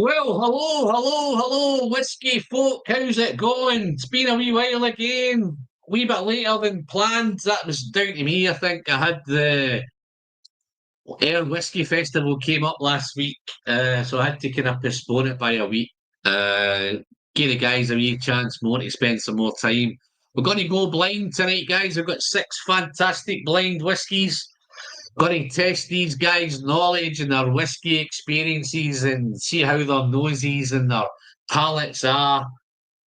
Well, hello, whiskey folk. How's it going? It's been a wee while again. A wee bit later than planned. That was down to me. I think I had the Air Whiskey Festival came up last week, so I had to kind of postpone it by a week. Give the guys a wee chance more to spend some more time. We're going to go blind tonight, guys. We've got six fantastic blind whiskies. Going to test these guys' knowledge and their whiskey experiences and see how their noses and their palates are.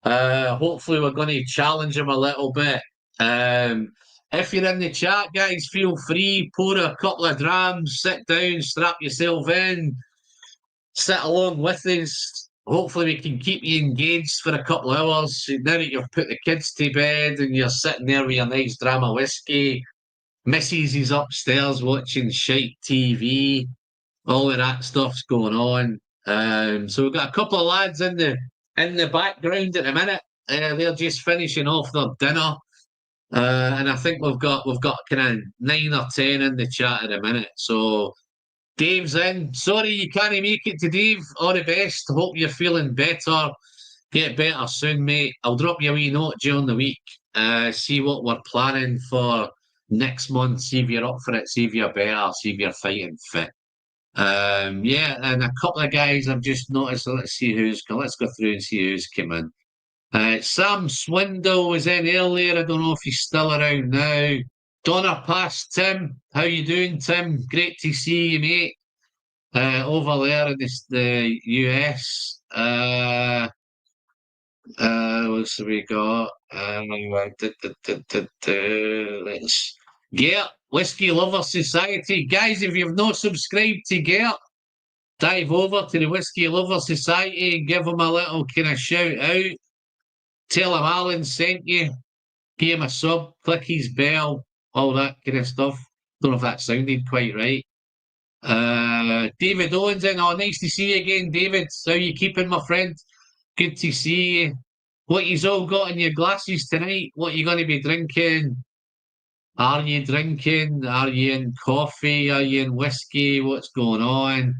Hopefully, we're going to challenge them a little bit. Um, if you're in the chat, guys, feel free, pour a couple of drams, sit down, strap yourself in, sit along with us. Hopefully, we can keep you engaged for a couple of hours. Now that you've put the kids to bed and you're sitting there with your nice dram of whiskey, Mrs. is upstairs watching shite TV. All of that stuff's going on. So we've got a couple of lads in the background at the minute. They're just finishing off their dinner, and I think we've got kind of 9 or 10 in the chat at the minute. So Dave's in. Sorry you can't make it to Dave. All the best. Hope you're feeling better. Get better soon, mate. I'll drop you a wee note during the week. See what we're planning for next month. See if you're up for it. See if you're better. See if you're fighting fit. Yeah, and a couple of guys I've just noticed. Let's go through and see who's come in. Sam Swindle was in earlier. I don't know if he's still around now. Donna Pass, Tim. How you doing, Tim? Great to see you, mate. Over there in the US. What's we got? Let's Gert, Whiskey Lover Society. Guys, if you've not subscribed to Gert, dive over to the Whiskey Lover Society and give him a little kind of shout out. Tell him Alan sent you. Give him a sub, click his bell, all that kind of stuff. Don't know if that sounded quite right. David Owens in. Oh, nice to see you again, David. How you keeping, my friend? Good to see you. What you've all got in your glasses tonight? What you going to be drinking? Are you drinking? Are you in coffee? Are you in whiskey? What's going on?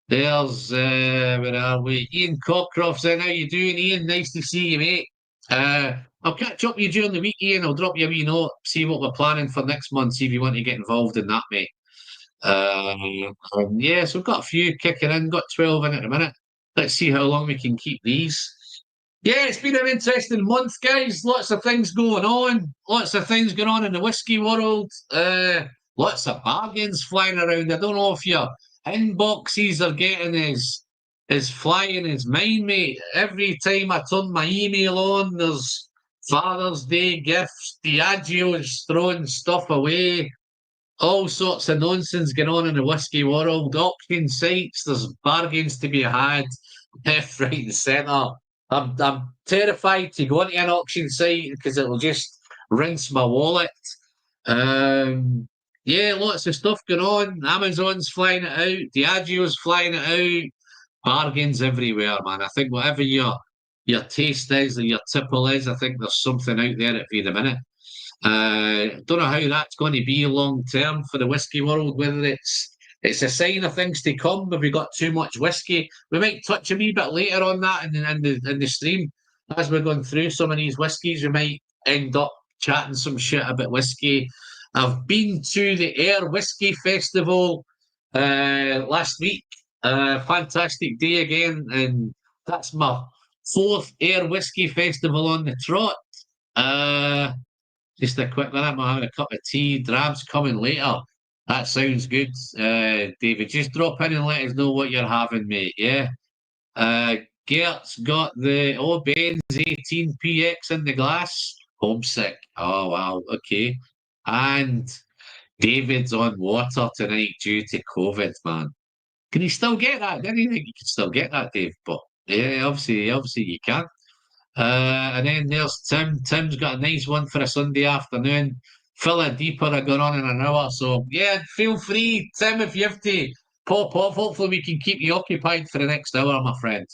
There's where are we? Ian Cockcroft's in. How you doing, Ian? Nice to see you, mate. I'll catch up with you during the week, Ian. I'll drop you a wee note, see what we're planning for next month, see if you want to get involved in that, mate. Yeah, so we've got a few kicking in, got 12 in at the minute. Let's see how long we can keep these. Yeah, it's been an interesting month, guys. Lots of things going on. Lots of things going on in the whiskey world. Lots of bargains flying around. I don't know if your inboxes are getting as flying as mine, mate. Every time I turn my email on, there's Father's Day gifts. Diageo is throwing stuff away. All sorts of nonsense going on in the whiskey world. Auction sites, there's bargains to be had left, right, and centre. I'm terrified to go into an auction site because it'll just rinse my wallet. Yeah, lots of stuff going on. Amazon's flying it out. Diageo's flying it out. Bargains everywhere, man. I think whatever your taste is or your tipple is, I think there's something out there at the minute. Don't know how that's going to be long term for the whiskey world. Whether it's a sign of things to come. If we got too much whiskey, we might touch a wee bit later on that in the stream as we're going through some of these whiskies. We might end up chatting some shit about whiskey. I've been to the Air Whiskey Festival last week. Fantastic day again, and that's my fourth Air Whiskey Festival on the trot. Just a quick one. I'm having a cup of tea. Drab's coming later. That sounds good, David. Just drop in and let us know what you're having, mate. Yeah. Gert's got the Ben's 18PX in the glass. Homesick. Oh wow. Okay. And David's on water tonight due to COVID, man. Can you still get that? Didn't you think you could still get that, Dave? But yeah, obviously you can. And then there's Tim. Tim's got a nice one for a Sunday afternoon. Fill it deeper. I got on in an hour. So yeah, feel free, Tim, if you have to pop off. Hopefully we can keep you occupied for the next hour, my friend.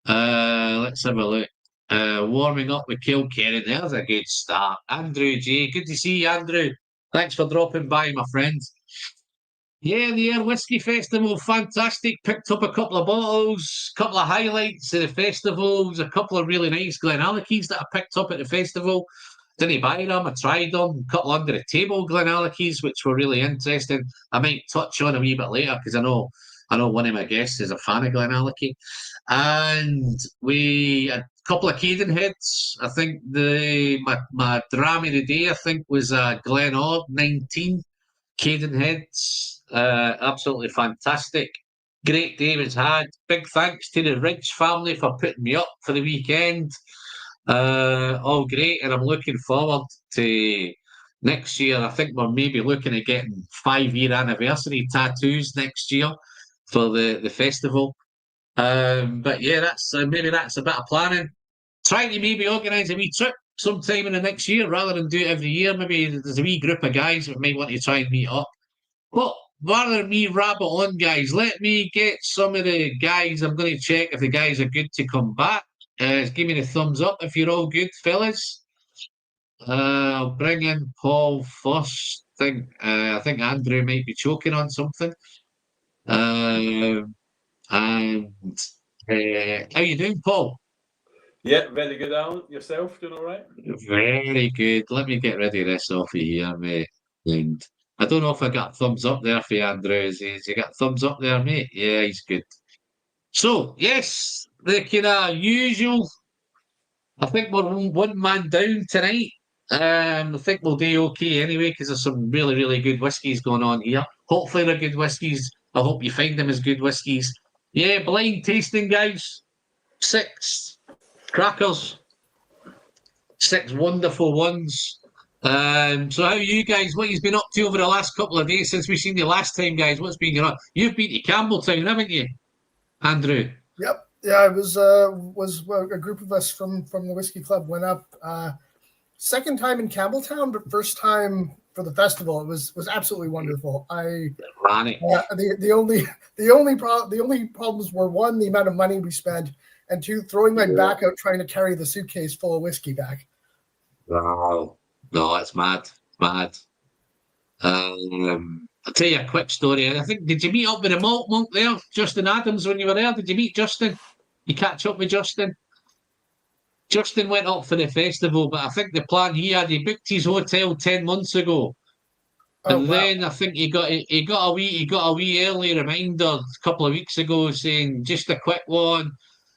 Let's have a look. Warming up with Kilkenny. There's a good start. Andrew J. Good to see you, Andrew. Thanks for dropping by, my friend. Yeah, the Air Whiskey Festival, fantastic. Picked up a couple of bottles, couple of highlights of the festivals, a couple of really nice Glenallachys that I picked up at the festival. Didn't buy them, I tried them. A couple under the table Glenallachys, which were really interesting. I might touch on a wee bit later because I know one of my guests is a fan of Glenallachy. And we a couple of Cadenheads. I think my dram of the day I think was Glen Ord 19. Cadenheads, absolutely fantastic. Great day was had. Big thanks to the Ridge family for putting me up for the weekend. All great, and I'm looking forward to next year. I think we're maybe looking at getting 5-year anniversary tattoos next year for the festival. But yeah, that's maybe that's a bit of planning. Trying to maybe organise a wee trip sometime in the next year rather than do it every year. Maybe there's a wee group of guys that might want to try and meet up. But rather than me rabbit on, guys, let me get some of the guys. I'm going to check if the guys are good to come back. Give me the thumbs up if you're all good, fellas. I'll bring in Paul first. I think Andrew might be choking on something. Um and how you doing, Paul? Yeah, very good, Alan. Yourself, doing all right? Very good. Let me get rid of this off of here, mate. And I don't know if I got thumbs up there for you, Andrew. Has you got thumbs up there, mate? Yeah, he's good. So, yes, the kind of usual. I think we're one man down tonight. I think we'll do okay anyway because there's some really, really good whiskies going on here. Hopefully, they're good whiskies. I hope you find them as good whiskies. Yeah, blind tasting, guys. 6 crackers. 6 wonderful ones. So how you guys, what you've been up to over the last couple of days since we've seen you last time, guys? What's been your You've been to Campbell Town, haven't you, Andrew? Yep. Yeah, it was a group of us from the whiskey club went up. Second time in Campbell Town, but first time for the festival. It was absolutely wonderful. The only problems were, one, the amount of money we spent, and two, throwing my back out trying to carry the suitcase full of whiskey back. Wow. No, it's mad. Mad. I'll tell you a quick story. I think, did you meet up with the malt monk there, Justin Adams, when you were there? Did you meet Justin? You catch up with Justin? Justin went up for the festival, but I think the plan he booked his hotel 10 months ago. Oh, And wow. then I think he got a wee early reminder a couple of weeks ago saying just a quick one.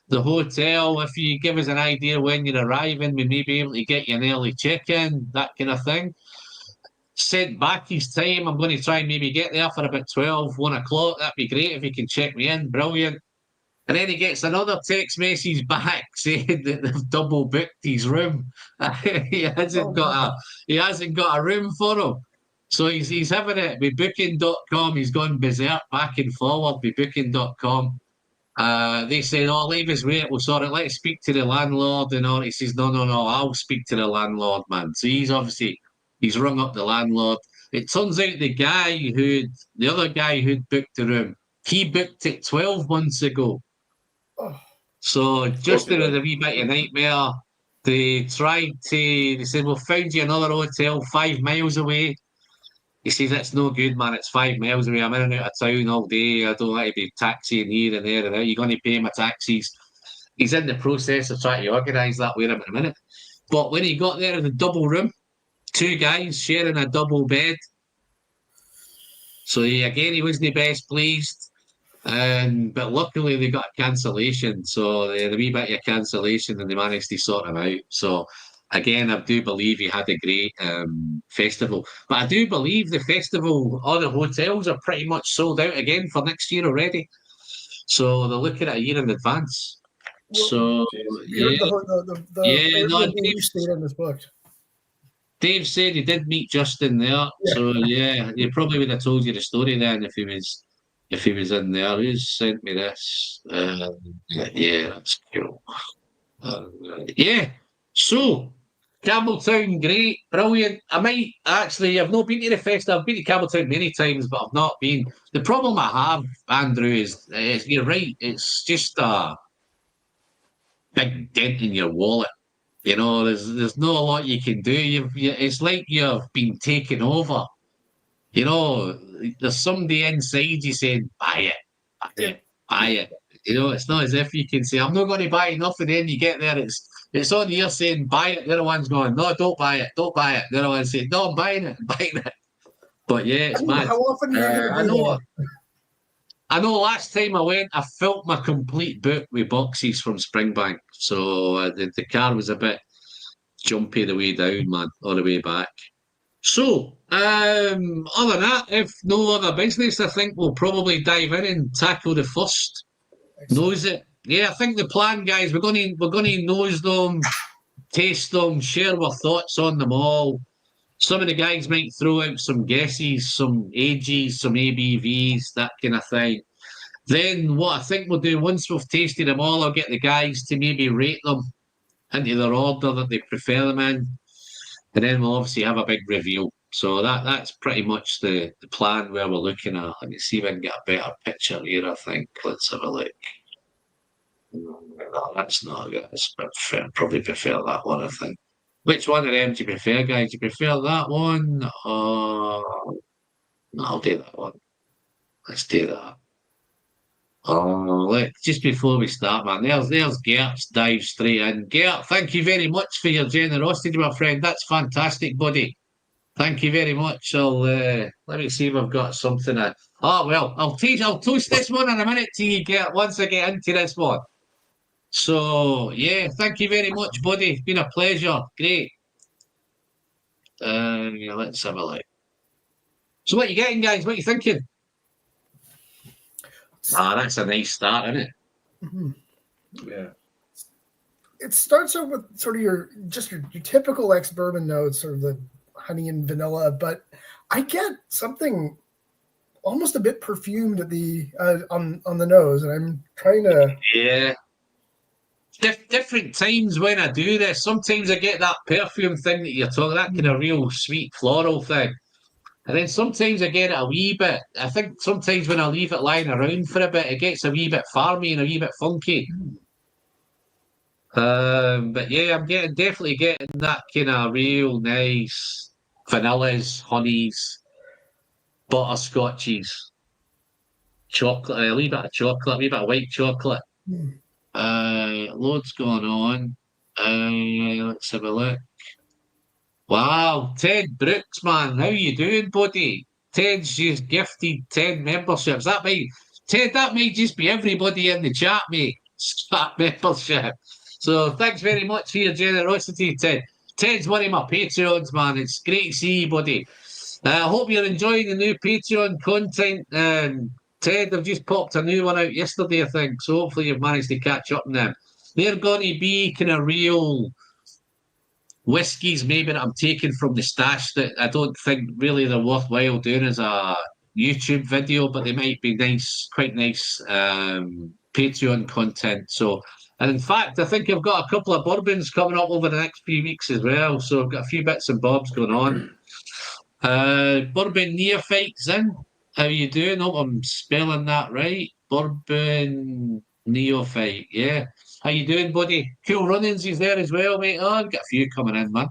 The hotel, if you give us an idea when you're arriving, we may be able to get you an early check-in, that kind of thing. Sent back his time. I'm going to try and maybe get there for about 12, 1 o'clock. That'd be great if you can check me in. Brilliant. And then he gets another text message back saying that they've double booked his room. He hasn't got a room for him. So he's having it with booking.com. He's gone berserk back and forward with booking.com. They said, "Oh, leave us wait. We'll sort it. Let's speak to the landlord." And all. He says, "No, no, no. I'll speak to the landlord, man." So he's rung up the landlord. It turns out the other guy who'd booked the room, he booked it 12 months ago. Oh. So Justin had a wee bit of a nightmare. They said, "We'll find you another hotel 5 miles away." He says, "That's no good, man. It's 5 miles away. I'm in and out of town all day. I don't like to be taxiing here and there and there. You're going to pay my taxis." He's in the process of trying to organise that with him in a minute. But when he got there in the double room, 2 guys sharing a double bed. So he wasn't best pleased. But luckily they got a cancellation. So they had a wee bit of cancellation and they managed to sort him out. So again, I do believe he had a great festival. But I do believe the festival, all the hotels are pretty much sold out again for next year already. So they're looking at a year in advance. So yeah, Airbnb we stayed in was booked. Dave said he did meet Justin there. Yeah. So yeah, he probably would have told you the story then if he was in there. Who's sent me this? Yeah, that's cool. Yeah. So Campbelltown, great, brilliant. I've not been to the festival. I've been to Campbelltown many times, but I've not been. The problem I have, Andrew, is you're right. It's just a big dent in your wallet. You know, there's not a lot you can do. It's like you've been taken over. You know, there's somebody inside you saying, buy it, buy it, buy it. You know, it's not as if you can say, I'm not going to buy nothing. Then you get there, it's on here saying, buy it. The other one's going, no, don't buy it, don't buy it. The other one's saying, no, I'm buying it, I'm buying it. But yeah, it's mad. How often are you going to I do know. that? I know last time I went, I filled my complete boot with boxes from Springbank. So the car was a bit jumpy the way down, man, or the way back. So, other than that, if no other business, I think we'll probably dive in and tackle the first. Excellent. Nose it. Yeah, I think the plan, guys, we're gonna nose them, taste them, share our thoughts on them all. Some of the guys might throw out some guesses, some ages, some ABVs, that kind of thing. Then what I think we'll do, once we've tasted them all, I'll get the guys to maybe rate them into their order that they prefer them in. And then we'll obviously have a big reveal. So that's pretty much the plan where we're looking at. Let me see if I can get a better picture here, I think. Let's have a look. No, that's not good. Probably prefer that one, I think. Which one of them do you prefer, guys? Do you prefer that one? Or no, I'll do that one. Let's do that. Oh, just before we start, man, there's Gert's dive straight in. Gert, thank you very much for your generosity, my friend. That's fantastic, buddy. Thank you very much. Let me see if I've got something. Well, I'll toast this one in a minute to you, Gert, once I get into this one. So yeah, thank you very much, buddy. It's been a pleasure. Great. Let's have a look. So what you getting, guys? What you thinking? That's a nice start, isn't it? Mhm. Yeah. It starts out with sort of your typical ex-bourbon notes, sort of the honey and vanilla, but I get something almost a bit perfumed at the on the nose, and I'm trying to. Yeah. Different times when I do this. Sometimes I get that perfume thing that you're talking, that kind of real sweet floral thing. And then sometimes I get it a wee bit. I think sometimes when I leave it lying around for a bit, it gets a wee bit farmy and a wee bit funky. But yeah, definitely getting that kind of real nice vanillas, honeys, butterscotches, chocolate, a wee bit of chocolate, a wee bit of white chocolate. Loads going on. Let's have a look. Wow, Ted Brooks, man, how you doing, buddy? Ted's just gifted 10 memberships. Ted, that might just be everybody in the chat, mate. That membership. So thanks very much for your generosity, Ted. Ted's one of my Patreons, man. It's great to see you, buddy. I hope you're enjoying the new Patreon content. Ted, they've just popped a new one out yesterday, I think. So hopefully you've managed to catch up on them. They're going to be kind of real whiskies maybe that I'm taking from the stash that I don't think really they're worthwhile doing as a YouTube video, but they might be nice, quite nice Patreon content. So, and in fact, I think I've got a couple of bourbons coming up over the next few weeks as well. So I've got a few bits and bobs going on. Bourbon Neophytes in. How you doing? Hope I'm spelling that right. Bourbon Neophyte, yeah. How you doing, buddy? Cool runnings is there as well, mate. Oh, I've got a few coming in, man.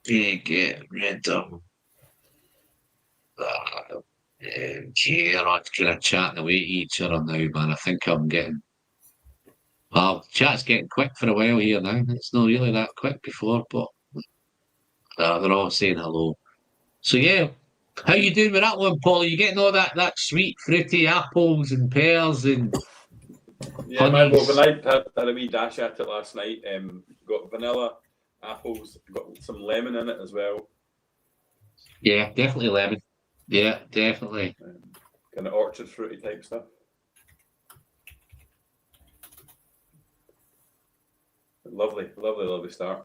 Get rid of that. Yeah, I'm kind of chatting away to each other now, man. I think I'm getting. Well, chat's getting quick for a while here now. It's not really that quick before, but they're all saying hello. So yeah, how you doing with that one, Paul? Are you getting all that sweet, fruity apples and pears and Yeah, man. Well, honeys? when I had a wee dash at it last night, got vanilla, apples, got some lemon in it as well. Yeah, definitely lemon. Yeah, definitely. Kind of orchard fruity type stuff. Lovely, lovely, lovely start.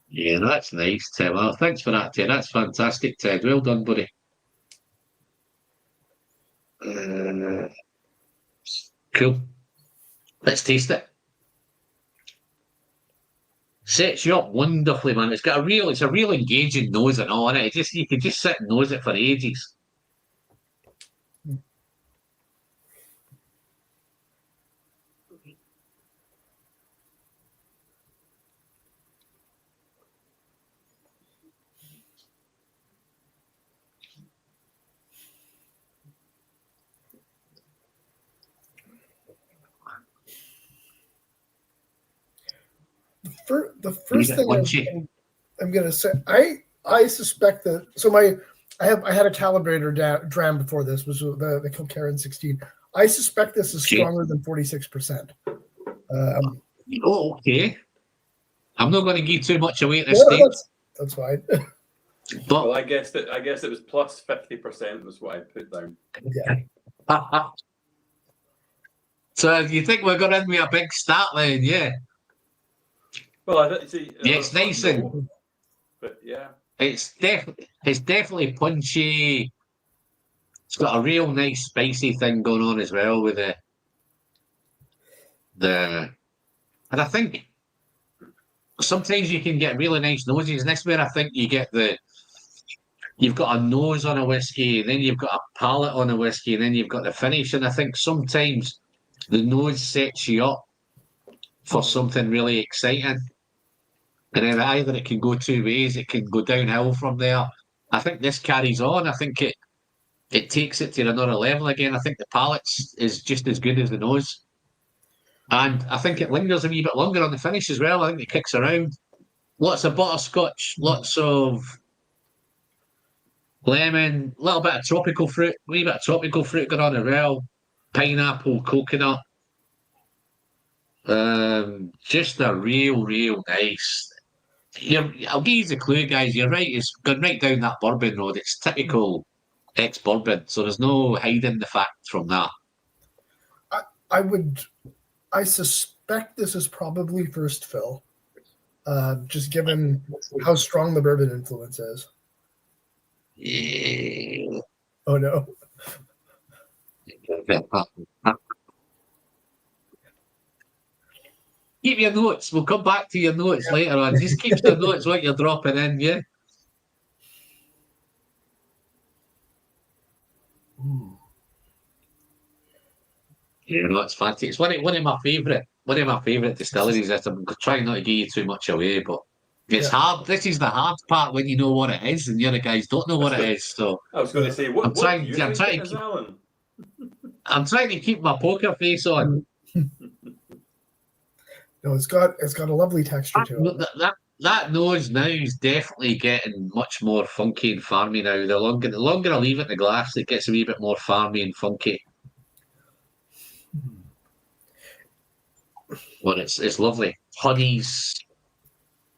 Yeah, that's nice, Ted. Well, thanks for that, Ted. That's fantastic, Ted. Well done, buddy. Cool. Let's taste it. Sets you up wonderfully, man. It's a real engaging nose and all, and you can just sit and nose it for ages. first thing I'm going to say, I suspect that. So I had a calibrator dram before this, was the Kilkerran 16. I suspect this is stronger than 46%. Okay. I'm not going to give too much away at this stage. That's fine. Well, I guess it was plus 50% was what I put down. Yeah. So you think we're going in with a big start then? Yeah. Well, I don't see. Yeah, it's nice and. But yeah, it's definitely punchy. It's got a real nice spicy thing going on as well with and I think sometimes you can get really nice noses, and that's where I think you've got a nose on a whiskey, and then you've got a palate on a whiskey, and then you've got the finish. And I think sometimes the nose sets you up for something really exciting. And then either it can go two ways, it can go downhill from there. I think this carries on. I think it takes it to another level again. I think the palate is just as good as the nose. And I think it lingers a wee bit longer on the finish as well. I think it kicks around. Lots of butterscotch, lots of lemon, a little bit of tropical fruit, a wee bit of tropical fruit going on as well. Pineapple, coconut. Just a real nice. I'll give you the clue, guys. You're right. It's gone right down that bourbon road. It's typical ex-bourbon, so there's no hiding the fact from that. I suspect this is probably first fill, just given how strong the bourbon influence is. Yeah. Oh no. Keep your notes. We'll come back to your notes later on. Just keep the notes what you're dropping in, yeah? Yeah, no, it's fantastic. It's one of my favourite distilleries. I'm trying not to give you too much away, but it's hard. This is the hard part when you know what it is, and the other guys don't know what it is. So I was going to say, I'm trying to keep my poker face on. No, it's got a lovely texture to it. That nose now is definitely getting much more funky and farmy now. The longer I leave it in the glass, it gets a wee bit more farmy and funky. Well, it's lovely. Honeys,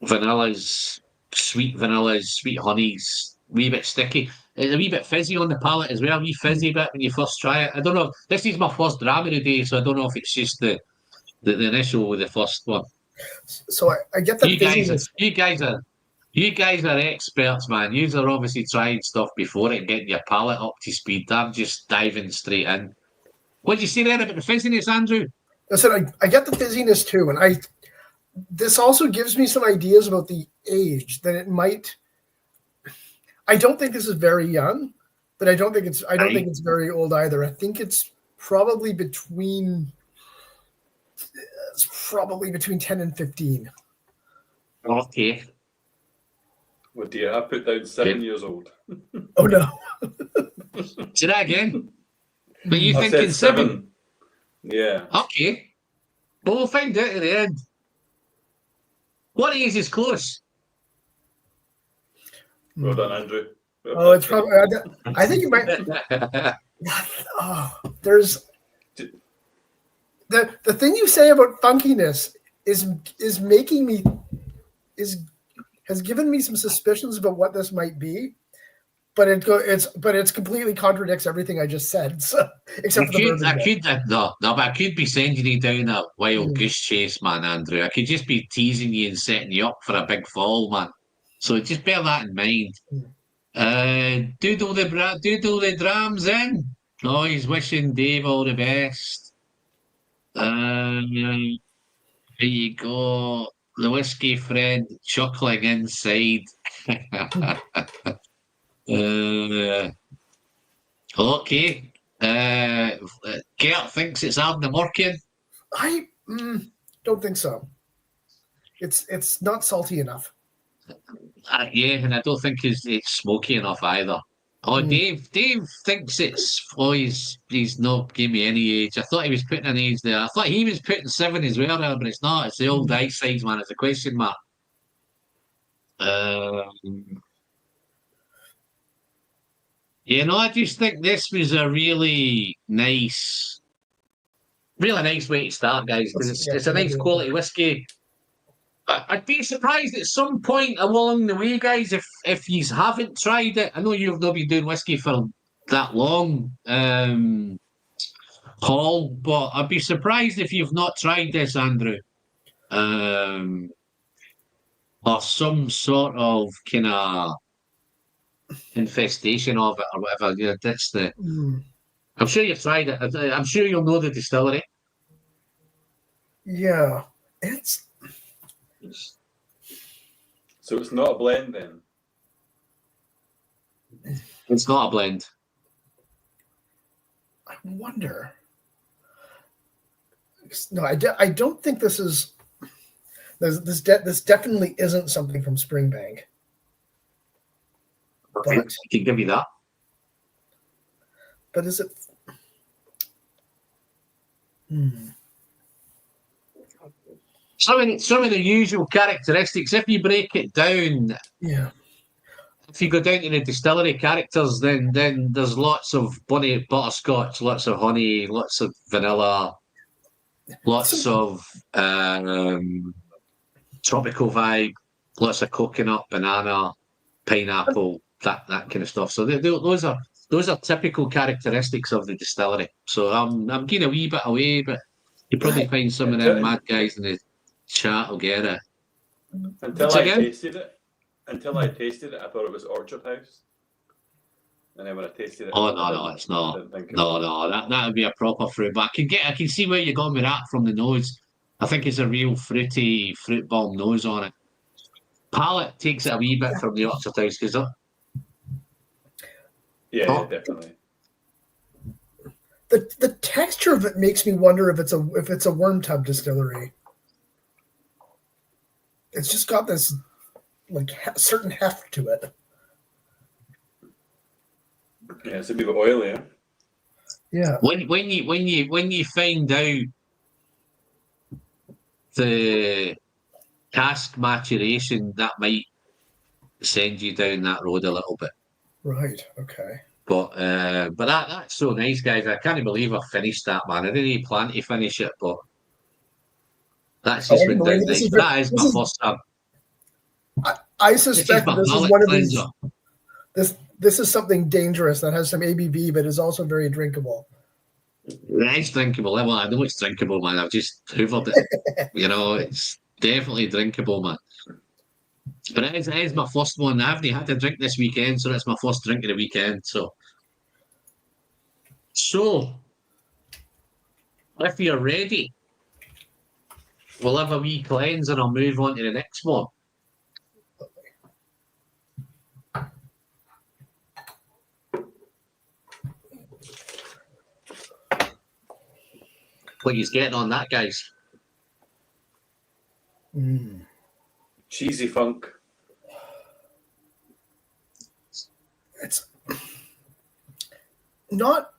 vanillas, sweet honeys, wee bit sticky. It's a wee bit fizzy on the palate as well, a wee fizzy bit when you first try it. I don't know. This is my first dram of the day, so I don't know if it's just the initial with the first one. So I get that you guys are experts, man. You are obviously trying stuff before it and getting your palate up to speed. I'm just diving straight in. What did you say there about the fizziness, Andrew? Listen, I get the fizziness too, and this also gives me some ideas about the age that it might. I don't think this is very young, but I don't think it's very old either. I think it's probably between 10 and 15. Okay. What do you have put down? 7 years old. Oh no. Say that again. But you thinking 7? Yeah. Okay. But we'll find out at the end. What age is close? Well done, Andrew. Oh, it's probably. I think it might. There's the thing you say about funkiness is making me has given me some suspicions about what this might be, but it's completely contradicts everything I just said. So, except for but I could be sending you down a wild goose chase, man, Andrew. I could just be teasing you and setting you up for a big fall, man. So just bear that in mind. Doodle the drams in. Oh, he's wishing Dave all the best. There you go. The whiskey friend chuckling inside. Okay. Gert thinks it's Ardnamurchan. I don't think so. It's not salty enough. Yeah, and I don't think it's smoky enough either. Oh, Dave thinks it's. Oh, he's not giving me any age. I thought he was putting an age there. I thought he was putting 7 as well there, but it's not. It's the old eyesight, man. It's a question mark. I just think this was a really nice way to start, guys, because it's a nice quality whiskey. I'd be surprised at some point along the way, guys, if you haven't tried it. I know you've not been doing whiskey for that long, Paul, but I'd be surprised if you've not tried this, Andrew. Or some sort of kind of infestation of it or whatever. Yeah, that's the. I'm sure you've tried it. I'm sure you'll know the distillery. Yeah, So it's not a blend then? It's not a blend. I wonder. No, I don't think this is. This definitely isn't something from Springbank. Okay, I can give you that. But is it? Some of the usual characteristics, if you break it down, if you go down to the distillery characters, then there's lots of butterscotch, lots of honey, lots of vanilla, lots of tropical vibe, lots of coconut, banana, pineapple, that kind of stuff. So those are typical characteristics of the distillery. So I'm getting a wee bit away, but you probably find some of them mad guys in the chat will get it. Until I tasted it, I thought it was Orchard House. And then when I tasted it, no, it's not. No, that would be a proper fruit. But I can see where you're going with that from the nose. I think it's a real fruity fruit bomb nose on it. Palate takes it a wee bit from the Orchard House, because yeah, definitely. The texture of it makes me wonder if it's a worm tub distillery. It's just got this like certain heft to it. Yeah, it's a bit oily. Yeah. When you find out the cask maturation, that might send you down that road a little bit. Right. Okay. But that's so nice, guys. I can't believe I finished that, man. I didn't even plan to finish it, but that's just went down nice. That is my first time. I suspect this is one of these. This is something dangerous that has some ABV, but is also very drinkable. It's drinkable. Well, I know it's drinkable, man. I've just hoovered it. It's definitely drinkable, man. But it is my first one. I haven't had a drink this weekend, so that's my first drink of the weekend. So if you're ready, we'll have a wee cleanse and I'll move on to the next one. What he's getting on that, guys? Cheesy funk. It's not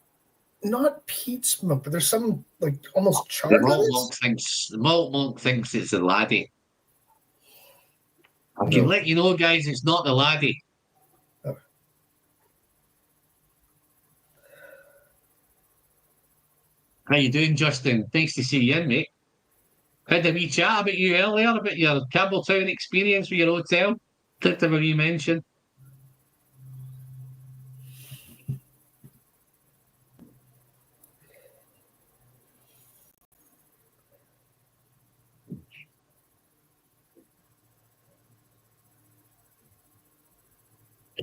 peat smoke, but there's some like almost char. The malt monk thinks it's the laddie. I can let you know, guys, it's not the laddie. Oh. How you doing, Justin? Nice to see you in, mate. Had a wee chat about you earlier, about your Campbell Town experience with your hotel. Clicked a wee mention.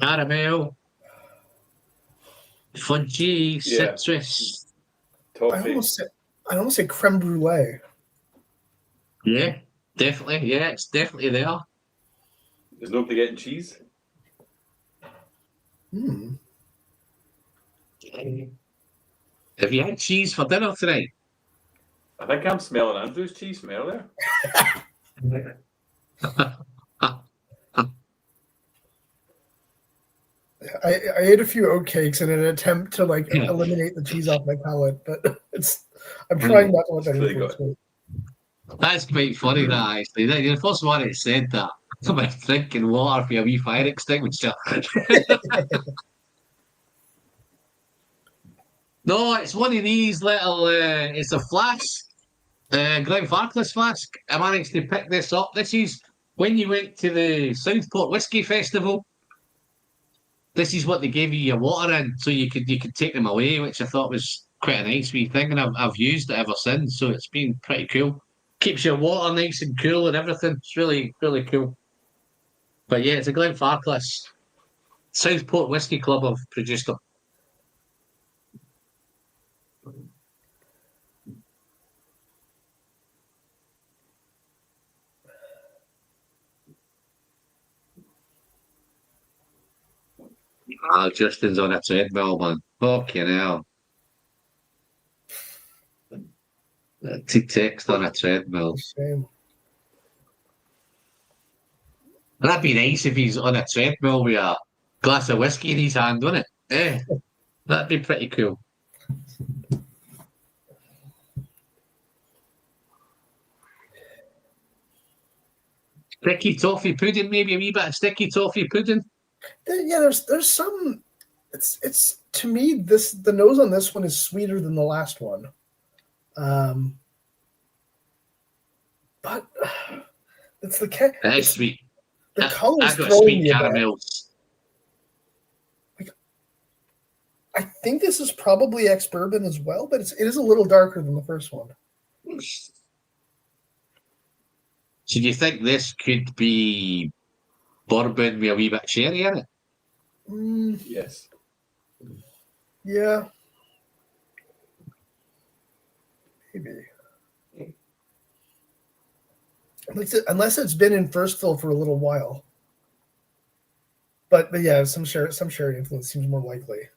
Caramel, fudgy, citrus. Toffee. I almost say creme brulee. Yeah, definitely. Yeah, it's definitely there. There's nobody getting cheese. Have you had cheese for dinner tonight? I think I'm smelling Andrew's cheese from earlier. I ate a few oatcakes in an attempt to like eliminate the cheese off my palate, but I'm trying not to let that influence me. That's quite funny, that actually. You're the first one that said that. Somebody drinking water for a wee fire extinguisher. No, it's one of these little. It's a flask, Glenfarclas flask. I managed to pick this up. This is when you went to the Southport Whiskey Festival. This is what they gave you your water in, so you could take them away, which I thought was quite a nice wee thing, and I've used it ever since. So it's been pretty cool. Keeps your water nice and cool and everything. It's really really cool. But yeah, it's a Glenfarclas. Southport Whiskey Club have produced them. Justin's on a treadmill, man. Fucking hell. Text on a treadmill. Shame. That'd be nice if he's on a treadmill with a glass of whiskey in his hand, wouldn't it? Eh, that'd be pretty cool. Sticky toffee pudding, maybe a wee bit of sticky toffee pudding. Yeah, there's some. It's to me the nose on this one is sweeter than the last one, but it's It's sweet. The color is I got throwing sweet me a bit. caramels. I think this is probably ex-bourbon as well, but it is a little darker than the first one. So do you think this could be bourbon with a wee bit of sherry in it? Yes. Yeah. Maybe. Unless it's been in first fill for a little while. But yeah, some sherry influence seems more likely.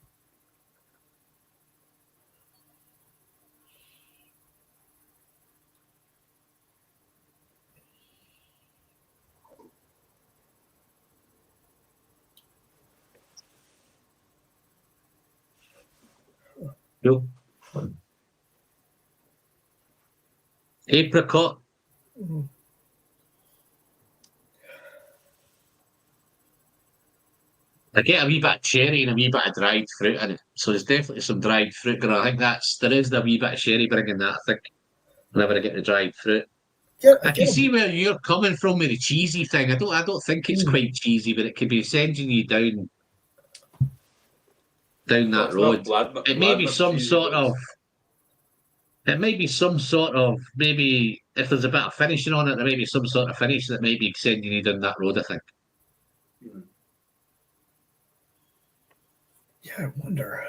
No. Apricot. Mm-hmm. I get a wee bit of cherry and a wee bit of dried fruit in it. So there's definitely some dried fruit going on. I think there is the wee bit of sherry bringing that, I think, whenever I get the dried fruit. I can see where you're coming from with the cheesy thing. I don't think it's quite cheesy, but it could be sending you down that road. It may be some sort of. It may be some sort of, maybe if there's a bit of finishing on it, there may be some sort of finish that may be sending you down that road, I think. Yeah, I wonder.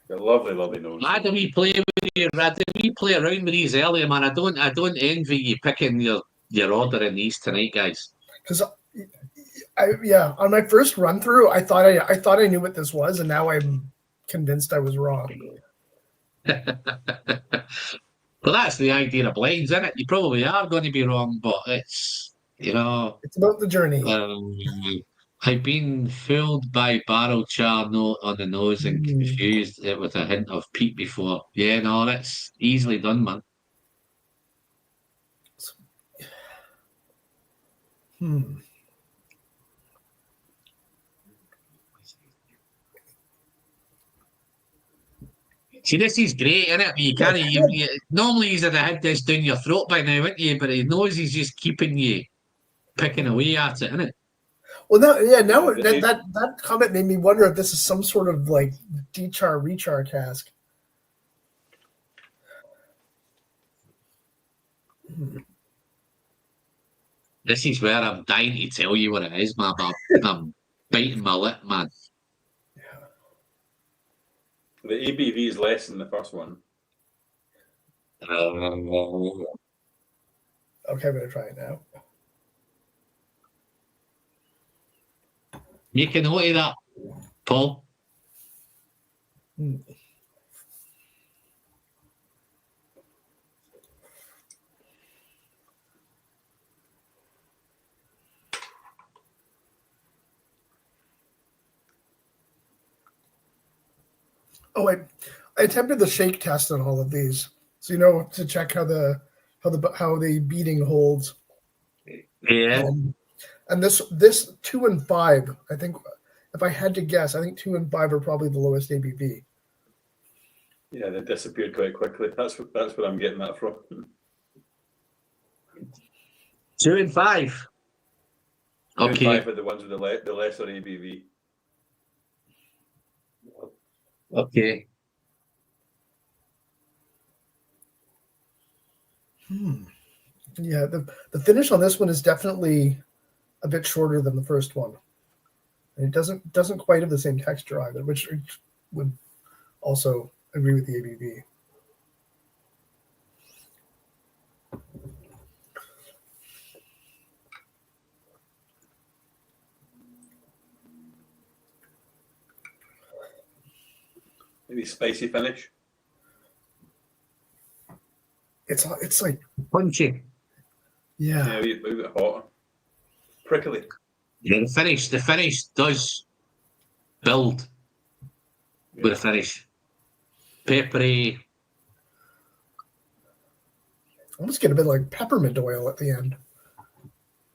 A lovely, lovely nose. I had a wee play around with these earlier, man. I don't envy you picking your order in these tonight, guys. Because on my first run through, I thought I knew what this was, and now I'm convinced I was wrong. Well, that's the idea of blends, isn't it? You probably are going to be wrong, but it's it's about the journey. I've been fooled by barrel char note on the nose and confused it with a hint of peat before. Yeah, no, that's easily done, man. See, this is great, isn't it? You can't. Normally, you'd have had this down your throat by now, wouldn't you? But he knows he's just keeping you picking away at it, isn't it? Well, now that comment made me wonder if this is some sort of like de-char rechar cask. This is where I'm dying to tell you what it is, man. But I'm biting my lip, man. The ABV is less than the first one. Okay, I'm going to try it now. Make a note of that, Paul. Oh, I attempted the shake test on all of these, so to check how the beating holds. Yeah. And this 2 and 5, I think, if I had to guess, I think 2 and 5 are probably the lowest ABV. Yeah, they disappeared quite quickly. That's where I'm getting that from. 2 and 5. 2 and Okay. 5 are the ones with the lesser ABV. Okay. Yeah, the finish on this one is definitely a bit shorter than the first one. And it doesn't quite have the same texture either, which would also agree with the ABV. Maybe spicy finish. It's like Punchy. yeah. A wee bit hotter. Prickly. Yeah, the finish does build with a finish. Peppery. Almost get a bit like peppermint oil at the end.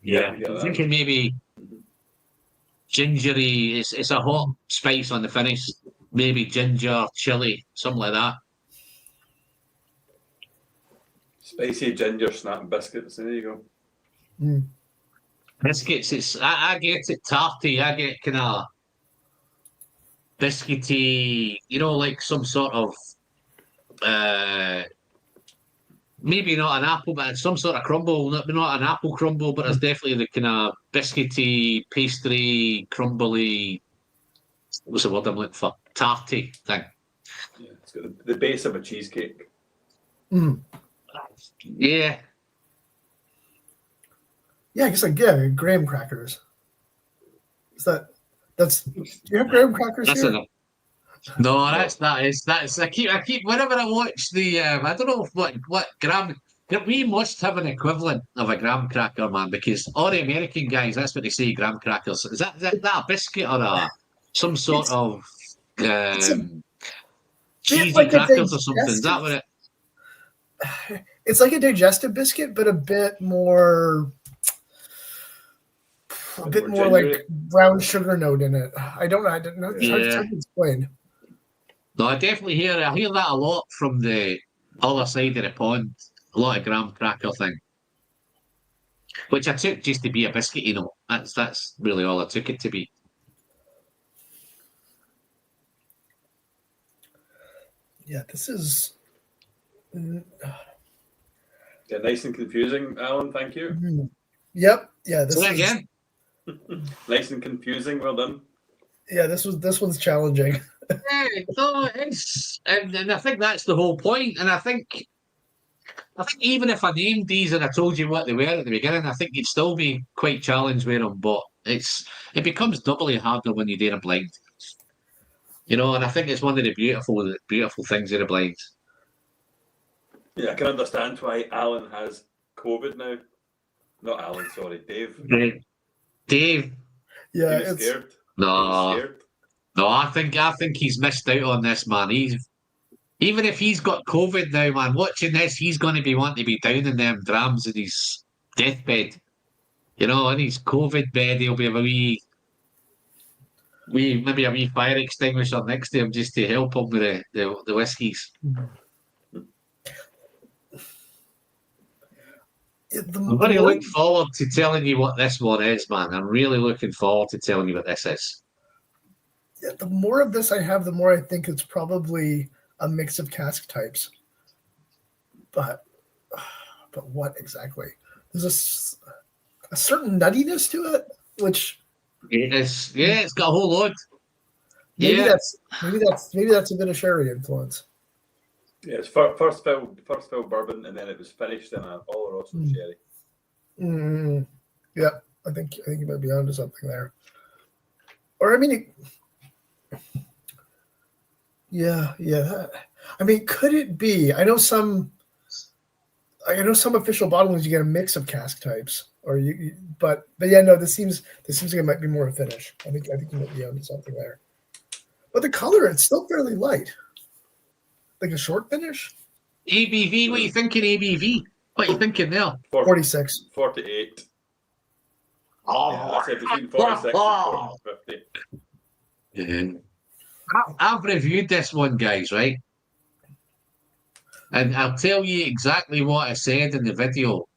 Yeah. Yeah, I'm thinking maybe gingery. It's a hot spice on the finish. Maybe ginger, chili, something like that. Spicy ginger snap biscuits. There you go. Biscuits, I get it tarty. I get kind of biscuity, like some sort of maybe not an apple, but some sort of crumble. Not an apple crumble, but it's definitely the kind of biscuity, pastry, crumbly. What's the word I'm looking for? Tarty thing. Yeah, it's got the base of a cheesecake. Yeah. Yeah, I guess graham crackers. Do you have graham crackers That's here? enough. No, that's I keep whenever I watch the I don't know what graham. We must have an equivalent of a graham cracker, man, because all the American guys, that's what they say, graham crackers. Is that a biscuit or some sort of cheesy like crackers or something? Is that what it? It's like a digestive biscuit, but a bit more like brown sugar note in it. I don't know. It's hard to explain. No, I hear that a lot from the other side of the pond. A lot of graham cracker thing, which I took just to be a biscuit. That's really all I took it to be. Yeah, this is. Yeah, nice and confusing, Alan. Thank you. Yep. Yeah. This is again. Nice and confusing. Well done. Yeah, this one's challenging. Yeah, no, and I think that's the whole point. And I think even if I named these and I told you what they were at the beginning, I think you'd still be quite challenged with them. But it becomes doubly harder when you're doing a blind. And I think it's one of the beautiful things of the blind. Yeah, I can understand why Alan has COVID now. Not Alan, sorry, Dave. Dave. Yeah, he was scared. No, he was scared. No, I think he's missed out on this, man. Even if he's got COVID now, man, watching this, he's going to be wanting to be down in them drams in his deathbed. In his COVID bed, he'll be maybe a wee fire extinguisher next to him just to help him with the whiskies. I'm very looking forward to telling you what this one is, man. I'm really looking forward to telling you what this is. Yeah, the more of this I have, the more I think it's probably a mix of cask types. But what exactly? There's a certain nuttiness to it, which it's got a whole lot. Maybe that's a bit of sherry influence. Yeah, it's first fill bourbon, and then it was finished in an Oloroso sherry. Yeah, I think you might be onto something there. Or I mean, yeah. I mean, could it be? I know some official bottlings you get a mix of cask types, but yeah, no. This seems like it might be more a finish. I think you might be onto something there. But the color, it's still fairly light. like a short finish. ABV, what are you thinking, ABV? What are you thinking there? 46. 48. Oh, Yeah, I said between 46 and 50. Yeah. I've reviewed this one, guys, right? And I'll tell you exactly what I said in the video.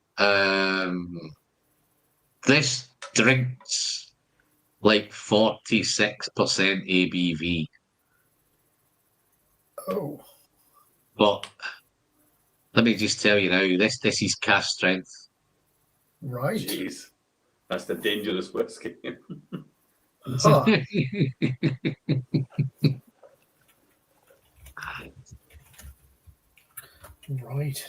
This drinks like 46% ABV. Oh, But let me just tell you now, this is cast strength. right. Jeez. That's the dangerous whiskey. Huh. Right.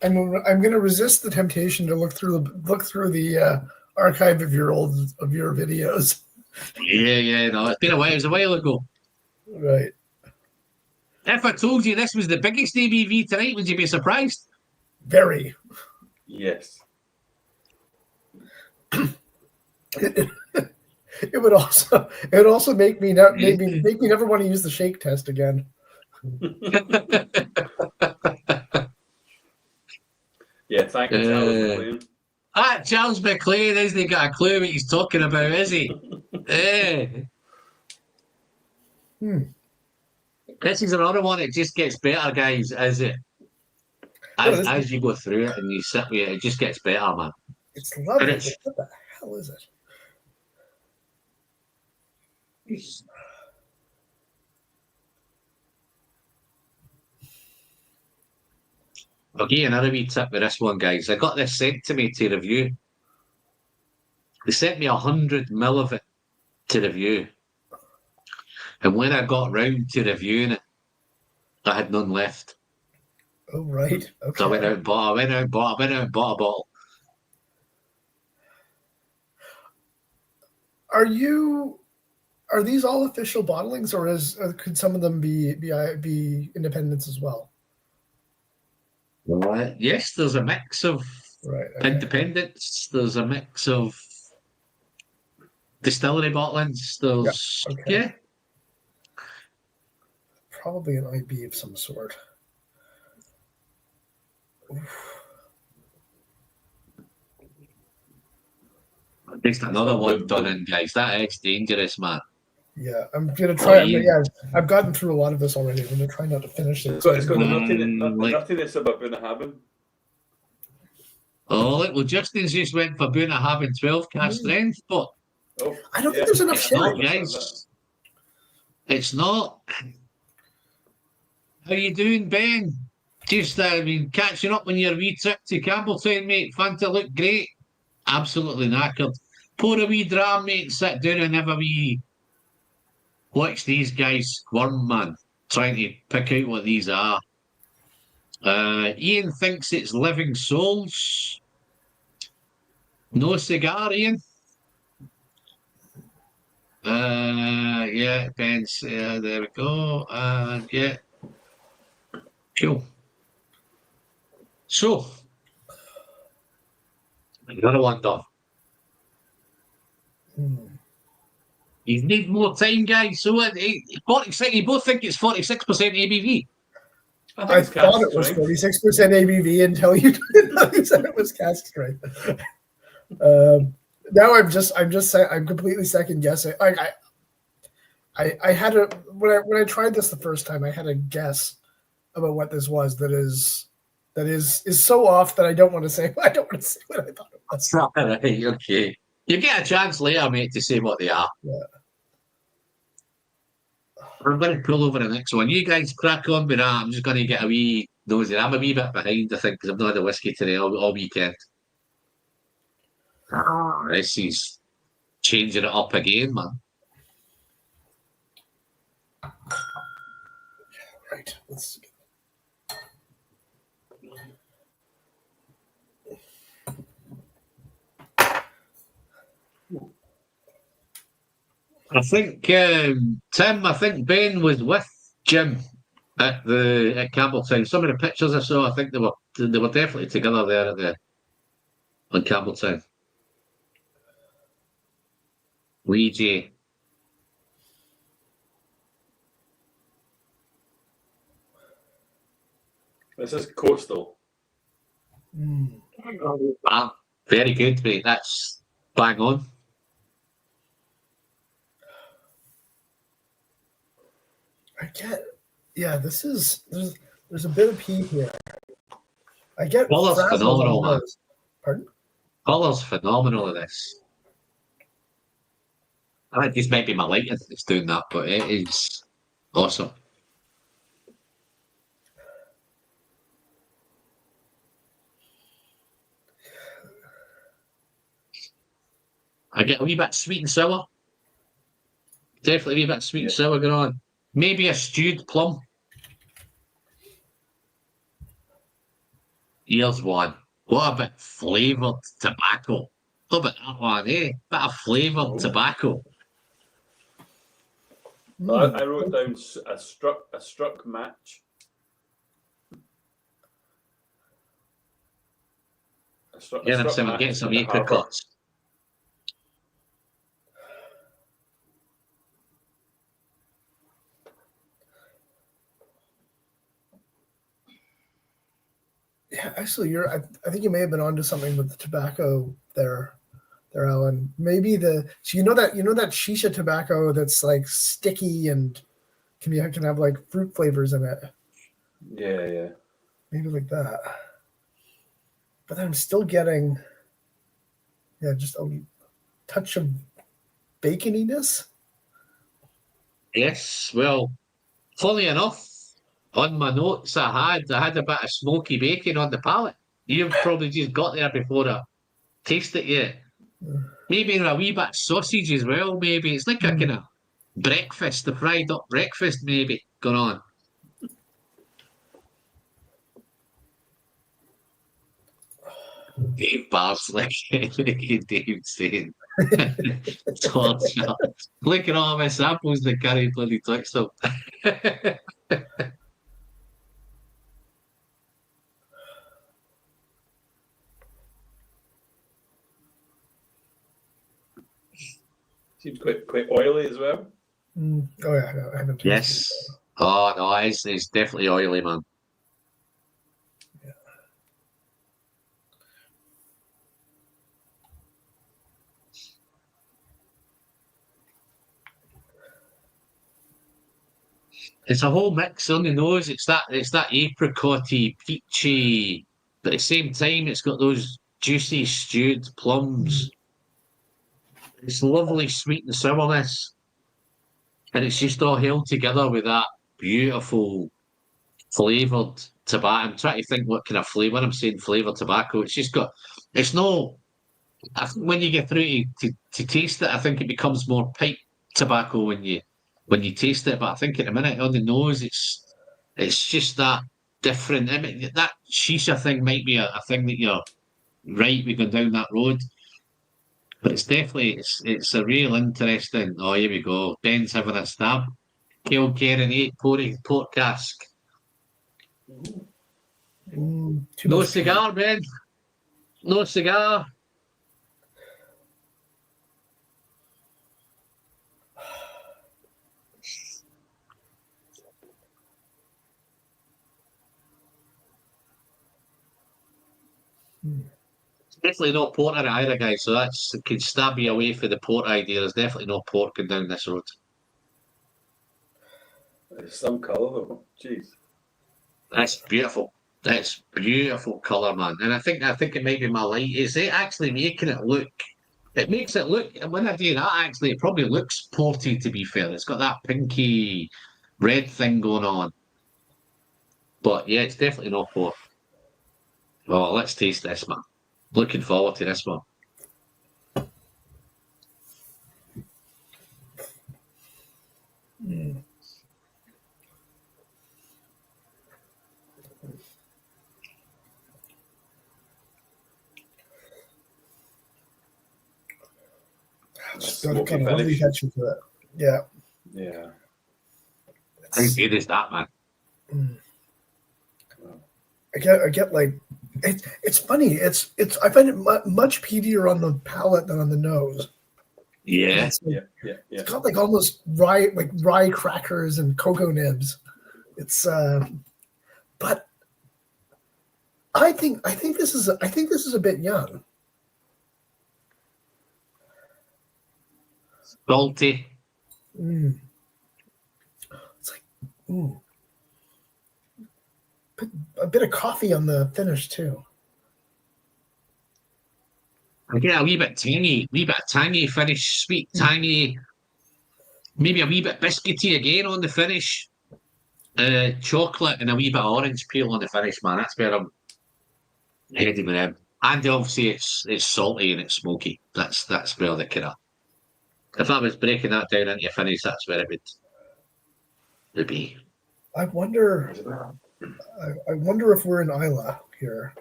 I'm going to resist the temptation to look through the archive of your videos. Yeah, no, it's been a while. It was a while ago. Right. If I told you this was the biggest ABV tonight, would you be surprised? Very. Yes. It would also make me never want to use the shake test again. Yeah, thank you, Charles McLean. Charles McLean hasn't got a clue what he's talking about, is he? This is another one that just gets better, guys, is it? As you go through it and you sit with it, it just gets better, man. It's lovely. What the hell is it? I'll give you another wee tip with this one, guys. I got this sent to me to review. They sent me 100 ml of it to review. And when I got round to reviewing it, I had none left. Oh, right. Okay. So I went out and bought a bottle. Are these all official bottlings, or could some of them be independents as well? Yes, there's a mix of independents. There's a mix of distillery bottlings. There's probably an IB of some sort. Just another one done in, guys. That is dangerous, man. Yeah, I'm gonna try. I've gotten through a lot of this already. I'm gonna try not to finish it. It's got the nuttiness about Bunnahabhain. Oh, look, well, Justin's just went for Bunnahabhain 12 cast strength, but I don't think there's enough sherry, guys. It's not. How you doing, Ben? Just, catching up on your wee trip to Campbell Town, mate. Fanta look great. Absolutely knackered. Pour a wee dram, mate, sit down and have a wee... Watch these guys squirm, man. Trying to pick out what these are. Ian thinks it's Living Souls. No cigar, Ian? Yeah, Ben's... there we go. Yeah. Cool. So... Another one done. You need more time, guys. So 46. You both think it's 46% ABV. I thought it was 46% ABV until you said it was cast strength. Now I'm completely second guessing. I had when I tried this the first time, I had a guess about what this was that is so off that I don't want to say what I thought it was. Right, okay. You get a chance later, mate, to say what they are. Yeah. I'm going to pull over the next one. You guys crack on with that. I'm just going to get a wee nosy. I'm a wee bit behind, I think, because I've not had a whiskey today all weekend. This is changing it up again, man. Right. Let's get... I think Tim. I think Ben was with Jim at Campbell Town. Some of the pictures I saw, I think they were definitely together there on Campbell Town. Ouija. This is coastal. Very good, mate. That's bang on. I get, this is there's a bit of pea here. I get Colour's frazzled phenomenal, on man. those. Pardon? Colour's phenomenal in this. I think this might be my lighting that's doing that, but it is awesome. I get a wee bit sweet and sour. Definitely a wee bit sweet and sour going on. Maybe a stewed plum. Here's one. What a bit flavoured tobacco. Look at that one, eh? Bit of flavoured tobacco. I wrote down a struck match. I'm getting some apricots. Yeah, actually, I think you may have been onto something with the tobacco there, Alan. Maybe so you know that shisha tobacco that's like sticky and can have like fruit flavors in it. Yeah. Maybe like that. But I'm still getting, just a touch of baconiness. Yes, well, funny enough, on my notes I had a bit of smoky bacon on the palate. You've probably just got there before I taste it yet. Maybe a wee bit of sausage as well, maybe. It's like a kind of breakfast, the fried up breakfast maybe going on. Dave Barsley, Dave saying. Look at all my samples that Gary bloody touched them. Seems quite oily as well. Oh yeah, no, I haven't tasted Yes. Oh no, it's definitely oily, man. Yeah. It's a whole mix on the nose. It's that apricotty, peachy, but at the same time it's got those juicy stewed plums. It's lovely sweet and sourness. And it's just all held together with that beautiful flavoured tobacco. I'm trying to think what kind of flavour. When I'm saying flavoured tobacco, it's just got. It's no. I think when you get through to taste it, I think it becomes more pipe tobacco when you taste it. But I think at the minute on the nose, it's just that different. I mean, that shisha thing might be a thing that you're right. We're going down that road. But it's definitely it's a real interesting. Oh, here we go. Ben's having a stab. Kilkerran 8 port cask. No cigar, Ben. No cigar. Definitely not porter either, guys. So that's could stab you away for the port idea. There's definitely no port going down this road. There's some colour though. Jeez. That's beautiful. That's beautiful colour, man. And I think it might be my light. Is it actually making it look? It makes it look. When I do that, actually, it probably looks porty. To be fair, it's got that pinky red thing going on. But yeah, it's definitely not port. Oh, let's taste this, man. Looking forward to this one. It's got a kind of lovely texture to it. Yeah. Yeah. How good is that, man? I get like it's funny. It's I find it much peatier on the palate than on the nose. Yeah. It's got like almost rye crackers and cocoa nibs. It's but I think this is a bit young. Salty. It's like a bit of coffee on the finish too. I get a wee bit tangy finish, sweet, tangy, maybe a wee bit biscuity again on the finish. Chocolate and a wee bit of orange peel on the finish, man. That's where I'm heading with them. And obviously it's salty and it's smoky. That's where the kind of, if I was breaking that down into a finish, that's where it would be. I wonder if we're in Isla here.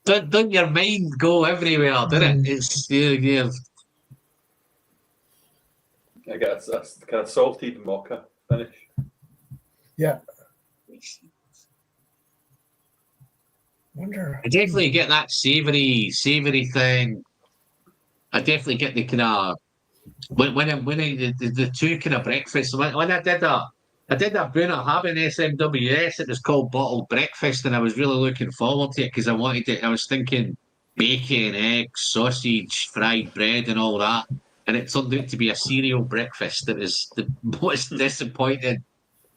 Don't your mind go everywhere, did it? It's yeah. I got a kind of salted mocha finish. Yeah. Wonder. I definitely get that savoury thing. I definitely get the kind of the two kind of breakfasts. When I did that Bruno Haben SMWS, it was called Bottled Breakfast, and I was really looking forward to it because I wanted it. I was thinking bacon, eggs, sausage, fried bread, and all that. And it turned out to be a cereal breakfast. It was the most disappointing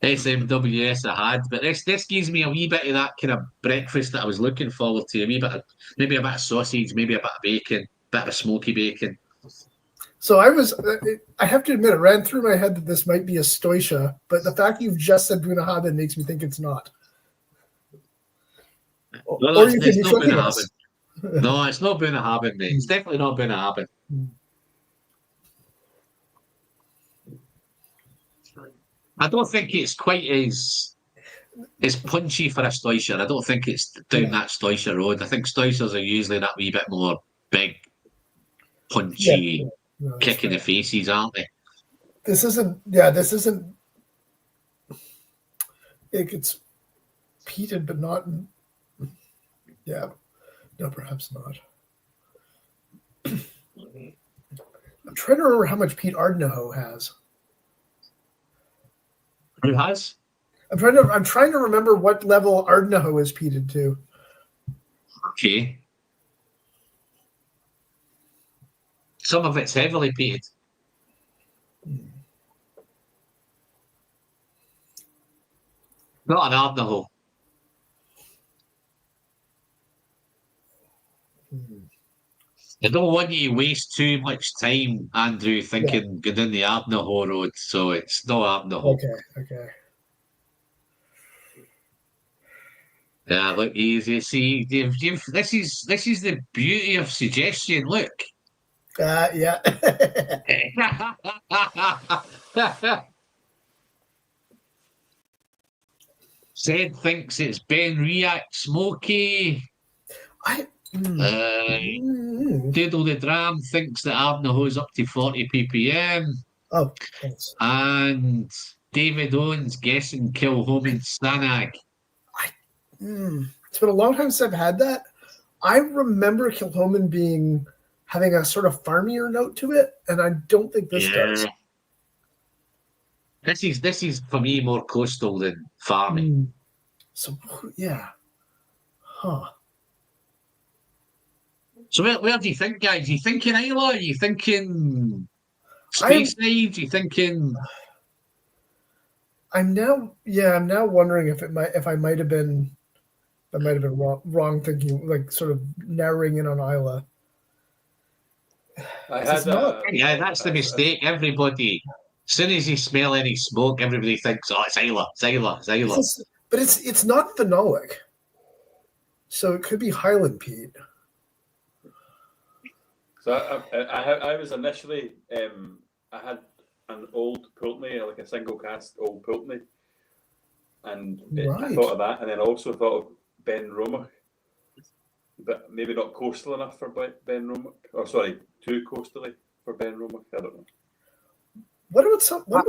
SMWS I had. But this gives me a wee bit of that kind of breakfast that I was looking forward to. A wee bit of, maybe a bit of sausage, maybe a bit of bacon, bit of smoky bacon. So I have to admit, it ran through my head that this might be a Stoisha, but the fact you've just said Bruno Haben makes me think it's not. No, it's not Bruno Haben. No, it's not Bruno Haben, mate. It's definitely not Bruno Haben. I don't think it's quite as punchy for a Stoisher. I don't think it's down that Stoisher road. I think Stoishers are usually that wee bit more big, punchy, kick in the faces, aren't they? This isn't. Yeah, this isn't. It gets peated, but not. Yeah, no, perhaps not. I'm trying to remember how much peat Ardnaho has. Who has? I'm trying to remember what level Ardnaho is peated to. Okay. Some of it's heavily peated. Not an Ardnaho. I don't want you to waste too much time, Andrew, thinking go down the Ardnaho road, so it's no Ardnaho. Okay. Yeah, look, easy. See, this is the beauty of suggestion. Look. Yeah. Zed thinks it's Ben Riak Smoky. Doodle the Dram thinks that Ardnaho's up to 40 ppm. Oh, thanks. And David Owens guessing Kilhoman Stanag. It's been a long time since I've had that. I remember Kilhoman having a sort of farmier note to it, and I don't think this does. This is for me more coastal than farming. So yeah. Huh. So where do you think, guys? Are you thinking Isla? Are you thinking Speyside? Are you thinking? I'm now wondering if I might have been wrong thinking, like sort of narrowing in on Isla. That's the mistake. Everybody, as soon as you smell any smoke, everybody thinks, "Oh, it's Isla, it's Isla, it's Isla." But it's not phenolic, so it could be Highland peat. So I was initially I had an old Pulteney, like a single cast old Pulteney, and I thought of that, and then I also thought of Ben Romach, but maybe not coastal enough for Ben Romach, or sorry, too coastally for Ben Romach. I don't know. What about something like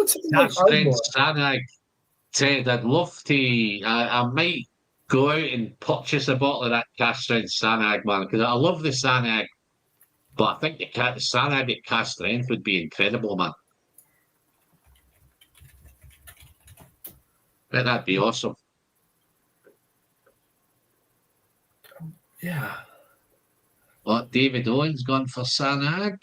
Ardmore? Stanag, Ted, I'd love to. I might go out and purchase a bottle of that cast strength Stanag, man, because I love the Stanag. But I think the Stanag at cast strength would be incredible, man. Bet that'd be awesome. Yeah. What, David Owen's gone for Sanag?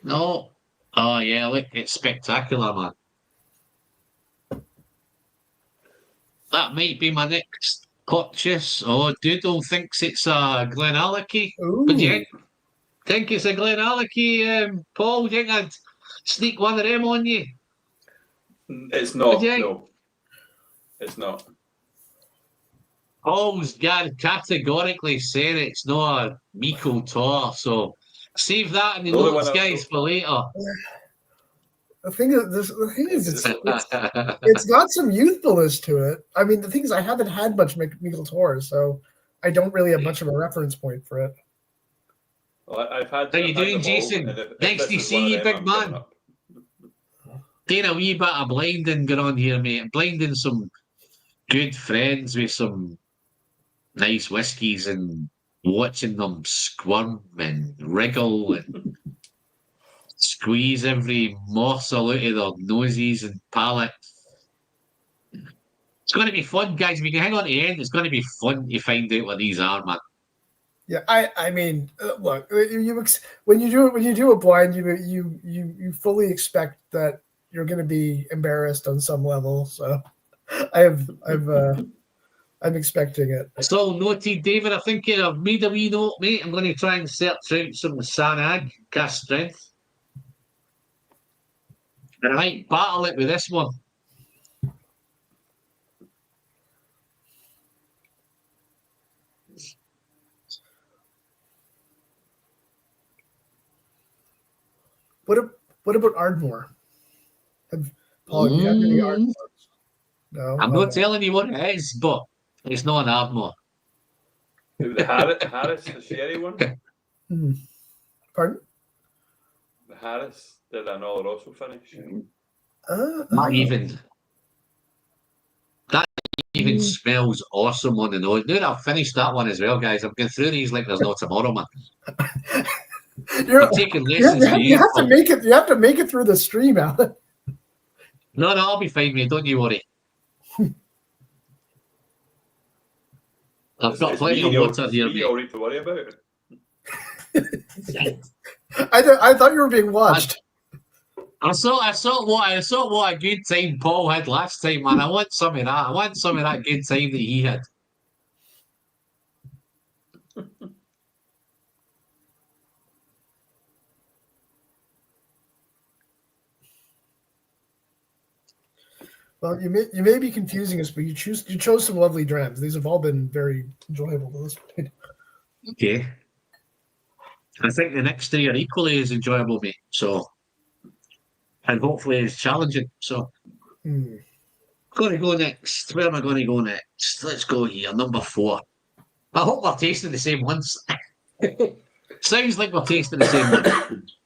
No. Oh, yeah, look, it's spectacular, man. That might be my next purchase. Oh, Doodle thinks it's a Glenallachie. But do you think it's a Glenallachie, Paul? Do you think I'd sneak one of them on you? It's not, no. It's not. Paul's categorically saying it's not a Miko Tor, so save that in the notes, guys, for later. The thing is, it's got some youthfulness to it. I mean, the thing is, I haven't had much Miko Tor, so I don't really have much of a reference point for it. Well, How you doing, Jason? Nice to see you, big man. Doing a wee bit of blinding going on here, mate. I'm blinding some good friends with some nice whiskies and watching them squirm and wriggle and squeeze every morsel out of their noses and palates. It's going to be fun, guys. If you can hang on to the end, it's going to be fun to find out what these are, man. Yeah, I mean, look, when you do a blind, you fully expect that you're going to be embarrassed on some level. So, I'm expecting it. So noted, David. I think I've made a wee note, mate. I'm going to try and search out some Sanag cast strength. And I might battle it with this one. What about Ardmore? Paul, do you have any Ardmores? No, I'm not telling you what it is, but it's not an Ardmore. The Harris, the sherry one? Pardon? The Harris did an Oloroso finish. Not even. That even smells awesome on the nose. Dude, I've finished that one as well, guys. I'm going through these like there's no tomorrow, man. I'm taking lessons from you. You have to make it. You have to make it through the stream, Alan. No, I'll be fine, mate. Don't you worry. I've got plenty of water here, mate. You need to worry about it. I thought you were being watched. I saw what a good time Paul had last time, man. I want some of that. I want some of that good time that he had. Well, you may be confusing us, but you chose some lovely drams. These have all been very enjoyable to this point. Okay. I think the next three are equally as enjoyable, mate. So, and hopefully as challenging. So, going to go next. Where am I going to go next? Let's go here. Number 4. I hope we're tasting the same ones. Sounds like we're tasting the same ones.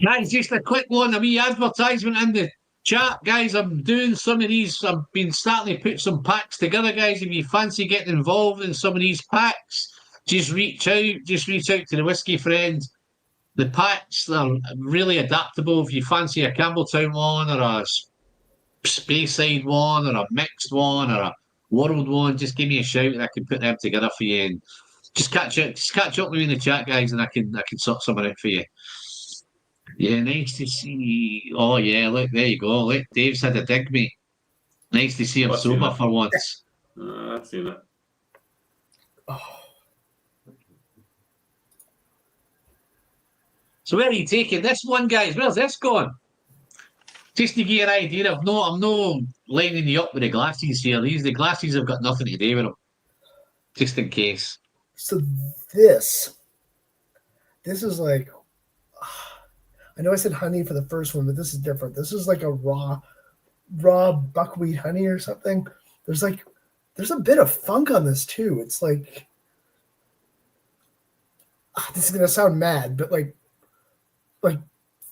Guys, just a quick one, a wee advertisement in the chat. Guys, I'm doing some of these. I've been starting to put some packs together, guys. If you fancy getting involved in some of these packs, just reach out. Just reach out to the Whiskey Friends. The packs are really adaptable. If you fancy a Campbell Town one or a Speyside one or a mixed one or a world one, just give me a shout and I can put them together for you. And just catch up with me in the chat, guys, and I can sort something out for you. Yeah, nice to see. Oh yeah, look, there you go. Look, Dave's had a dig, mate. Nice to see him sober for once. I've seen it. Oh. So where are you taking this one, guys? Where's this going? Just to give you an idea, I'm no lining you up with the glasses here. The glasses have got nothing to do with them. Just in case. So this is like, I know I said honey for the first one, but this is different. This is like a raw buckwheat honey or something. There's a bit of funk on this too. It's like, this is gonna sound mad, but like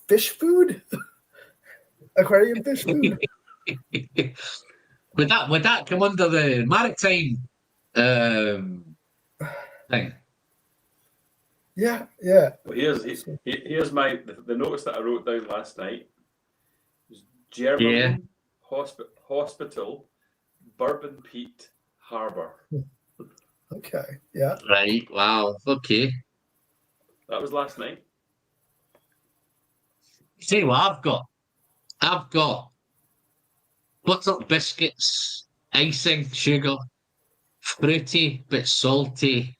fish food, aquarium fish food. Would that come under the maritime thing? Yeah. Well, here's the notice that I wrote down last night. Gerberlin Hospital, Bourbon Peat Harbour. Okay. Yeah. Right. Wow. Okay. That was last night. See what I've got? I've got buttered biscuits, icing, sugar, fruity but salty,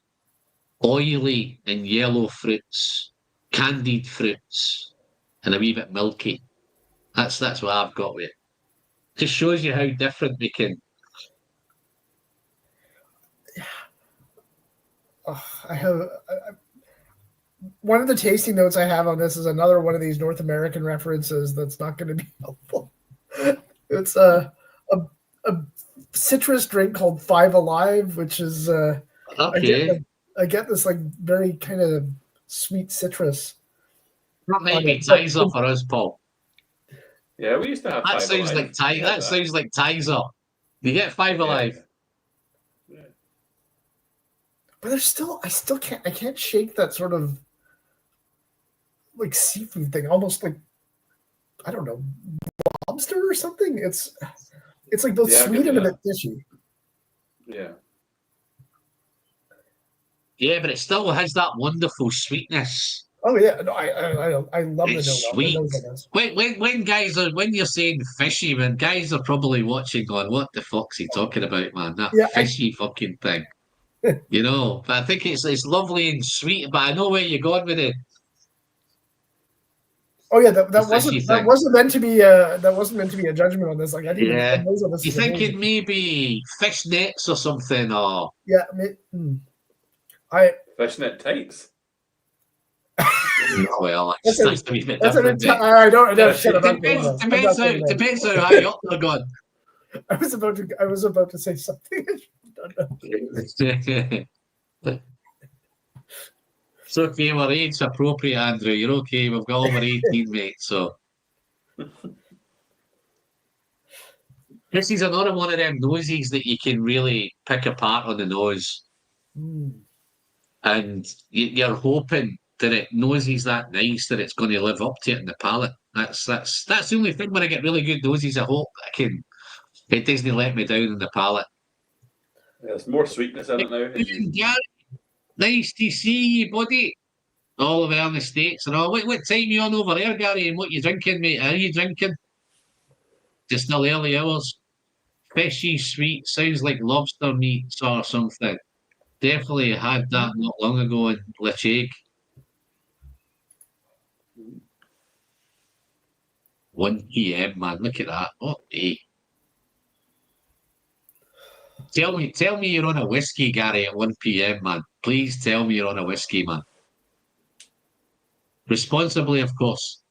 oily and yellow fruits, candied fruits, and a wee bit milky. That's what I've got with it. Just shows you how different we can. I have one of the tasting notes I have on this is another one of these North American references that's not going to be helpful. It's a citrus drink called Five Alive, which is Okay. I get this like very kind of sweet citrus. That might be Tizer for us, Paul. Yeah, we used to have That Five sounds Alive. like that sounds like Tizer. You get Five Alive. Yeah. But I can't shake that sort of like seafood thing, almost like, I don't know, lobster or something. It's like both sweet and a bit fishy. Yeah. Yeah, but it still has that wonderful sweetness. Oh yeah, no, I love it's the sweet. When you're saying fishy, when guys are probably watching going, what the fuck's he talking about, man? That fishy fucking thing. You know, but I think it's lovely and sweet, but I know where you're going with it. Oh yeah, that wasn't meant to be a judgment on this. Like I didn't even know this. You're thinking maybe fish nets or something, or fishnet tights. Well, that's a wee bit different. I don't know. Depends on how you're up there going. I was about to say something. It's okay, we're age appropriate, Andrew. You're okay. We've got over 18, mate. So this is another one of them noses that you can really pick apart on the nose, and you're hoping that it noses that nice that it's going to live up to it in the palate. That's the only thing when I get really good noses. I hope it doesn't let me down in the palate. There's more sweetness in it now. Gary, nice to see you, buddy. All over in the States and all. What time you on over there, Gary? And what you drinking, mate? Are you drinking? Just still early hours. Fishy, sweet, sounds like lobster meat or something. Definitely had that not long ago in Lecheg. 1 p.m, man. Look at that. What day? Tell me you're on a whiskey, Gary, at 1 p.m, man. Please tell me you're on a whiskey, man. Responsibly, of course.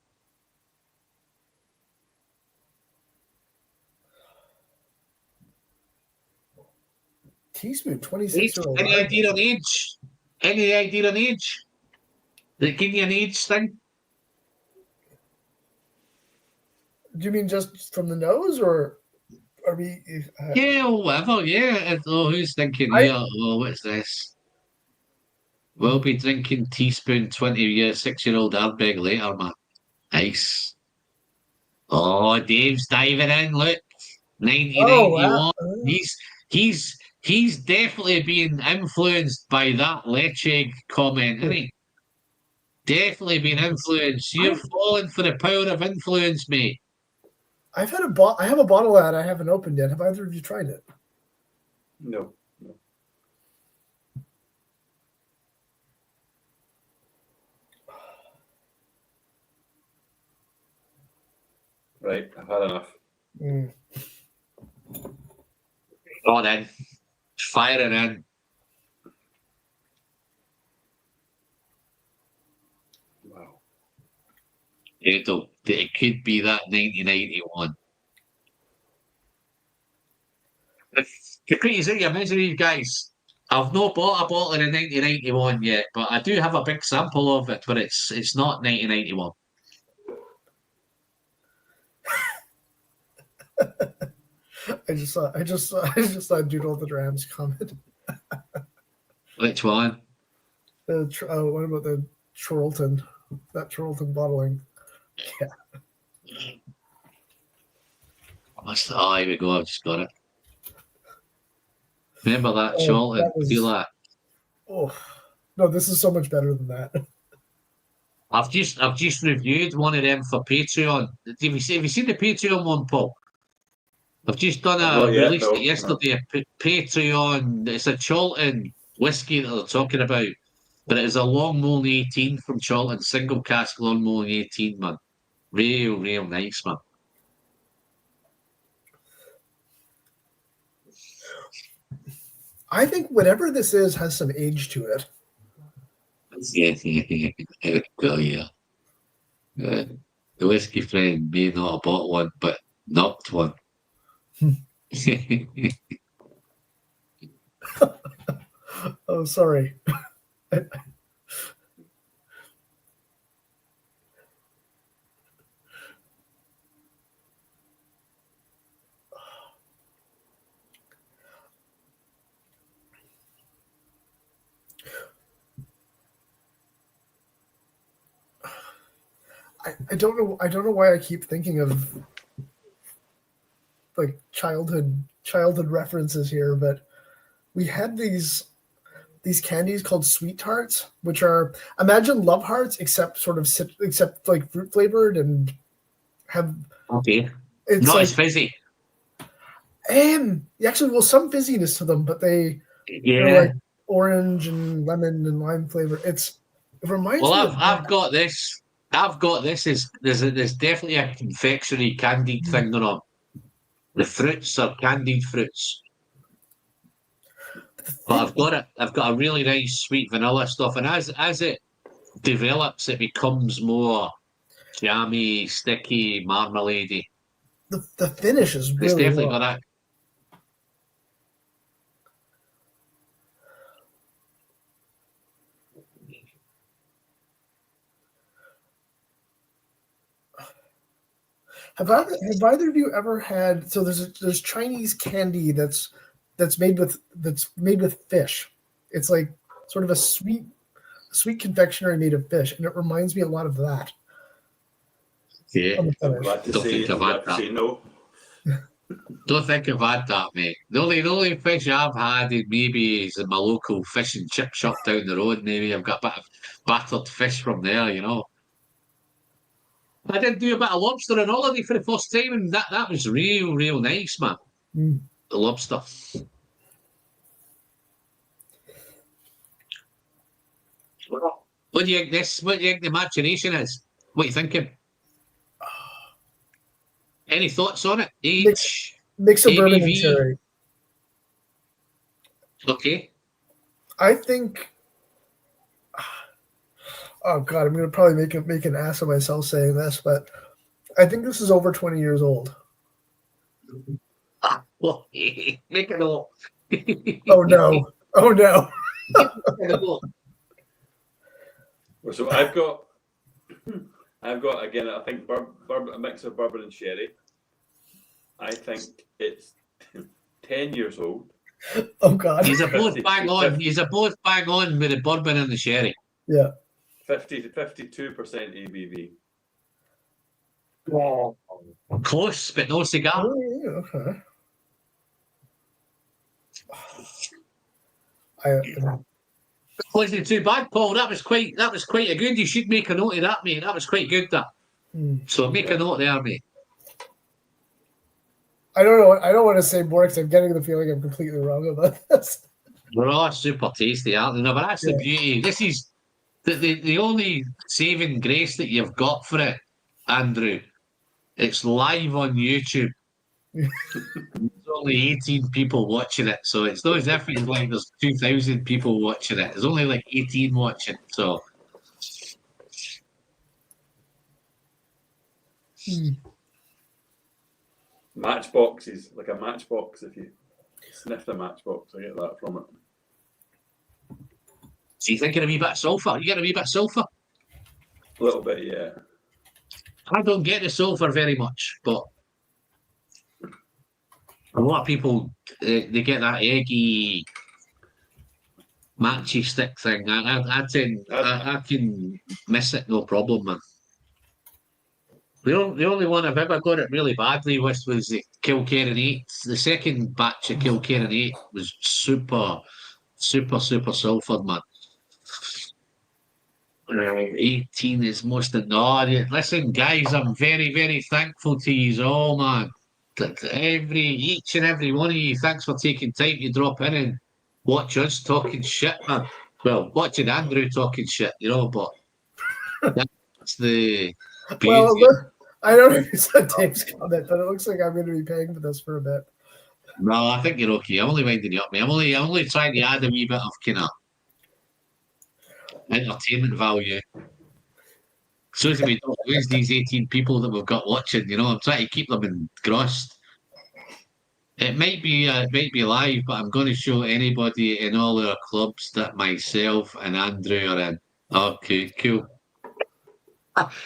Teaspoon, 26-year-old. Any idea on age? Any idea on age? Did it give you an age thing? Do you mean just from the nose, or are we? Yeah, or whatever. Yeah. Who's thinking here? Oh, what's this? We'll be drinking teaspoon 6-year-old Ardbeg later, man. Nice. Oh, Dave's diving in. Look, 1991. Wow. He's definitely being influenced by that Lecheg comment, isn't he? Definitely being influenced. You're falling for the power of influence, mate. I have a bottle that I haven't opened yet. Have either of you tried it? No. Right, I've had enough. Go then. Fire it in. Wow. It could be that 1991. The crazy thing, I mentioned these guys. I've not bought a bottle in 1991 yet, but I do have a big sample of it, but it's not 1991. I just saw Doodle the Drams comment. Which one? What about the Chorlton? That Chorlton bottling. Yeah. Oh, here we go. I've just got it. Remember that, Chorlton? Feel that? Oh no, this is so much better than that. I've just reviewed one of them for Patreon. Have you seen the Patreon one, Paul? I've just released it yesterday. Patreon. It's a Chorlton whiskey that they're talking about, but it is a Long Molin 18 from Chorlton, single cask Long Molin 18, man. Real nice, man. I think whatever this is has some age to it. Yeah. The whiskey friend may not have bought one, but knocked one. Oh, sorry. I don't know why I keep thinking of like childhood references here, but we had these candies called sweet tarts, which are, imagine Love Hearts except like fruit flavored and have it's not as fizzy. Actually, well, some fizziness to them, but they're like orange and lemon and lime flavor. It reminds me. Well, I've got this. There's definitely a confectionery candied thing going on. The fruits are candied fruits. But I've got a really nice sweet vanilla stuff, and as it develops, it becomes more jammy, sticky, marmaladey. The finish is really. It's definitely got that. Have either of you ever had? So there's Chinese candy that's made with fish. It's like sort of a sweet confectionery made of fish, and it reminds me a lot of that. Yeah, I'm glad to say no. Don't think I've had that, mate. The only fish I've had maybe is in my local fish and chip shop down the road. Maybe I've got a bit of battered fish from there, you know. I did do a bit of lobster on holiday for the first time, and that was real nice, man. The lobster. What do you think What do you think the maturation is? What are you thinking? Any thoughts on it? Mix of bourbon and cherry. Okay. I think. Oh God, I'm going to probably make an ass of myself saying this, but I think this is over 20 years old. Well, make it all. Oh no! So I've got again. I think a mix of bourbon and sherry. I think it's 10 years old. Oh God! He's both bang on. He's both bang on with the bourbon and the sherry. Yeah. 50 to 52% ABV. Wow. Close, but no cigar. Oh, yeah, okay. Wasn't too bad, Paul. That was quite a good. You should make a note of that, mate. That was quite good. That. So make a note there, mate. I don't know. I don't want to say more because I'm getting the feeling I'm completely wrong about this. They're all super tasty, aren't they? No, but that's the beauty. This is the only saving grace that you've got for it, Andrew. It's live on YouTube. There's only 18 people watching it, so it's not as if it's like there's 2,000 people watching it. There's only like 18 watching, so. Matchboxes, like a matchbox. If you sniff the matchbox, I get that from it. So you thinking a wee bit of sulphur? You get a wee bit of sulphur? A little bit, yeah. I don't get the sulphur very much, but a lot of people they get that eggy matchy stick thing. I can miss it, no problem, man. The only one I've ever got it really badly with was the Kilkerran 8. The second batch of Kilkerran 8 was super sulfured, man. 18 is most of no. Listen, guys, I'm very thankful to you all, man. Each and every one of you, thanks for taking time to drop in and watch us talking shit, man. Well, watching Andrew talking shit, but that's the beauty. Well, look, I don't know if you saw Dave's comment, but it looks like I'm going to be paying for this for a bit. No, I think you're okay. I'm only winding you up, mate. I'm only trying to add a wee bit of kind of entertainment value. So that we don't lose these 18 people that we've got watching, I'm trying to keep them engrossed. It might be live, but I'm going to show anybody in all our clubs that myself and Andrew are in. Okay, cool.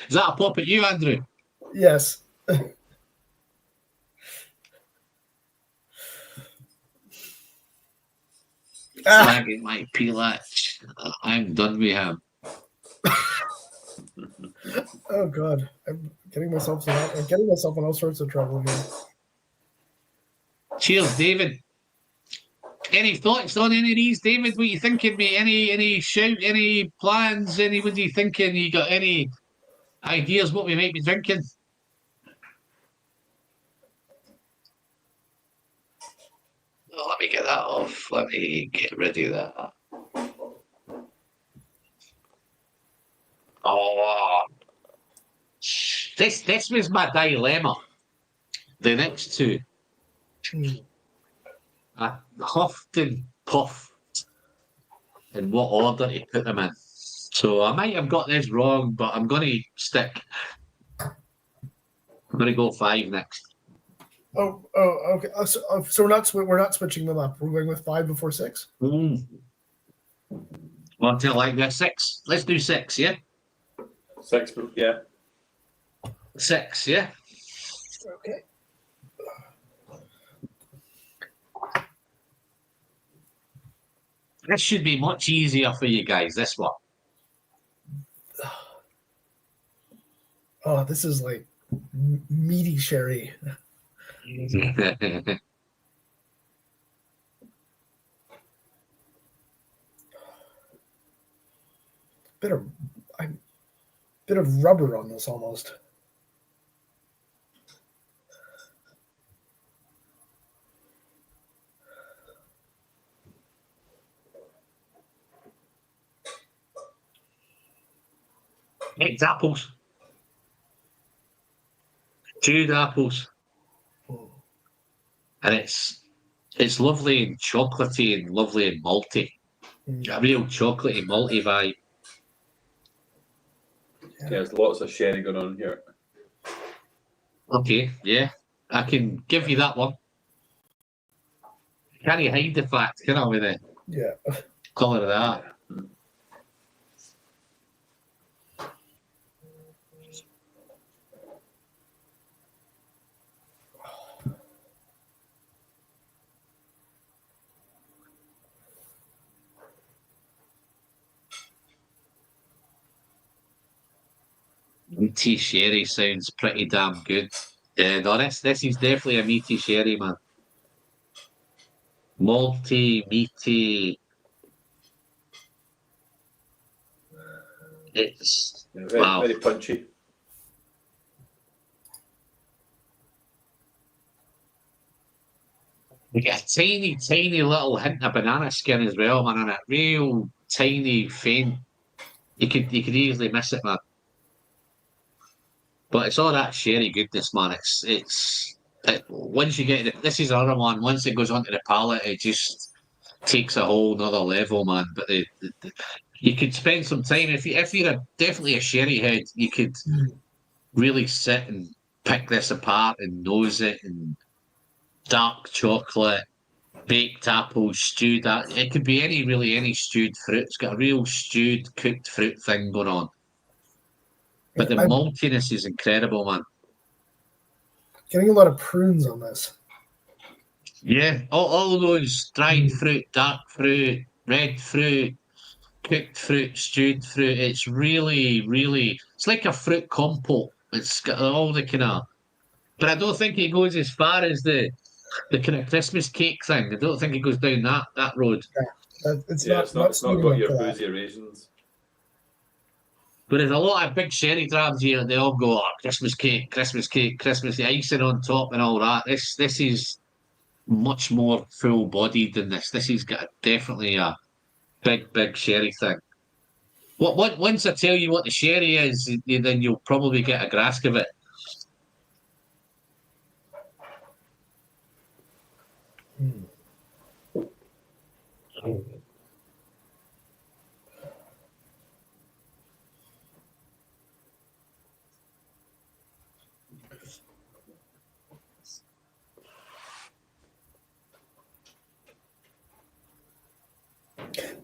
Is that a pop at you, Andrew? Yes. Slagging my Pilach. I'm done with him. Oh God, I'm getting myself in all sorts of trouble here. Cheers, David. Any thoughts on any of these, David? What you thinking, mate? Any shout? Any plans? Anybody thinking? You got any ideas what we might be drinking? Oh, let me get that off. Let me get rid of that. Oh, this was my dilemma. The next two. I huffed and puffed in what order to put them in. So I might have got this wrong, but I'm going to stick. I'm going to go 5 next. Oh, okay. So we're not switching them up. We're going with 5 before 6. Well, until like that 6. Let's do 6, yeah. 6, yeah. 6, yeah. Okay. This should be much easier for you guys. This one. Oh, this is like meaty sherry. bit of rubber on this almost. It's apples. Chewed apples. And it's lovely and chocolatey and lovely and malty. A real chocolatey, malty vibe. Yeah, there's lots of sherry going on here. Okay, yeah. I can give you that one. Can't you hide the fact, can I, with the colour of that? Meaty sherry sounds pretty damn good. No, this is definitely a meaty sherry, man. Malty, meaty. It's very punchy. You get a tiny little hint of banana skin as well, man, and a real tiny faint. You could easily miss it, man. But it's all that sherry goodness, man. Once you get it, this is another one. Once it goes onto the palate, it just takes a whole nother level, man. But you could spend some time if you're definitely a sherry head, you could really sit and pick this apart and nose it, and dark chocolate, baked apples, stewed. It could be any stewed fruit. It's got a real stewed, cooked fruit thing going on. But the maltiness is incredible, man. Getting a lot of prunes on this. Yeah, all those dried fruit, dark fruit, red fruit, cooked fruit, stewed fruit. It's really, really, it's like a fruit compote. It's got all the kind of, but I don't think it goes as far as the kind of Christmas cake thing. I don't think it goes down that road. It's Yeah, not it's not sweet got enough your for that. boozy raisins. But there's a lot of big sherry drams here. They all go, oh, Christmas cake, Christmas icing on top and all that. This is much more full bodied than this. This has got definitely a big sherry thing. What once I tell you what the sherry is, then you'll probably get a grasp of it.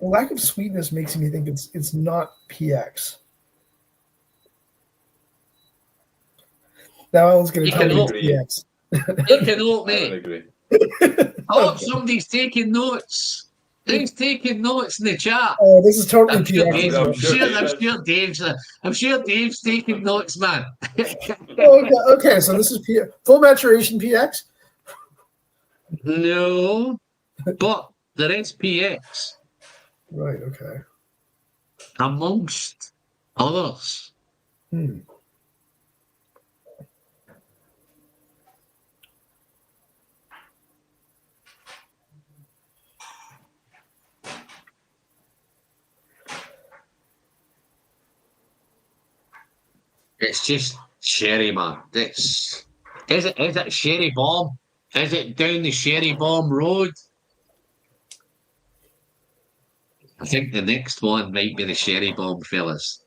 The lack of sweetness makes me think it's not PX. Now Alan's going to tell me it's PX. You can look, I don't mate. agree. Oh, somebody's taking notes. Who's taking notes in the chat? Oh, this is totally I'm sure, PX. Dave's, I'm I'm, sure sure, Dave I'm is. sure Dave's. I'm sure Dave's taking notes, man. Okay, so this is full maturation PX. No, but there is PX Right. Okay. amongst others. It's just sherry, man. Is it Sherry Bomb? Is it down the Sherry Bomb Road? I think the next one might be the Sherry Bomb, fellas.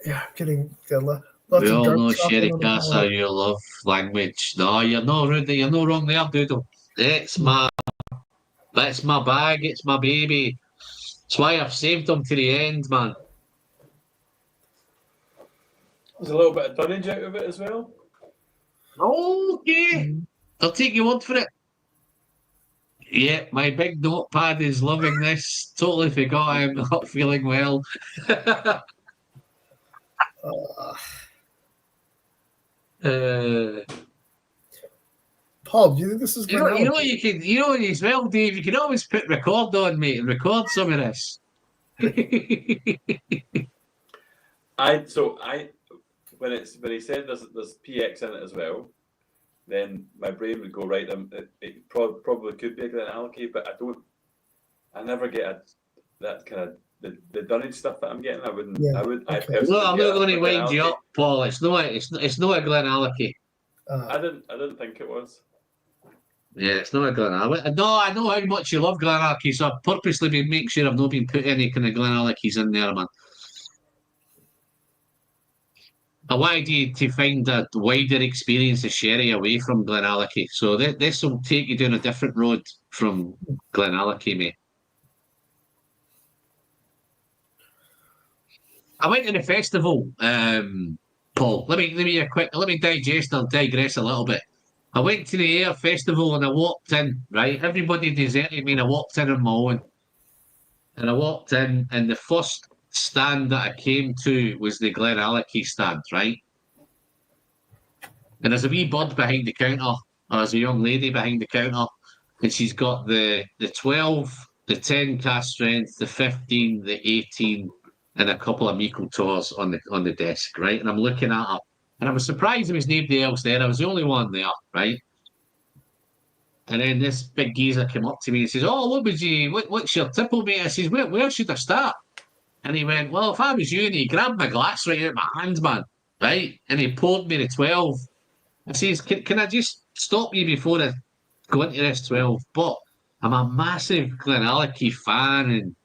Yeah, getting lots We of all dark know chocolate Sherry on the Casa, palate. your love language. No, you're not Rudy. You're not wrong there, Doodle. That's my bag. It's my baby. That's why I've saved them to the end, man. There's a little bit of dunnage out of it as well. Okay. I'll take your word for it. Yeah, my big notepad is loving this. Totally forgot I'm not feeling well. Paul, do you think this is You know as well, Dave. You can always put record on, mate, and record some of this. When he said there's PX in it as well, then my brain would go right. It probably could be a Glenallachie, but I never get that kind of the dunnage stuff that I'm getting. I wouldn't. Yeah, I would. okay. I personally No, I'm get not it going to for wind you Glenallachie. up, Paul. It's not a Glenallachie. I didn't think it was. Yeah, it's not a Glenallachie. No, I know how much you love Glenallachie, so I've purposely been making sure I've not been putting any kind of Glenallanchies in there, man. I wanted you to find a wider experience of sherry away from Glenallachie. So this will take you down a different road from Glenallachie, mate. I went to the festival, Paul. Let me digest or digress a little bit. I went to the Air Festival and I walked in, right? Everybody deserted me and I walked in on my own. And I walked in and the first stand that I came to was the Glenallachie stand, right? And there's a wee bird behind the counter, or there's a young lady behind the counter, and she's got the 12, the 10 cast strength, the 15, the 18, and a couple of Miko tours on the desk, right? And I'm looking at her, and I was surprised there was nobody else there. I was the only one there, right? And then this big geezer came up to me and says, "Oh, what's your tipple, mate?" I says, "Where should I start?" And he went, "Well, if I was you," and he grabbed my glass right out of my hand, man, right? And he poured me the 12. I says, can I just stop you before I go into this 12? But I'm a massive Glenallachie fan, and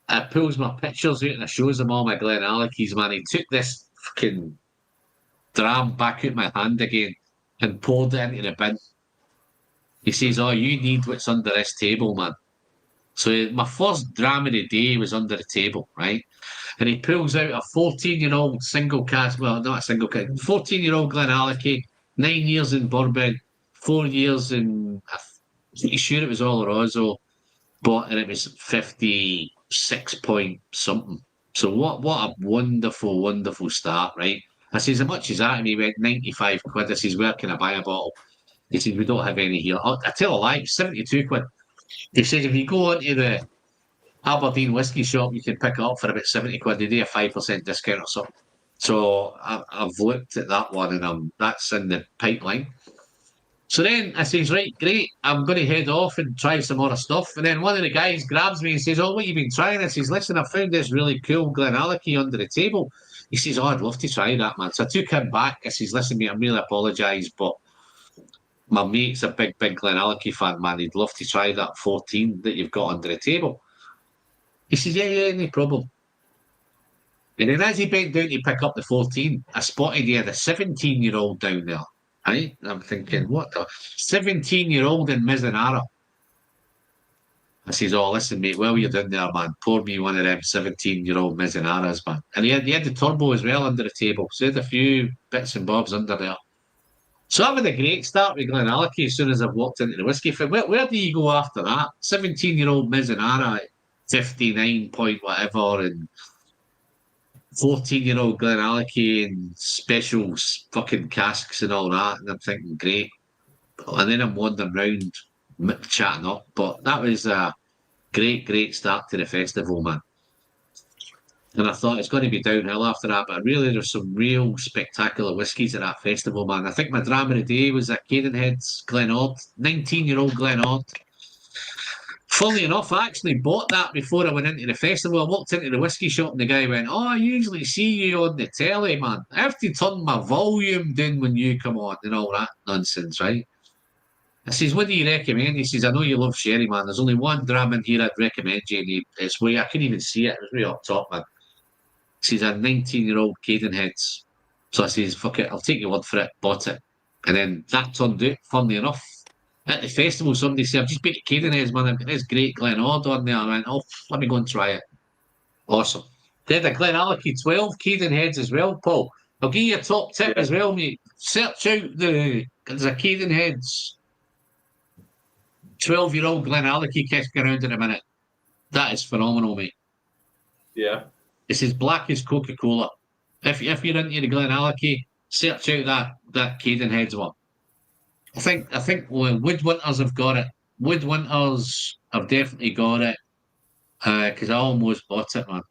I pulls my pictures out and I shows him all my Glenallanchies, man. He took this fucking dram back out my hand again and poured it into the bin. He says, "Oh, you need what's under this table, man." So my first dram of the day was under the table, right? And he pulls out a 14-year-old single cask, well, not a single cask, 14-year-old Glenallachie, 9 years in bourbon, 4 years in, I'm pretty sure it was Oloroso, and it was 56 point something. So what a wonderful, wonderful start, right? I says, how much is that? And he went, 95 quid. I says, where can I buy a bottle? He says, we don't have any here. I tell a lie, 72 quid. He says, if you go into the Aberdeen whiskey shop, you can pick it up for about 70 quid. They do a 5% discount or something. So I've looked at that one and that's in the pipeline. So then I says, right, great, I'm going to head off and try some more stuff. And then one of the guys grabs me and says, oh, what you been trying? I says, listen, I found this really cool Glenallachie under the table. He says, oh, I'd love to try that, man. So I took him back. I says, listen, mate, I really apologise, but my mate's a big, big Glenallachie fan, man. He'd love to try that 14 that you've got under the table. He says, yeah, no problem. And then as he bent down to pick up the 14, I spotted he had a 17-year-old down there. Right? And I'm thinking, what the 17-year-old in Mizunara? I says, oh, listen, mate, while you're down there, man, pour me one of them 17-year-old Mizunaras, man. And he had the turbo as well under the table. So he had a few bits and bobs under there. So I've had a great start with Glenallachie as soon as I've walked into the whiskey firm. Where do you go after that? 17-year-old Mizunara, 59 point whatever, and 14-year-old Glenallachie and special fucking casks and all that. And I'm thinking, great. And then I'm wandering around chatting up. But that was a great, great start to the festival, man. And I thought it's going to be downhill after that. But really, there's some real spectacular whiskies at that festival, man. I think my drama of the day was a Cadenhead's Glenord, 19-year-old Glenord. Funnily enough, I actually bought that before I went into the festival. I walked into the whiskey shop and the guy went, oh, I usually see you on the telly, man. I have to turn my volume down when you come on and all that nonsense, right? I says, what do you recommend? He says, I know you love sherry, man. There's only one dram in here I'd recommend you. It's way, I couldn't even see it. It was way up top, man. He says, a 19-year-old Cadenheads. So I says, fuck it, I'll take your word for it. Bought it. And then that turned out, funnily enough, at the festival, somebody said, I've just been to Cadenheads, man. I've got this great Glenord on there. I went, oh, let me go and try it. Awesome. They had a Glenallachie 12 Cadenheads as well, Paul. I'll give you a top tip as well, mate. Search out there's a Cadenheads 12-year-old Glenallachie kicking around in a minute. That is phenomenal, mate. Yeah. It's as black as Coca-Cola. If you're into the Glenallachie, search out that Cadenheads one. I think Woodwinters have got it. Woodwinters have definitely got it because I almost bought it, man.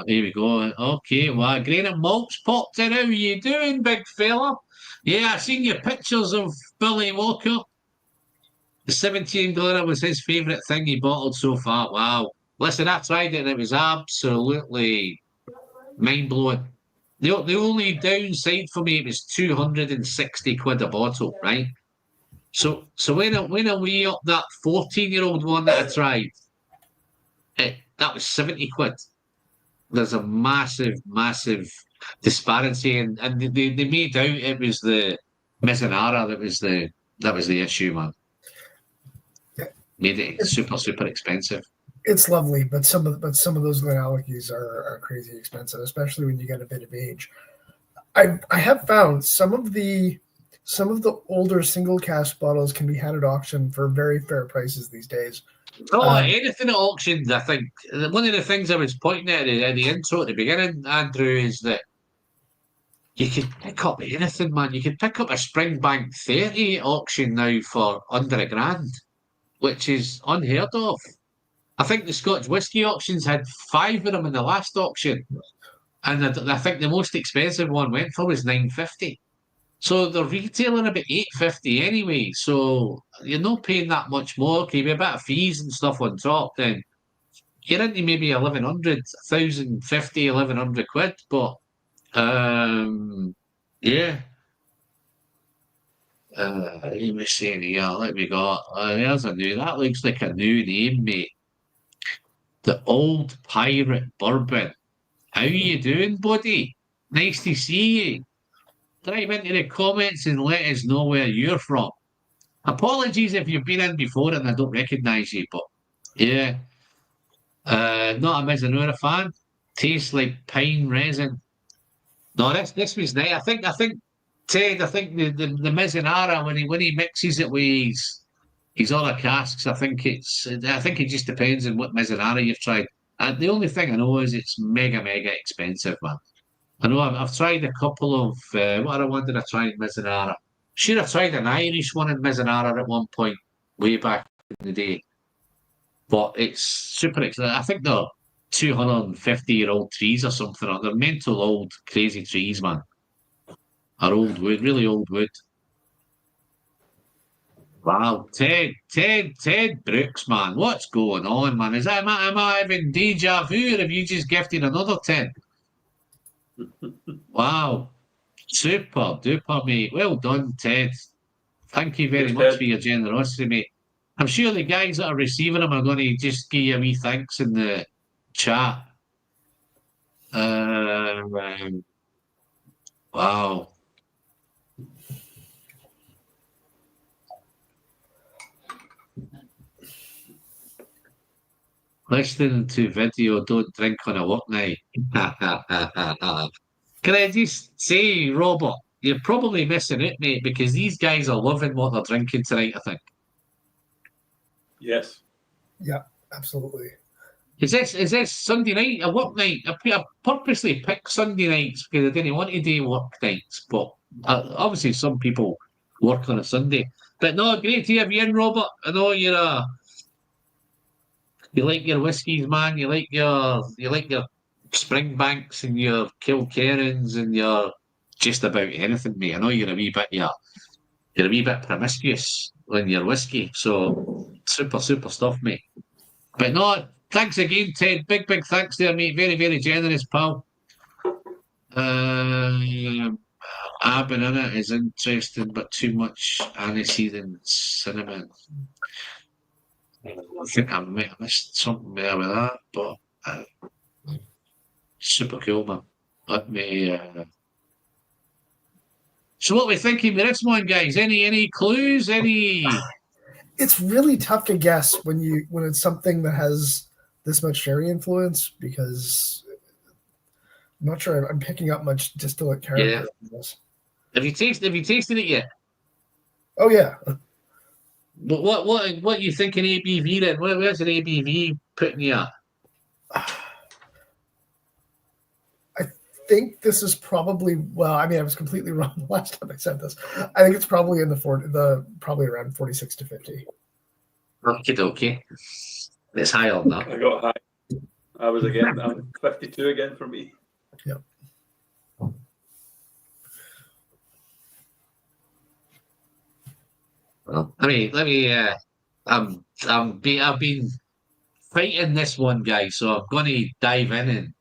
Here we go. Okay, well, Grain and Malt's popped in. How are you doing, big fella? Yeah, I've seen your pictures of Billy Walker. The 17 Glera was his favourite thing he bottled so far. Wow. Listen, I tried it and it was absolutely mind-blowing. The only downside for me was 260 quid a bottle, right? So when I weigh up that 14-year-old one that I tried, that was 70 quid. There's a massive, massive disparity, and they made out it was the Mizunara that was the issue, man. Made it super, super expensive. It's lovely, but some of those Glenalleckies are crazy expensive, especially when you get a bit of age. I have found some of the older single cask bottles can be had at auction for very fair prices these days. Oh, anything at auctions, I think. One of the things I was pointing at the intro at the beginning, Andrew, is that you can pick up anything, man. You can pick up a Springbank 30 auction now for under $1,000, which is unheard of. I think the Scotch whisky auctions had 5 of them in the last auction, and I think the most expensive one went for was $950. So they're retailing about $850 anyway. So you're not paying that much more. Can be a bit of fees and stuff on top. Then you're into maybe 1,100, 1,050, 1,100 quid. But yeah. Let me see here. Let me go. There's a new. That looks like a new name, mate. The Old Pirate Bourbon. How you doing, buddy? Nice to see you. Dive into the comments and let us know where you're from. Apologies if you've been in before and I don't recognise you, but yeah. Not a Mizunara fan. Tastes like pine resin. No, this was nice. I think Ted. I think the Mizunara when he mixes it with his other casks. I think it just depends on what Mizunara you've tried. And the only thing I know is it's mega expensive, man. I know I've tried a couple of what other one did I try in Mizunara? Sure, I tried an Irish one in Mizunara at one point way back in the day, but it's super expensive. I think they're 250-year-old trees or something. Or they're mental old crazy trees, man. Are old wood, really old wood. Wow, Ted Brooks, man, what's going on, man? Am I having deja vu, or have you just gifted another 10? Wow, super duper, mate. Well done, Ted. Thank you very Cheers, much Ted. for your generosity, mate. I'm sure the guys that are receiving them are going to just give you a wee thanks in the chat. Wow. Listening to video, don't drink on a work night. Can I just say, Robert, you're probably missing it, mate, because these guys are loving what they're drinking tonight, I think. Yes. Yeah, absolutely. Is this Sunday night, a work night? I purposely picked Sunday nights because I didn't want to do work nights, but obviously some people work on a Sunday. But no, great to have you in, Robert. I know you like your whiskies, man. You like your Springbanks and your Kilkerrans and your just about anything, mate. I know you're a wee bit promiscuous on your whiskey, so super stuff, mate. But no, thanks again, Ted. Big thanks there, mate. Very generous, pal. Banana is interesting, but too much aniseed and cinnamon. I think I might have missed something there with that, but super cool, man. Let me. So, what are we thinking with this one, guys? Any clues? It's really tough to guess when it's something that has this much sherry influence, because I'm not sure I'm picking up much distillate character. Yeah. In this. Have you tasted it yet? Oh yeah. But what are you thinking ABV then? Where's an ABV putting you at? I think this is probably, well, I mean, I was completely wrong the last time I said this. I think it's probably in probably around 46 to 50. Okay. It's higher than that. I got high. I'm 52 again for me. Yep. Well, let me. I've been fighting this one, guys, so I'm going to dive in and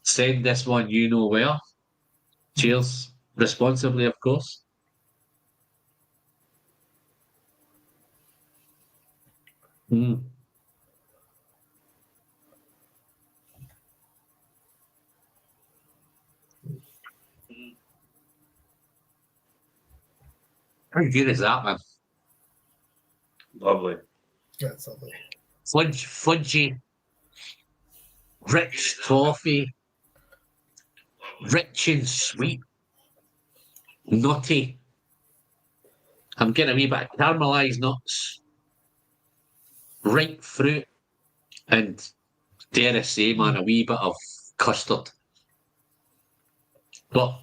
send this one you know where. Cheers, responsibly, of course. Mm. How good is that, man? Lovely. Yeah, it's lovely. Fudgy, rich toffee, rich and sweet, nutty. I'm getting a wee bit of caramelised nuts, ripe fruit, and dare I say, man, a wee bit of custard. But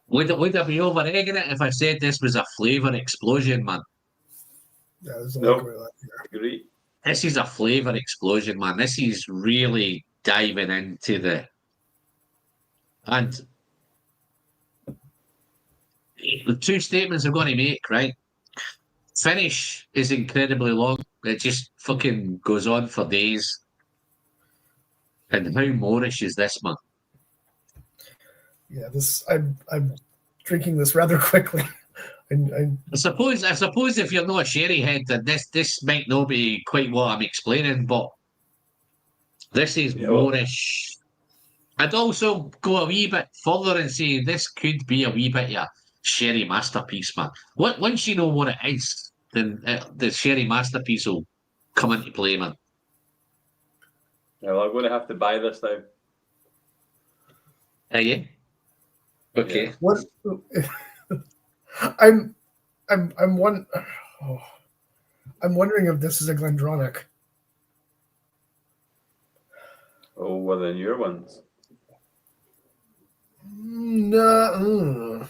would I be over egging it if I said this was a flavour explosion, man? Yeah, there's a No. lot going on here. Agree. This is a flavour explosion, man. This is really diving into and the two statements I'm going to make, right? Finish is incredibly long. It just fucking goes on for days. And how Moorish is this, man? Yeah, I'm drinking this rather quickly. I suppose if you're not a sherry head, then this might not be quite what I'm explaining, but this is Moorish. I'd also go a wee bit further and say this could be a wee bit sherry masterpiece, man. Once you know what it is, then the sherry masterpiece will come into play, man. Well, I'm going to have to buy this now. Are you? Okay. Yeah. What? I'm one. Oh, I'm wondering if this is a Glendronach. Oh, well, then your ones. No.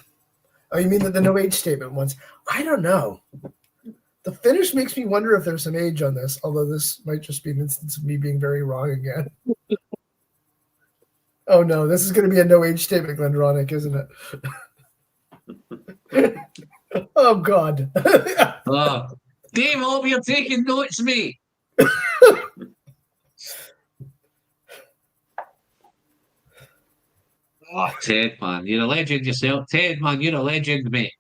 Oh, you mean the no age statement ones? I don't know. The finish makes me wonder if there's some age on this, although this might just be an instance of me being very wrong again. Oh no, this is going to be a no age statement, Glendronach, isn't it? Oh God. Dave, I hope you're taking notes, mate. Oh, Ted, man, you're a legend yourself. Ted, man, you're a legend, mate.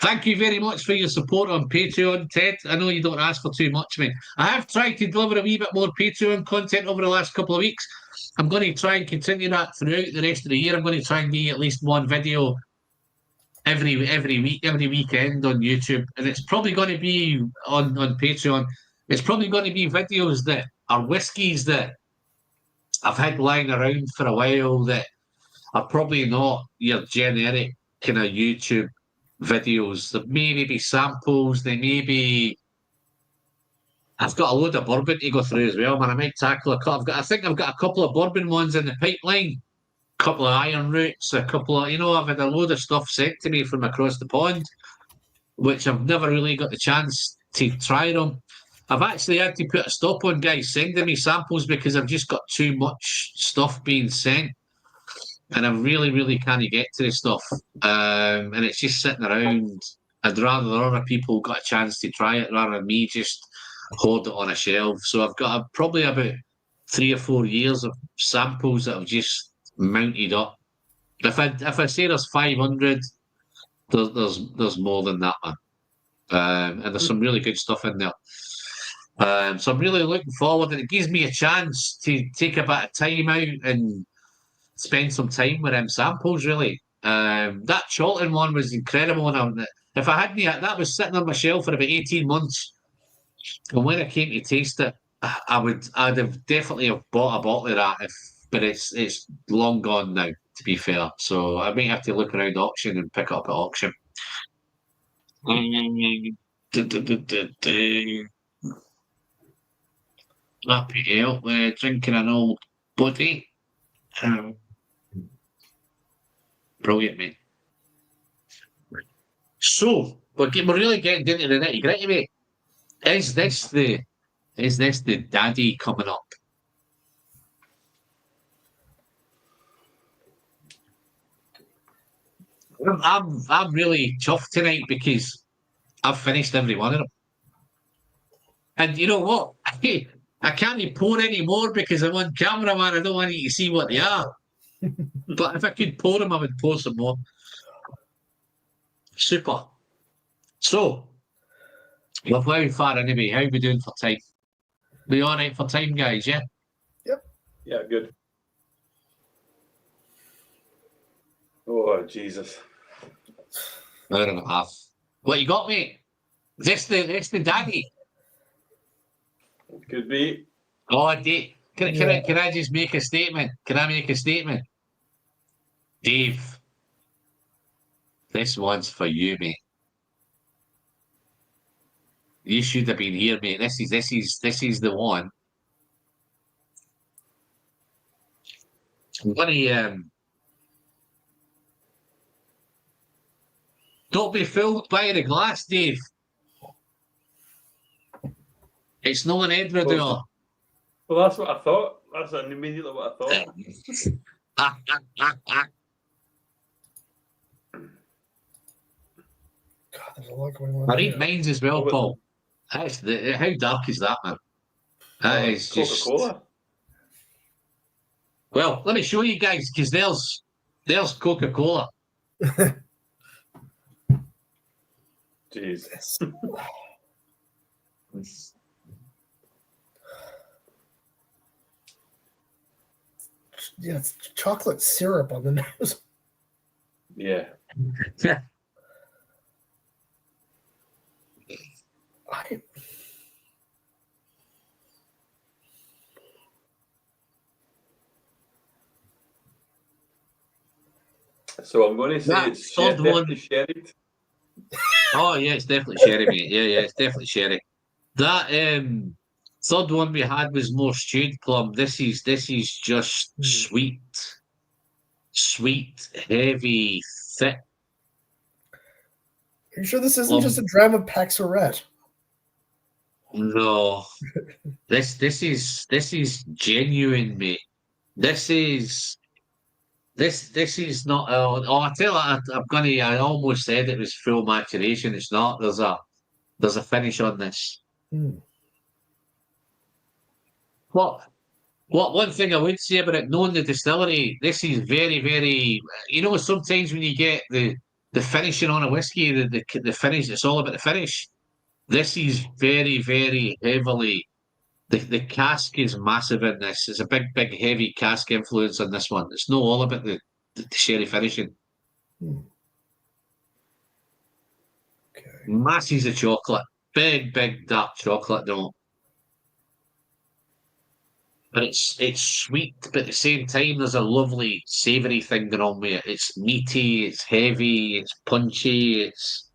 Thank you very much for your support on Patreon, Ted. I know you don't ask for too much, mate. I have tried to deliver a wee bit more Patreon content over the last couple of weeks. I'm going to try and continue that throughout the rest of the year. I'm going to try and do at least one video every week, every weekend on YouTube, and it's probably going to be on Patreon. It's probably going to be videos that are whiskies that I've had lying around for a while that are probably not your generic kind of YouTube videos. There may be samples. They may be. I've got a load of bourbon to go through as well, man. I might tackle a couple. I think I've got a couple of bourbon ones in the pipeline. A couple of iron roots. A couple of, I've had a load of stuff sent to me from across the pond, which I've never really got the chance to try them. I've actually had to put a stop on guys sending me samples because I've just got too much stuff being sent. And I really, really can't get to the stuff. And it's just sitting around. I'd rather other people got a chance to try it rather than me just hold it on a shelf. So I've got probably about 3 or 4 years of samples that I've just mounted up. If I say there's 500, there's more than that, man. And there's some really good stuff in there. So I'm really looking forward, and it gives me a chance to take a bit of time out and spend some time with them samples, really. That Chalton one was incredible. And if I hadn't, that was sitting on my shelf for about 18 months. And when I came to taste it, I'd have definitely have bought a bottle of that, but it's long gone now, to be fair. So I may have to look around auction and pick it up at auction. Happy hell, drinking an old buddy. Brilliant, mate. So we're really getting into the nitty gritty, mate. Is this the daddy coming up? I'm really chuffed tonight because I've finished every one of them. And you know what? I can't pour any more because I'm on camera, man. I don't want you to see what they are. But if I could pour them, I would pour some more. Super. So, we're very far anyway. How are we doing for time? We all right for time, guys, yeah? Yep. Yeah, good. Oh, Jesus. Hour and a half. What you got, mate? Is this the daddy? Could be. Oh, can I just make a statement? Can I make a statement? Dave, this one's for you, mate. You should have been here, mate. This is the one. I'm gonna don't be fooled by the glass, Dave. It's not an Edredor. Well, that's what I thought. That's immediately what I thought. God, there's a lot going on. I read minds as well, Paul. How dark is that, man? That is just Coca-Cola. Well, let me show you guys, because there's Coca-Cola. Jesus. Yeah, it's chocolate syrup on the nose. Yeah. right. So I'm going to say That it's third one. definitely sherry. Oh yeah, it's definitely sherry, mate. Yeah, it's definitely sherry. That third one we had was more stewed plum. This is just sweet, heavy, thick. Are you sure this isn't just a dram of Paxorette? No, this is genuine, mate. This is not. I tell you, I'm gonna. I almost said it was full maturation. It's not. There's a finish on this. What one thing I would say about it, knowing the distillery, this is very, very. You know, sometimes when you get the finishing on a whiskey, the finish, it's all about the finish. This is very, very heavily. The cask is massive in this. It's a big, big, heavy cask influence on this one. It's not all about the sherry finishing. Okay. Masses of chocolate, big, big dark chocolate, though. But it's sweet, but at the same time, there's a lovely savoury thing going on with it. It's meaty, it's heavy, it's punchy, it's.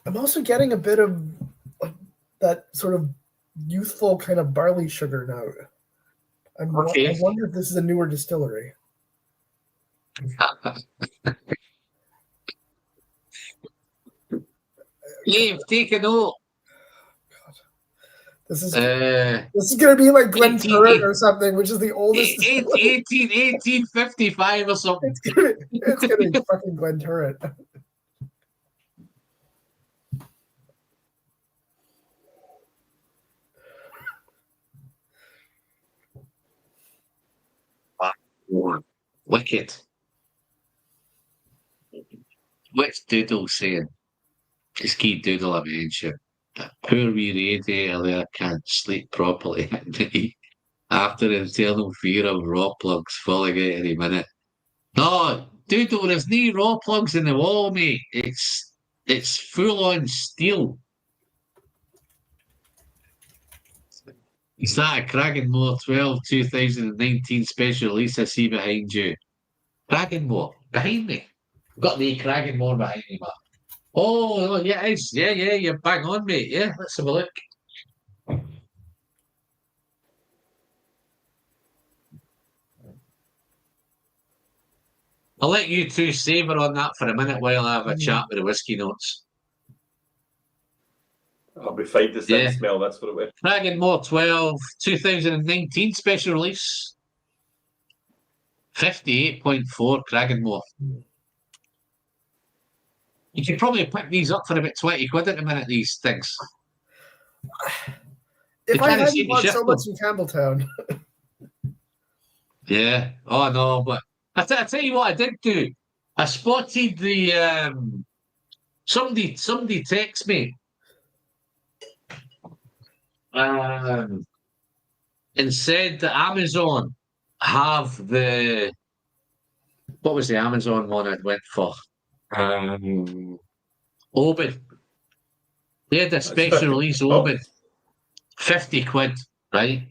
I'm also getting a bit of that sort of youthful kind of barley sugar note. I wonder if this is a newer distillery. You've taken note. This is going to be like Glenturret or something, which is the oldest. 1855 or something. It's going to be fucking Glenturret. Wicked. What's Doodle saying? Just keep Doodle a mention. That poor wee radiator there can't sleep properly at night after internal fear of raw plugs falling out any minute. No, Doodle, there's no raw plugs in the wall, mate. It's full on steel. Is that a Cragganmore 12 2019 special release I see behind you? Cragganmore, behind me. Got the Cragganmore behind me, man. Oh, yeah, it's, yeah, you're bang on, mate. Yeah, let's have a look. I'll let you two savour on that for a minute while I have a chat with the whiskey notes. I'll be fine to sense smell, that's what it was. Cragganmore 12, 2019 special release. 58.4 Cragganmore. You could probably pick these up for about 20 quid at a minute, these things. If I hadn't bought so much in Campbell Town. Yeah. Oh, no, but I tell you what I did do. I spotted the... somebody texted me and said that Amazon have the... What was the Amazon one I went for? Oban. They had a special release Oban. 50 quid, right?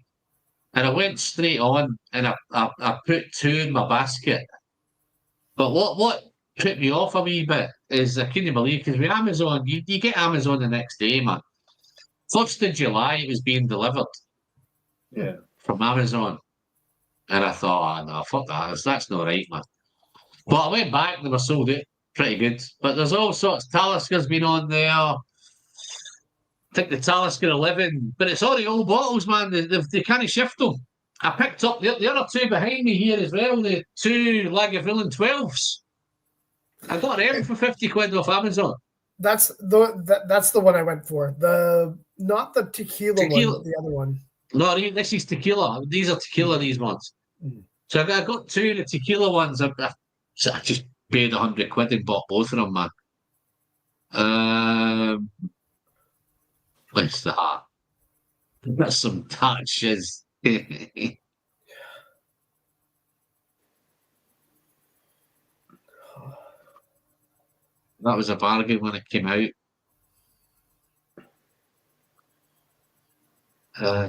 And I went straight on and I put 2 in my basket. But what put me off a wee bit is I couldn't believe, because with Amazon, you get Amazon the next day, man. 1st of July it was being delivered. Yeah. From Amazon. And I thought, oh, no, fuck that. That's not right, man. But I went back and they were sold out pretty good. But there's all sorts. Taliska's been on there. I think the Talisker 11, but it's all the old bottles, man. They can't shift them. I picked up the other 2 behind me here as well, the 2 Lagavulin 12s. I got them for 50 quid off Amazon. That's the one I went for. Not the tequila one, but the other one. No, this is tequila. These are tequila, these ones. So I got 2 of the tequila ones. I just paid 100 quid and bought both of them, man. What's that? That's some touches. That was a bargain when it came out.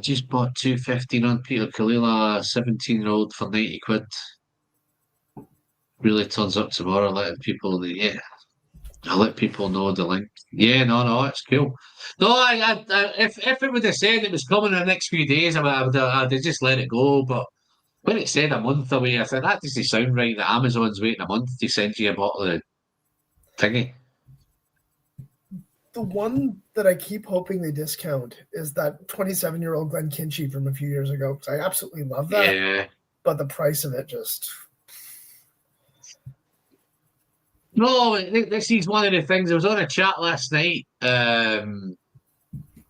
Just bought 215 on Peter Kalila, 17-year-old for 90 quid. Really turns up tomorrow, letting people, yeah, I let people know the link. Yeah, no, it's cool. No, if it would have said it was coming in the next few days, I'd have just let it go. But when it said a month away, I thought that doesn't sound right that Amazon's waiting a month to send you a bottle of thingy. The one that I keep hoping they discount is that 27-year-old Glen Kinchy from a few years ago. I absolutely love that. Yeah. But the price of it just... No, this is one of the things. I was on a chat last night, and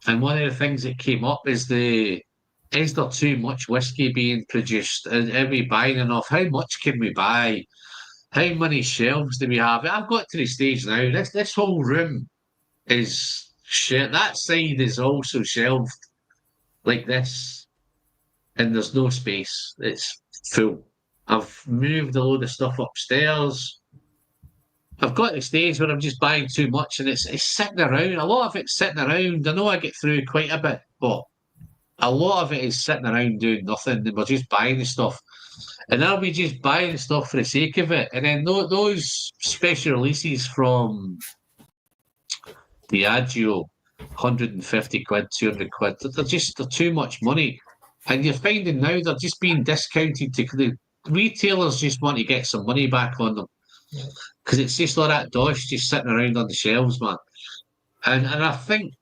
one of the things that came up is is there too much whiskey being produced? Are we buying enough? How much can we buy? How many shelves do we have? I've got to the stage now. This whole room is shit. That side is also shelved like this, and there's no space. It's full. I've moved a load of stuff upstairs. I've got to the stage where I'm just buying too much, and it's sitting around. A lot of it's sitting around. I know I get through quite a bit, but a lot of it is sitting around doing nothing, and we're just buying the stuff. And I'll be just buying stuff for the sake of it. And then those special releases from Diageo, 150 quid, 200 quid, they're too much money. And you're finding now they're just being discounted to the retailers just want to get some money back on them. Because it's just all that dosh just sitting around on the shelves, man. And I think,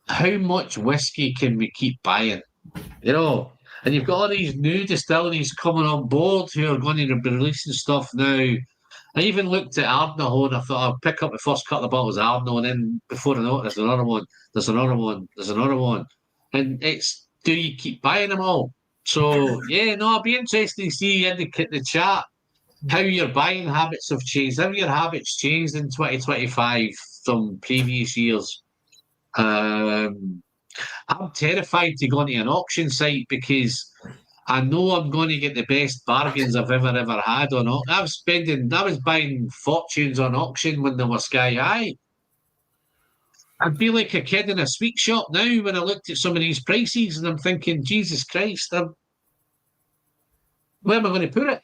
how much whiskey can we keep buying? You know, and you've got all these new distilleries coming on board who are going to be releasing stuff now. I even looked at Ardnahoe and I thought I'll pick up the first couple of bottles of Ardnahoe, and then before I know it, there's another one, there's another one, there's another one. And it's, do you keep buying them all? So, yeah, no, I'd be interested to see in the chat how your buying habits have changed. Have your habits changed in 2025 from previous years? I'm terrified to go into an auction site because I know I'm going to get the best bargains I've ever had on auction. I was buying fortunes on auction when they were sky high. I'd be like a kid in a sweet shop now when I looked at some of these prices and I'm thinking, Jesus Christ, where am I going to put it?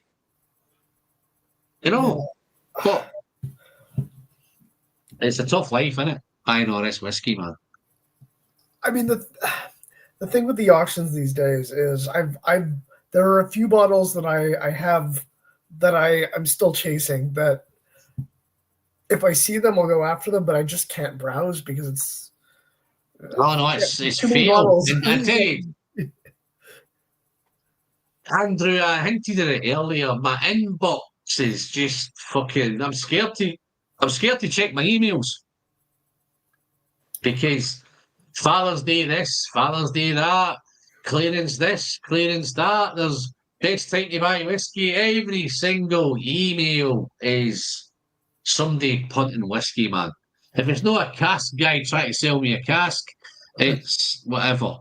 You know, but it's a tough life, isn't it? Buying all this whiskey, man. I mean, the thing with the auctions these days is there are a few bottles that I have that I'm still chasing, that if I see them, I'll go after them, but I just can't browse because it's... Oh, no, it's failed. And I tell you, Andrew, I hinted at it earlier, my inbox is just fucking... I'm scared to check my emails because Father's Day this, Father's Day that, clearance this, clearance that. There's best time to buy whiskey. Every single email is somebody punting whiskey, man. If it's not a cask guy trying to sell me a cask, it's whatever.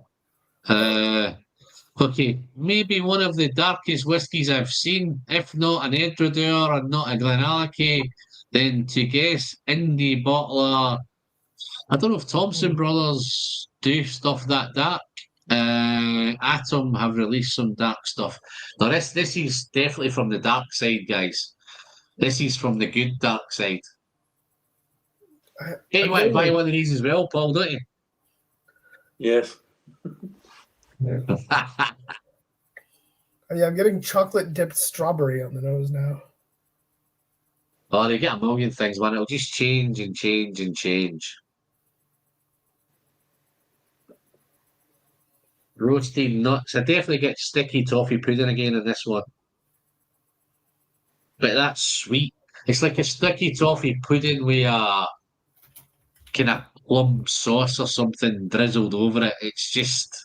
Okay, maybe one of the darkest whiskies I've seen, if not an Edredure and not a Glenallachie, then to guess indie bottler. I don't know if Thompson Brothers do stuff that dark. Atom have released some dark stuff. Now this is definitely from the dark side, guys. This is from the good dark side. Hey, you want to buy one of these as well, Paul, don't you? Yes. Yeah, I'm getting chocolate dipped strawberry on the nose now. Oh, they get a million things, man. It'll just change and change and change. Roasted nuts. I definitely get sticky toffee pudding again in this one. But that's sweet. It's like a sticky toffee pudding with a kind of plum sauce or something drizzled over it. It's just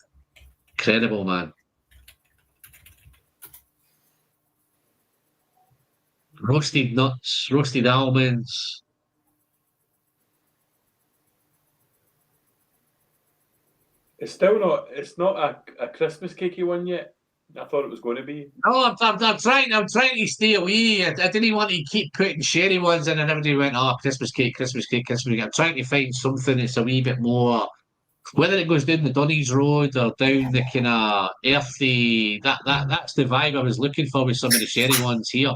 incredible, man. Roasted nuts, roasted almonds. It's still not. It's not a Christmas cakey one yet. I thought it was going to be. No, I'm trying to stay away. I didn't want to keep putting sherry ones in, and everybody went, "Oh, Christmas cake, Christmas cake, Christmas cake." I'm trying to find something that's a wee bit more, whether it goes down the Dunnies Road or down the kind of earthy. That's the vibe I was looking for with some of the sherry ones here.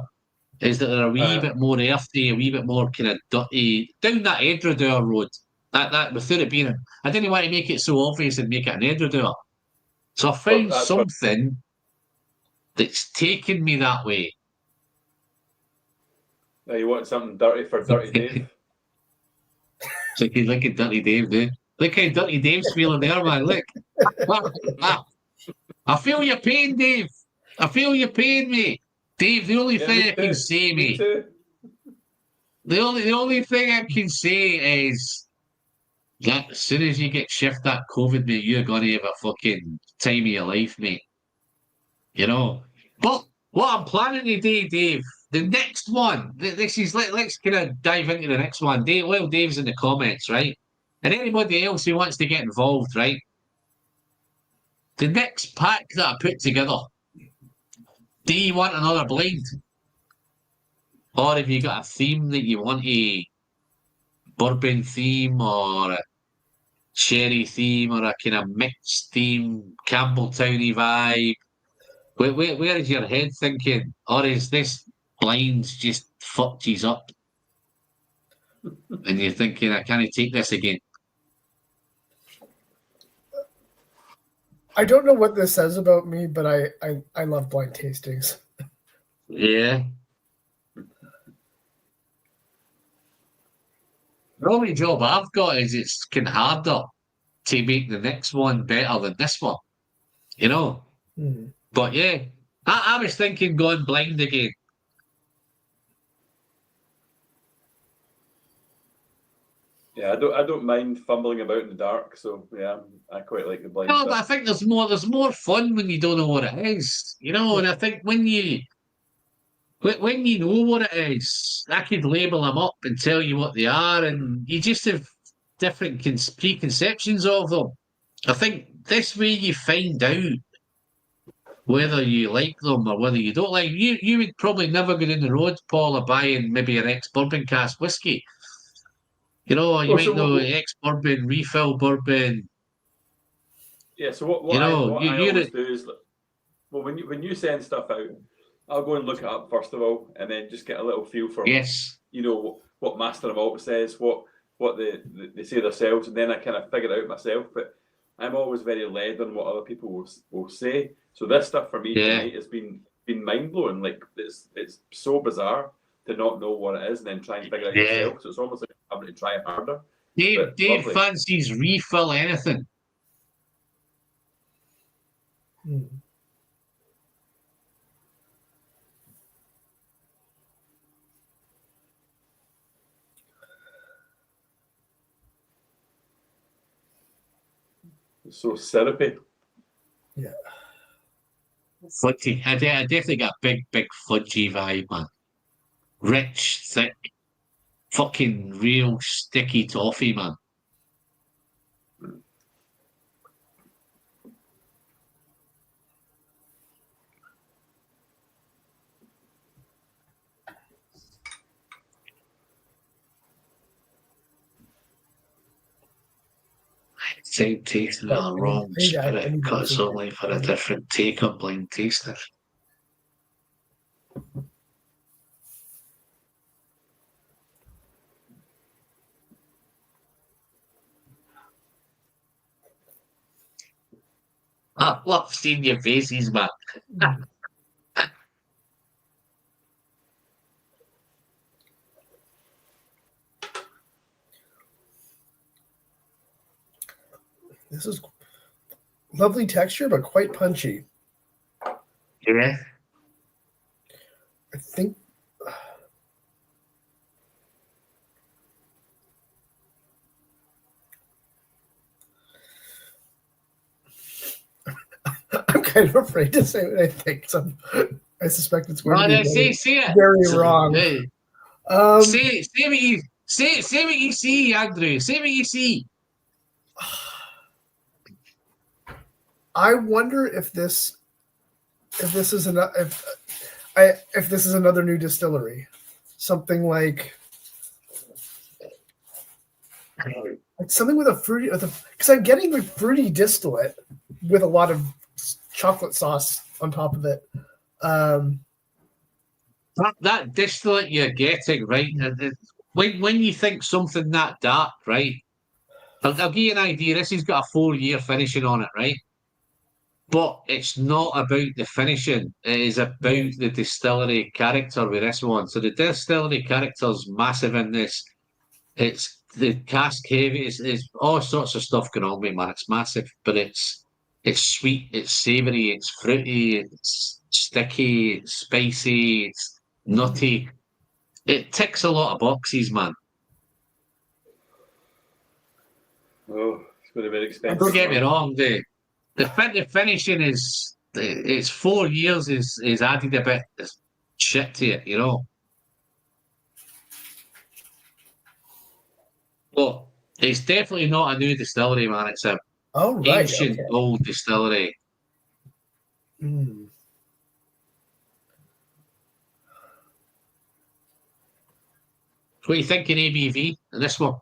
Is that they're a wee bit more earthy, a wee bit more kind of dirty down that Edradour road. That without it being, I didn't want to make it so obvious and make it an Edradour. So I found something that's taken me that way. Now you want something dirty for Dirty Dave? Look at Dirty Dave, dude. Look how Dirty Dave's feeling there, man. Look. I feel your pain, Dave. I feel your pain, mate. Dave, the only thing I can say, mate. The only thing I can say is that as soon as you get shift that COVID, mate, you're gonna have a fucking time of your life, mate. You know. But what I'm planning to do, Dave, the next one, this is let's kind of dive into the next one. Dave, well, Dave's in the comments, right? And anybody else who wants to get involved, right? The next pack that I put together, do you want another blind? Or have you got a theme that you want, a bourbon theme or a sherry theme or a kind of mixed theme, Campbell Towny vibe? Where is your head thinking? Or is this blinds just fucked you up? And you're thinking, I can't take this again. I don't know what this says about me, but I love blind tastings. Yeah. The only job I've got is it's kind of harder to make the next one better than this one, you know? But yeah, I was thinking going blind again. Yeah, I don't mind fumbling about in the dark, so yeah, I quite like the blind No, stuff. but I think there's more fun when you don't know what it is, you know. And I think when you know what it is, I could label them up and tell you what they are, and you just have different preconceptions of them. I think this way you find out whether you like them or whether you don't like. You would probably never go down the road, Paul, of buying maybe an ex-bourbon cask whiskey. You know, you might know ex-bourbon, refill bourbon. Yeah, so what I always do is, well, when you send stuff out, I'll go and look it up first of all, and then just get a little feel for, you know, what Master of Malt says, what they say themselves, and then I kind of figure it out myself. But I'm always very led on what other people will say. So this stuff for me tonight has been mind blowing. Like it's so bizarre to not know what it is and then try and figure it out yourself. So it's almost like having to try harder. Dave fancies refill anything. It's so syrupy. Yeah. Fudgy. I definitely got a big fudgy vibe, man. Rich, thick, fucking real sticky toffee, man. Same taste in the wrong spirit, because only for a different take on blind taster. I love seeing your faces, man. This is lovely texture, but quite punchy. Yeah. I think. I'm kind of afraid to say what I think. So I suspect it's going to be very wrong. Say what you see, Andrew. Say what you see. I wonder if this if this is another new distillery, something like something with a fruity, because I'm getting the fruity distillate with a lot of chocolate sauce on top of it. That distillate you're getting, right? When you think something that dark, right? I'll give you an idea. This has got a 4-year finishing on it, right? But it's not about the finishing. It is about the distillery character with this one. So the distillery character's massive in this. It's the cask heavy. It's all sorts of stuff going on with it, man. It's massive, but it's sweet, it's savoury, it's fruity, it's sticky, it's spicy, it's nutty. It ticks a lot of boxes, man. Oh, it's going to be expensive. Don't get me wrong, the finishing is it's 4 years is added a bit of shit to it, you know. But it's definitely not a new distillery, man. It's a ancient old distillery. Mm. What are you thinking ABV in this one?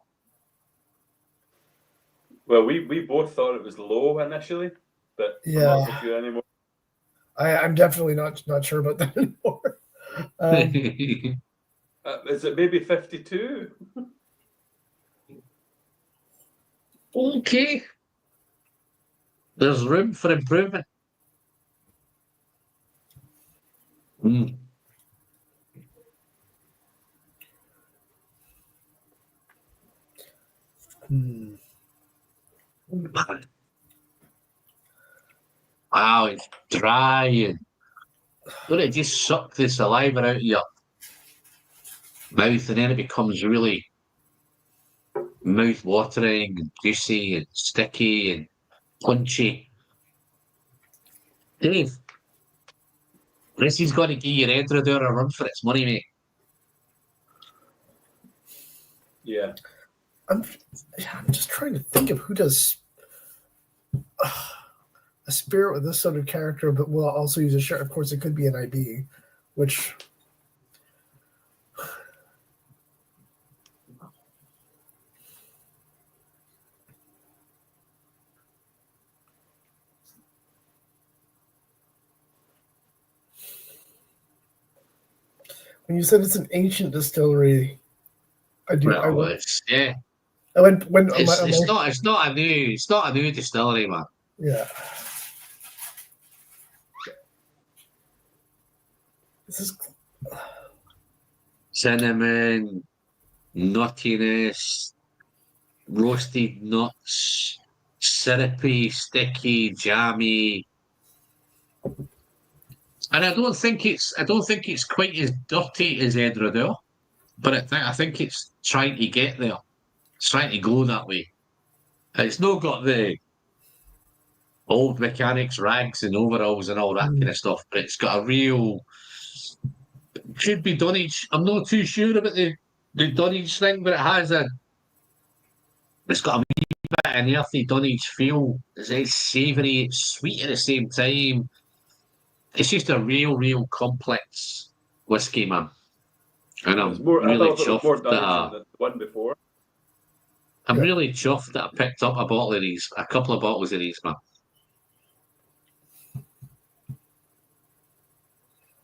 Well, we both thought it was low initially, but I'm not so sure anymore. I'm definitely not sure about that anymore. Is it maybe 52? Okay. There's room for improvement. Mm. Hmm. Wow, it's dry and don't it just suck the saliva out of your mouth and then it becomes really mouth-watering and juicy and sticky and punchy. Dave, this is going to give your Edredor a run for its money, mate. Yeah. I'm just trying to think of who does a spirit with this sort of character, but will also use a shirt. Of course, it could be an IB, which when you said it's an ancient distillery, I do. Well, yeah. It's not a new distillery, man. Yeah. This is cinnamon, nuttiness, roasted nuts, syrupy, sticky, jammy. And I don't think it's quite as dirty as Edredor, but I think it's trying to get there. It's trying to go that way. It's not got the old mechanics rags and overalls and all that kind of stuff, but it's got a real could be Dunnage. I'm not too sure about the Dunnage thing, but it's got a wee bit of an earthy Dunnage feel. It's savoury, it's sweet at the same time. It's just a real complex whiskey, man. And I'm really chuffed that the one before. I'm really chuffed that I picked up a couple of bottles of these, man.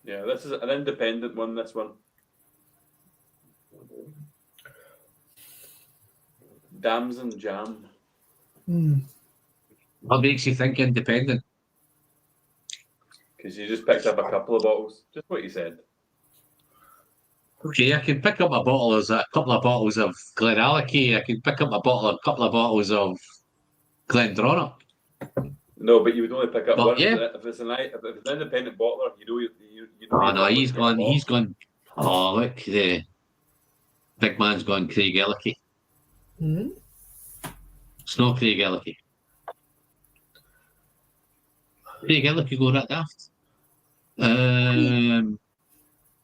Yeah, this is an independent one, this one. Damson Jam. What makes you think independent? Because you just picked up a couple of bottles. Just what you said. Okay, I can pick up a couple of bottles of Glenallachie. I can pick up a couple of bottles of Glendronach. No, but you would only pick up one. Yeah. If it's an independent bottler, you know. Oh no, he's gone. Oh look, the big man's gone Craig Ellicky. Mm-hmm. It's not Craig Ellicky. Craig Ellicky go right daft.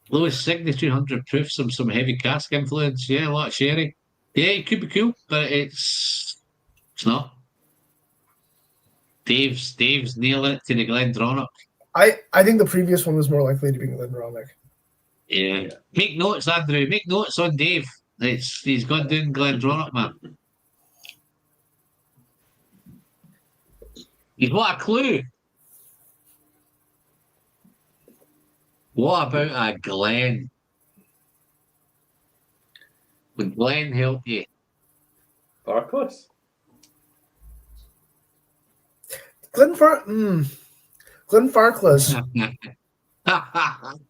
Lowest signature 100 proof, some heavy cask influence. Yeah, a lot of sherry. Yeah, it could be cool, but it's not. Dave's nailing it to the Glendronach. I think the previous one was more likely to be Glenronic. Yeah. Make notes, Andrew. Make notes on Dave. He's gone down Glendronach, man. He's got a clue. What about a Glen? Would Glen help you? Barclays. Glenfarclas.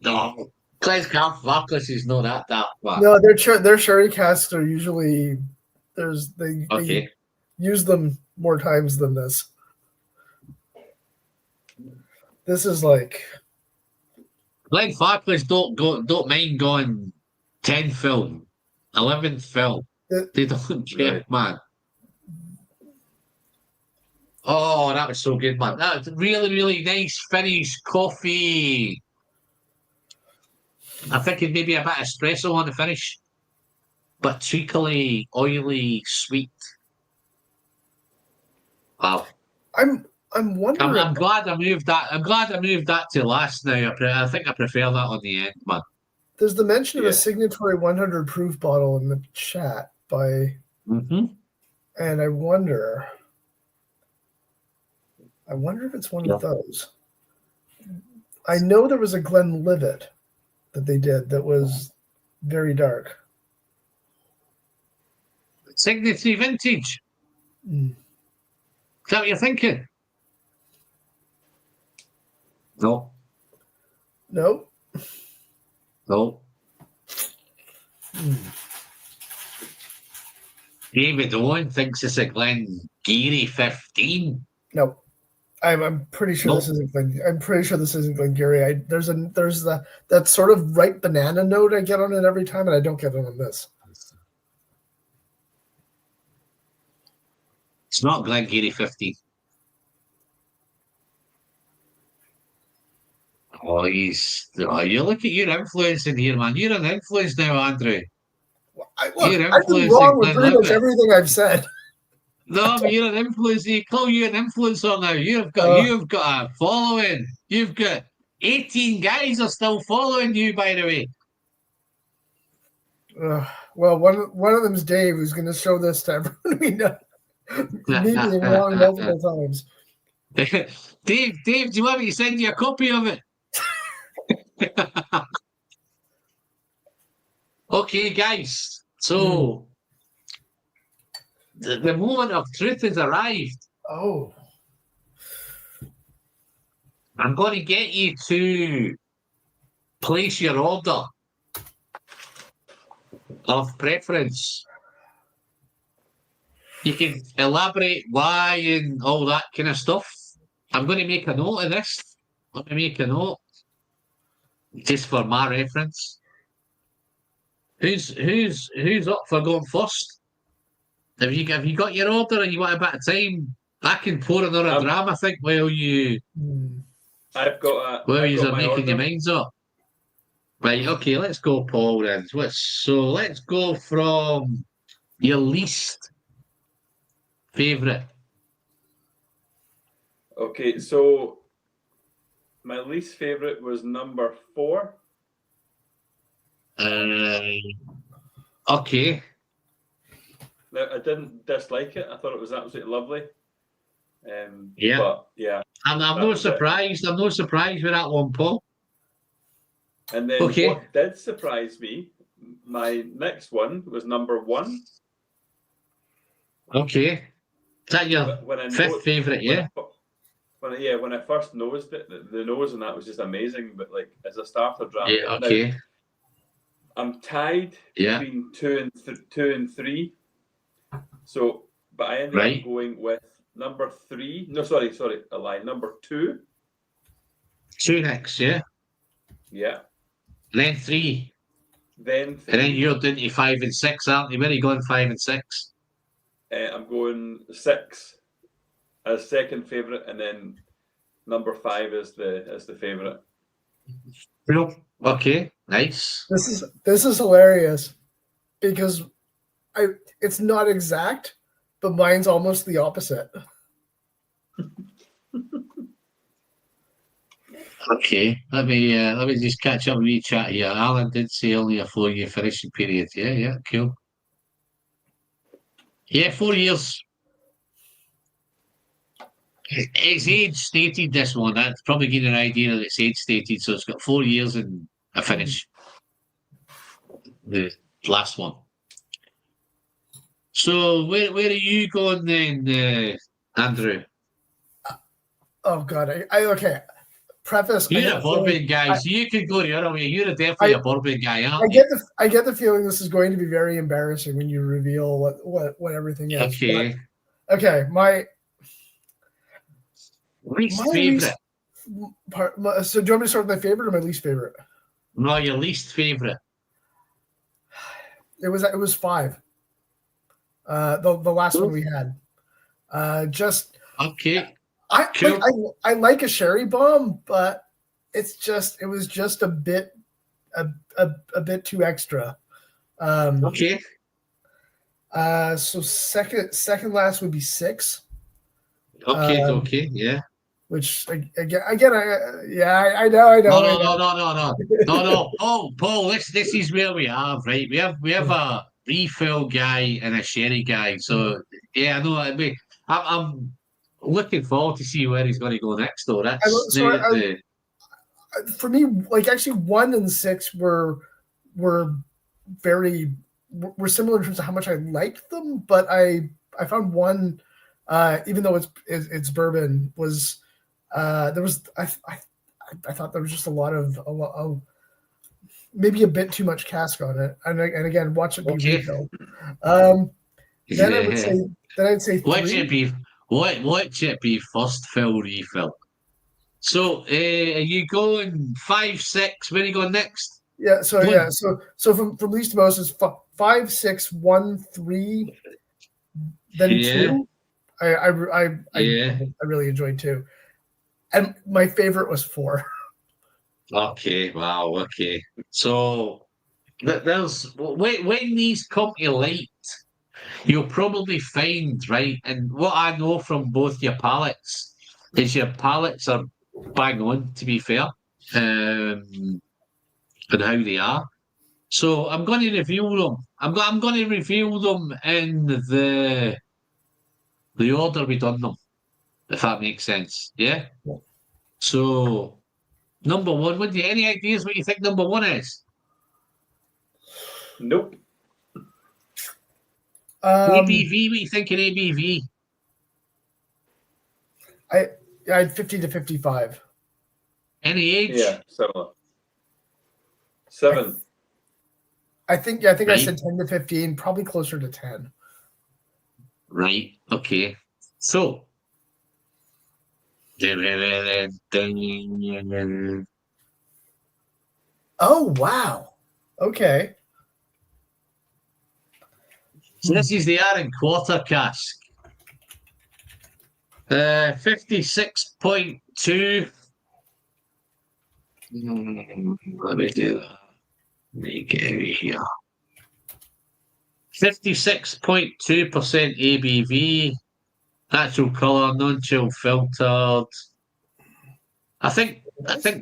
No. Glenfarclas is not that bad. No, their sherry casks are usually they use them more times than this. This is like Glenfarclas don't mind going 10th film, 11th film. They don't care, man. Oh, that was so good, man. That was really, really nice finish coffee. I think it maybe a bit of espresso on the finish, but treacly, oily, sweet. Wow. I'm wondering. I'm glad I moved that. I'm glad I moved that to last now. I think I prefer that on the end, man. There's the mention of a signatory 100 proof bottle in the chat by, and I wonder if it's one of those. I know there was a Glenlivet that they did that was very dark. Signatory vintage. Is that what you're thinking? No. No. No. David Owen thinks it's a Glengarry 15. No. I'm pretty sure this isn't Glen. I'm pretty sure this isn't Glengarry. There's that sort of ripe banana note I get on it every time, and I don't get it on this. It's not Glengarry 15. Oh, you look at your influence in here, man. You're an influence now, Andrew. I've been wrong with pretty much everything I've said. No, but you're an influence. You call you an influencer now. You've got a following. You've got 18 guys are still following you, by the way. Well, one of them is Dave, who's going to show this to everyone we know. Me being wrong multiple times. Dave, do you want me to send you a copy of it? Okay, guys. So the moment of truth has arrived. Oh. I'm going to get you to place your order of preference. You can elaborate why and all that kind of stuff. I'm going to make a note of this. Let me make a note, just for my reference. Who's up for going first? Have you got your order and you want a bit of time? I can pour another dram, I think, while you. I've got you're making order. your minds up. Right. Okay. Let's go, Paul. Then. So let's go from your least favorite. Okay, so my least favorite was number 4. Okay. Now, I didn't dislike it. I thought it was absolutely lovely. Yeah. But yeah. I'm not surprised. I'm not surprised with that one, Paul. And then what did surprise me, my next one was number 1. Okay. Is that your fifth favorite? Yeah. When I first nosed it, the nose and that was just amazing. But like as a starter dram, okay. Now, I'm tied between 2 and 3. So, but I ended up going with number 3. No, sorry, a lie. Number 2. 2 next, yeah. Yeah. Then 3. Then 3. And then you're doing to 5 and 6, aren't you? Where are you going 5 and 6? I'm going 6 as second favourite, and then number 5 is the favourite. Okay, nice. This is hilarious because it's not exact, but mine's almost the opposite. Okay, let me just catch up with you chat here. Alan did say only a 4-year finishing period. Yeah, cool. Yeah, 4 years. It's age stated, this one. That's probably giving an idea that it's age stated. So it's got 4 years and a finish. The last one. So where are you going then, Andrew? Oh God, I okay. Preface. You're a bourbon guy, so you could go the other way. You're definitely a bourbon guy, aren't you? you? I get the feeling this is going to be very embarrassing when you reveal what everything is. Okay. But, okay, my least favorite. So do you want me to start with my favorite or my least favorite? No, your least favorite. It was 5. The last one we had. Just okay. I like a sherry bomb, but it was just a bit too extra. Okay. So second last would be 6. Okay, yeah. Which again, I know. No. Paul, this is where we are, right? We have a refill guy and a sherry guy. So yeah, I know. I'm looking forward to see where he's going to go next, though. For me, like actually 1 and 6 were similar in terms of how much I liked them, but I found 1, even though it's bourbon, was there was I thought there was just a lot of maybe a bit too much cask on it, and again, watch it be refilled. Then I'd say 3. Watch it be first fill refill. So are you going 5, 6? Where are you going next? Yeah. So from least to most is 5, 6, 1, 3, then 2. I really enjoyed 2, and my favorite was 4. Okay. Wow. Okay. So there's when these come to light, you'll probably find, right, and what I know from both your palates is your palates are bang on, to be fair, and how they are. So I'm going to reveal them. I'm going to reveal them in the order we done them, if that makes sense. Yeah. So number 1, any ideas what you think number 1 is? Nope. ABV, what you thinking ABV? I had 50 to 55. Any age? Yeah, similar. 7. I think right. I said 10 to 15, probably closer to 10. Right. Okay. So oh wow. Okay. So this is the Aaron quarter cask. 56.2. Let me do that. Make it here. 56.2% ABV. Natural colour, non-chill filtered. I think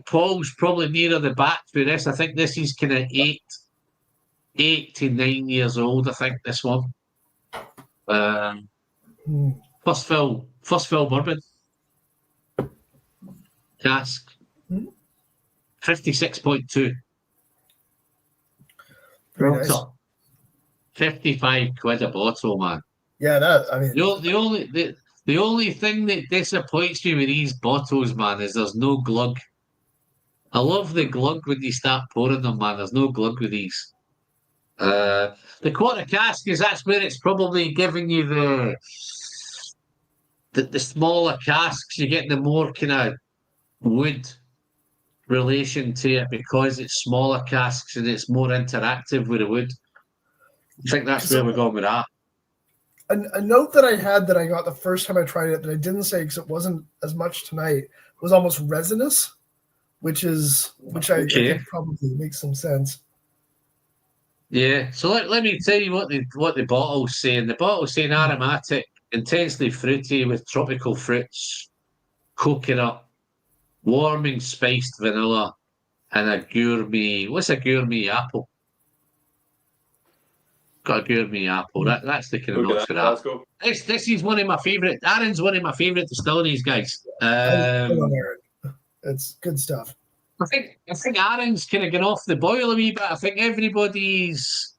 Paul's probably nearer the back with this. I think this is kind of 8 to 9 years old. I think this one. First fill bourbon cask. 56.2. Very nice. 55 quid a bottle, man. Yeah, the only thing that disappoints me with these bottles, man, is there's no glug. I love the glug when you start pouring them, man. There's no glug with these. The quarter cask that's where it's probably giving you the smaller casks. You get the more kind of wood relation to it because it's smaller casks and it's more interactive with the wood. I think that's where we're going with that. A note that I had that I got the first time I tried it that I didn't say because it wasn't as much tonight was almost resinous, which I think probably makes some sense. Yeah. So let me tell you what the bottle's saying. The bottle's saying aromatic, intensely fruity with tropical fruits, coconut, warming spiced vanilla, and a gourmet. What's a gourmet apple? Got a gourmet apple. That's the kind of notes for that. This is one of my favourite. Aaron's one of my favourite distilleries, guys. I love Aaron. It's good stuff. I think Aaron's kind of gone off the boil a wee bit. I think everybody's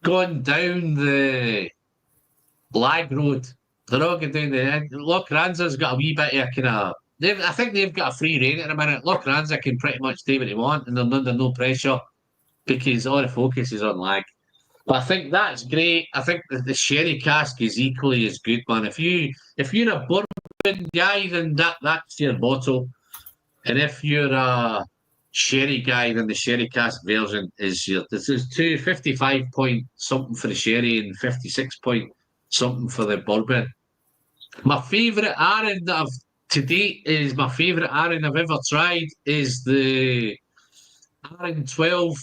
gone down the lag road. They're all going down the Loch Ranza's got a wee bit of kind of. I think they've got a free rein at the minute. Loch Ranza can pretty much do what they want, and they're under no pressure because all the focus is on lag. But I think that's great. I think the sherry cask is equally as good, man. If you're a bourbon guy, then that's your bottle. And if you're a sherry guy, then the sherry cask version is your. This is 255 point something for the sherry and 56 point something for the bourbon. My favourite Aaron that to date is my favourite Aaron I've ever tried is the Aaron 12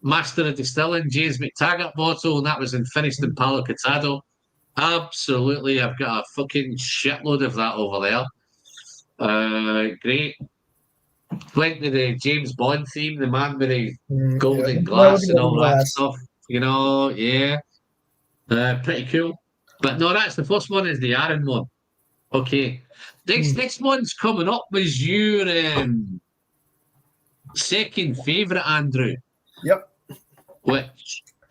Master of Distilling James McTaggart bottle, and that was finished in Palo Cortado. Absolutely, I've got a fucking shitload of that over there. Great. Went to the James Bond theme, the man with the golden glass and all that stuff. You know, yeah. Pretty cool. But no, that's the first one is the Aaron one. Okay. Next one's coming up was your second favourite, Andrew. Yep. And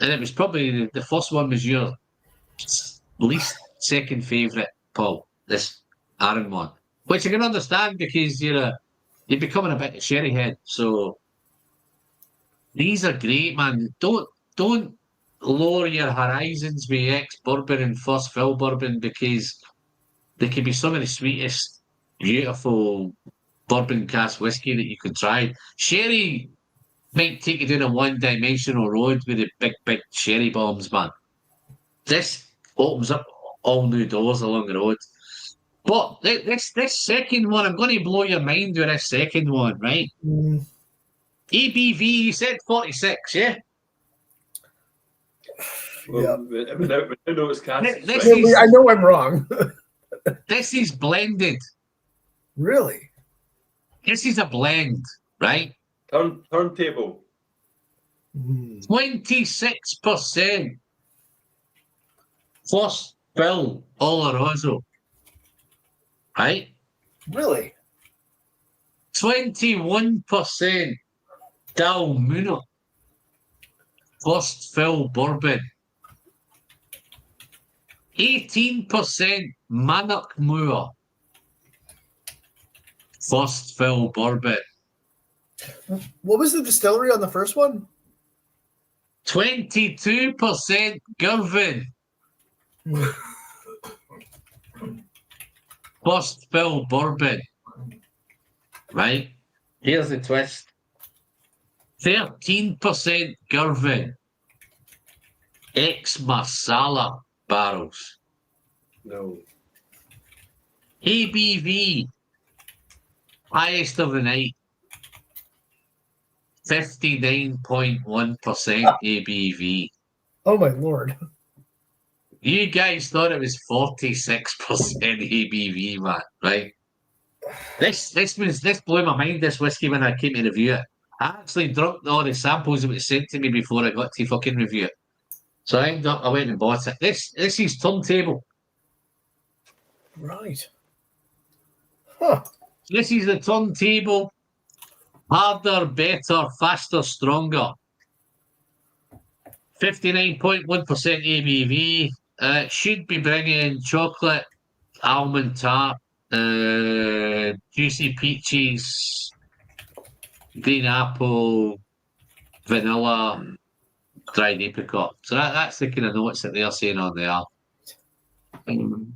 it was probably the first one was your least second favourite, Paul. This Aaron one, which I can understand because you're becoming a bit of sherry head. So these are great, man. Don't lower your horizons with ex-bourbon and first fill bourbon because they can be some of the sweetest, beautiful bourbon cask whiskey that you can try. Sherry might take you down a one-dimensional road with the big sherry bombs, man. This opens up all new doors along the road. But this second one, I'm going to blow your mind with this second one, right? ABV, you said 46, yeah? Well, yeah. We know it's cask. I know I'm wrong. This is blended. Really? This is a blend, right? Turntable. 26% first fill Oloroso. Right? Really? 21% Dal Muno. First fill bourbon. 18% Mannock Moor. First fill bourbon. What was the distillery on the first one? 22% Girvan. First fill bourbon. Right? Here's the twist. 13% Girvan. Ex-Marsala barrels. No. ABV. Highest of the night. 59.1% ABV. Oh my lord. You guys thought it was 46% ABV, man, right? This blew my mind, this whiskey, when I came to review it. I actually drunk all the samples that was sent to me before I got to fucking review it. So I went and bought it. This is Turntable. Right. Huh. This is the Turntable. Harder, better, faster, stronger. 59.1% ABV. Should be bringing chocolate, almond tart, juicy peaches, green apple, vanilla, dried apricot. So that's the kind of notes that they're saying on there.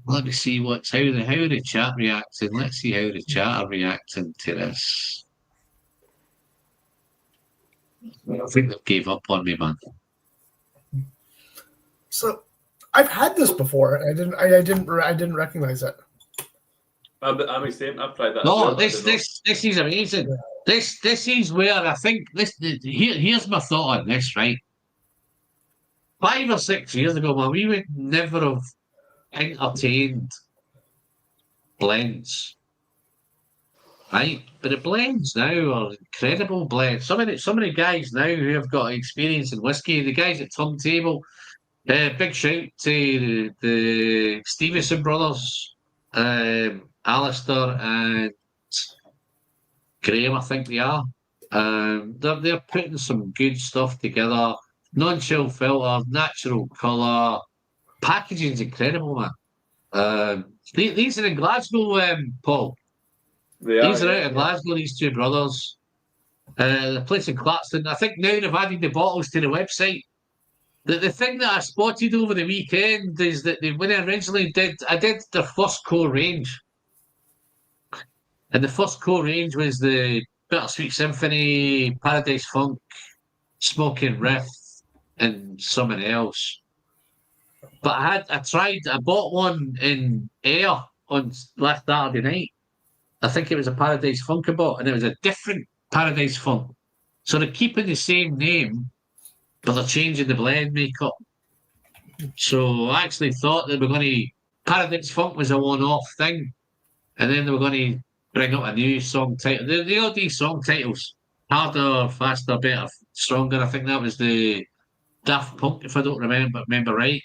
Let me see how the chat reacting. Let's see how the chat are reacting to this. I think they gave up on me, man. So I've had this before. I didn't recognize it. I'm the same. I've tried that. No, this is amazing. Yeah. This is where I think here's my thought on this, right? 5 or 6 years ago, man, we would never have entertained blends. right? But the blends now are incredible blends. Some of the guys now who have got experience in whiskey, the guys at Turntable, big shout to the Stevenson brothers, Alistair and Graham, I think they are. They're putting some good stuff together. Non-chill filter, natural colour, packaging's incredible, man. These are in Glasgow, Paul. These are out of Glasgow, these two brothers. The place in Claxton. I think now they've added the bottles to the website. The thing that I spotted over the weekend is that when I originally did their first core range. And the first core range was the Bittersweet Symphony, Paradise Funk, Smoking Riff, and something else. But I bought one in Ayr on last Saturday night. I think it was a Paradise Funk I bought, and it was a different Paradise Funk. So they're keeping the same name, but they're changing the blend makeup. So I actually thought they were going to... Paradise Funk was a one-off thing, and then they were going to bring up a new song title. They all these song titles. Harder, faster, better, stronger. I think that was the Daft Punk, if I don't remember right.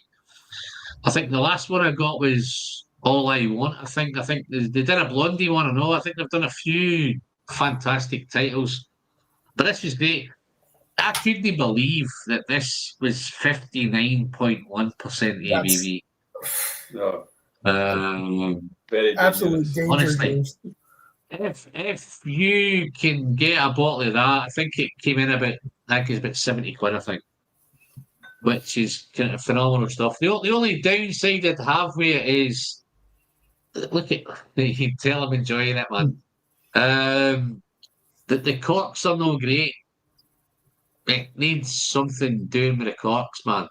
I think the last one I got was All I Want. I think they did a Blondie one. I know. I think they've done a few fantastic titles. But this was great. I couldn't believe that this was 59.1% ABV. Very absolute danger. Honestly, if you can get a bottle of that, I think it came in about 70 quid, I think. Which is kind of phenomenal stuff. The only downside I'd have with it is, look at, you can tell I'm enjoying it, man. The corks are no great. It needs something doing with the corks, man.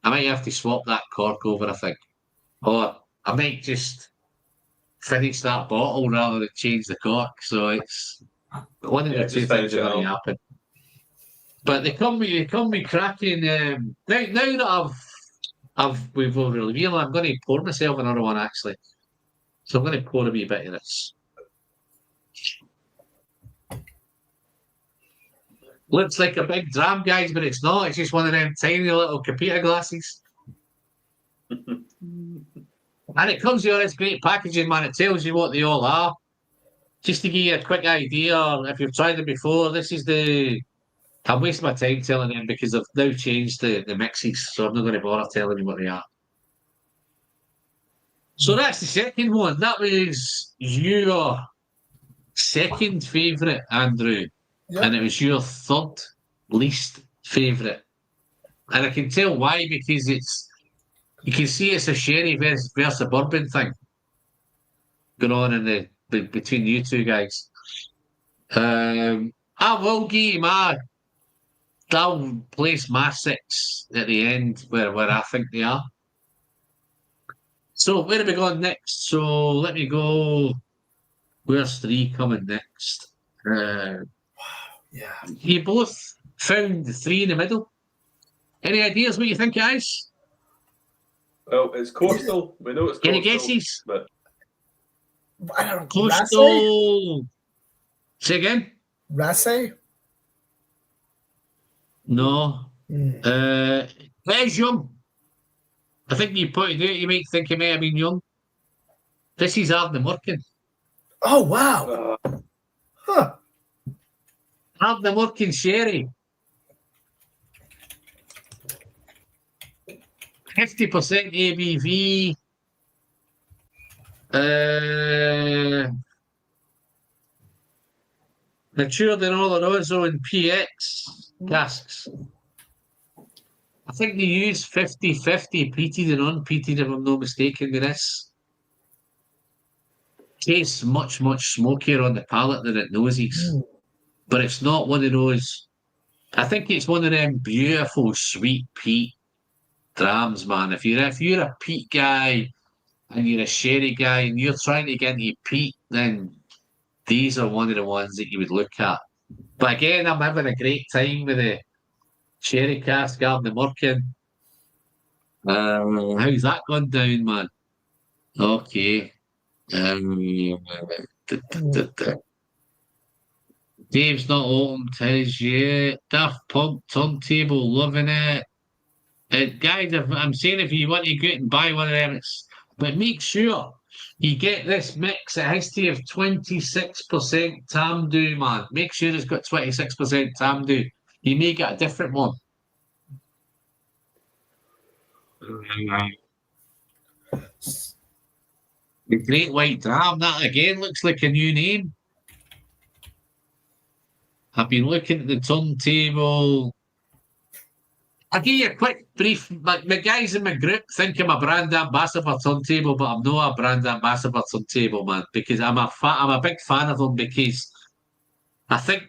I might have to swap that cork over, I think. Or I might just finish that bottle rather than change the cork. So it's one of the two things that going to happen. But they come with cracking. Now that we've over revealed, I'm going to pour myself another one actually. So I'm going to pour a wee bit of this. Looks like a big dram, guys, but it's not. It's just one of them tiny little Capita glasses. And it comes with all this great packaging, man. It tells you what they all are. Just to give you a quick idea, if you've tried them before, this is the... I'm wasting my time telling them because I've now changed the mixes, so I'm not going to bother telling you what they are. So that's the second one. That was your second favourite, Andrew. Yep. And it was your third least favourite. And I can tell why, because you can see it's a sherry versus a bourbon thing going on in between you two guys. I will give you I'll place my 6 at the end where I think they are. So where are we going next? So let me go. Where's 3 coming next? Yeah. You both found the 3 in the middle. Any ideas what you think, guys? Well, it's coastal. We know it's coastal. Any guesses? But I don't know. Coastal. Say again? Rasse? No. There's young. I think you pointed out, you might think it may have been young. This is Ardnamurchan. Oh, wow. Huh. Ardnamurchan Sherry. 50% ABV. Matured in Oloroso and PX casks. I think they use 50-50 peated and unpeated, if I'm not mistaken, with this. Tastes much, much smokier on the palate than it noses. But it's not one of those... I think it's one of them beautiful, sweet peat drams, man. If you're a peat guy and you're a sherry guy and you're trying to get into peat, then these are one of the ones that you would look at. But again, I'm having a great time with the sherry cask Ardnamurchan. How's that gone down, man? Okay. Dave's not opened his yet. Daft Punk turntable, loving it. Guys, I'm saying if you want to go out and buy one of them, but make sure you get this mix. It has to have 26% Tamdu, man. Make sure it's got 26% Tamdu. You may get a different one. The Great White Dram, that again looks like a new name. I've been looking at the turntable. I'll give you a quick brief. My guys in my group think I'm a brand ambassador turntable, but I'm not a brand ambassador turntable, man, because I'm a big fan of them because I think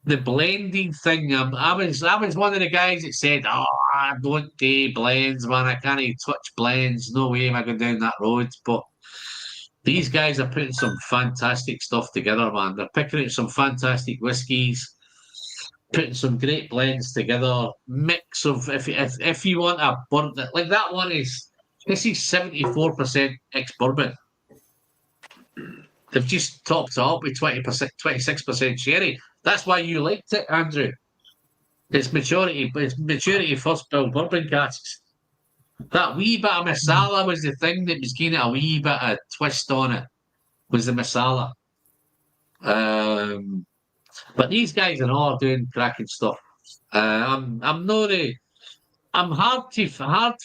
the blending thing. I was one of the guys that said, "Oh, I don't do blends, man. I can't touch blends. No way am I going down that road." But these guys are putting some fantastic stuff together, man. They're picking out some fantastic whiskies, putting some great blends together. Mix of if you want a bourbon like that one is this is 74% ex bourbon. They've just topped it up with 20%, 26% sherry. That's why you liked it, Andrew. It's maturity first build bourbon casks. That wee bit of masala was the thing that was giving it a wee bit of twist on it. Was the masala. But these guys are all doing cracking stuff. I'm not a. I'm hard to find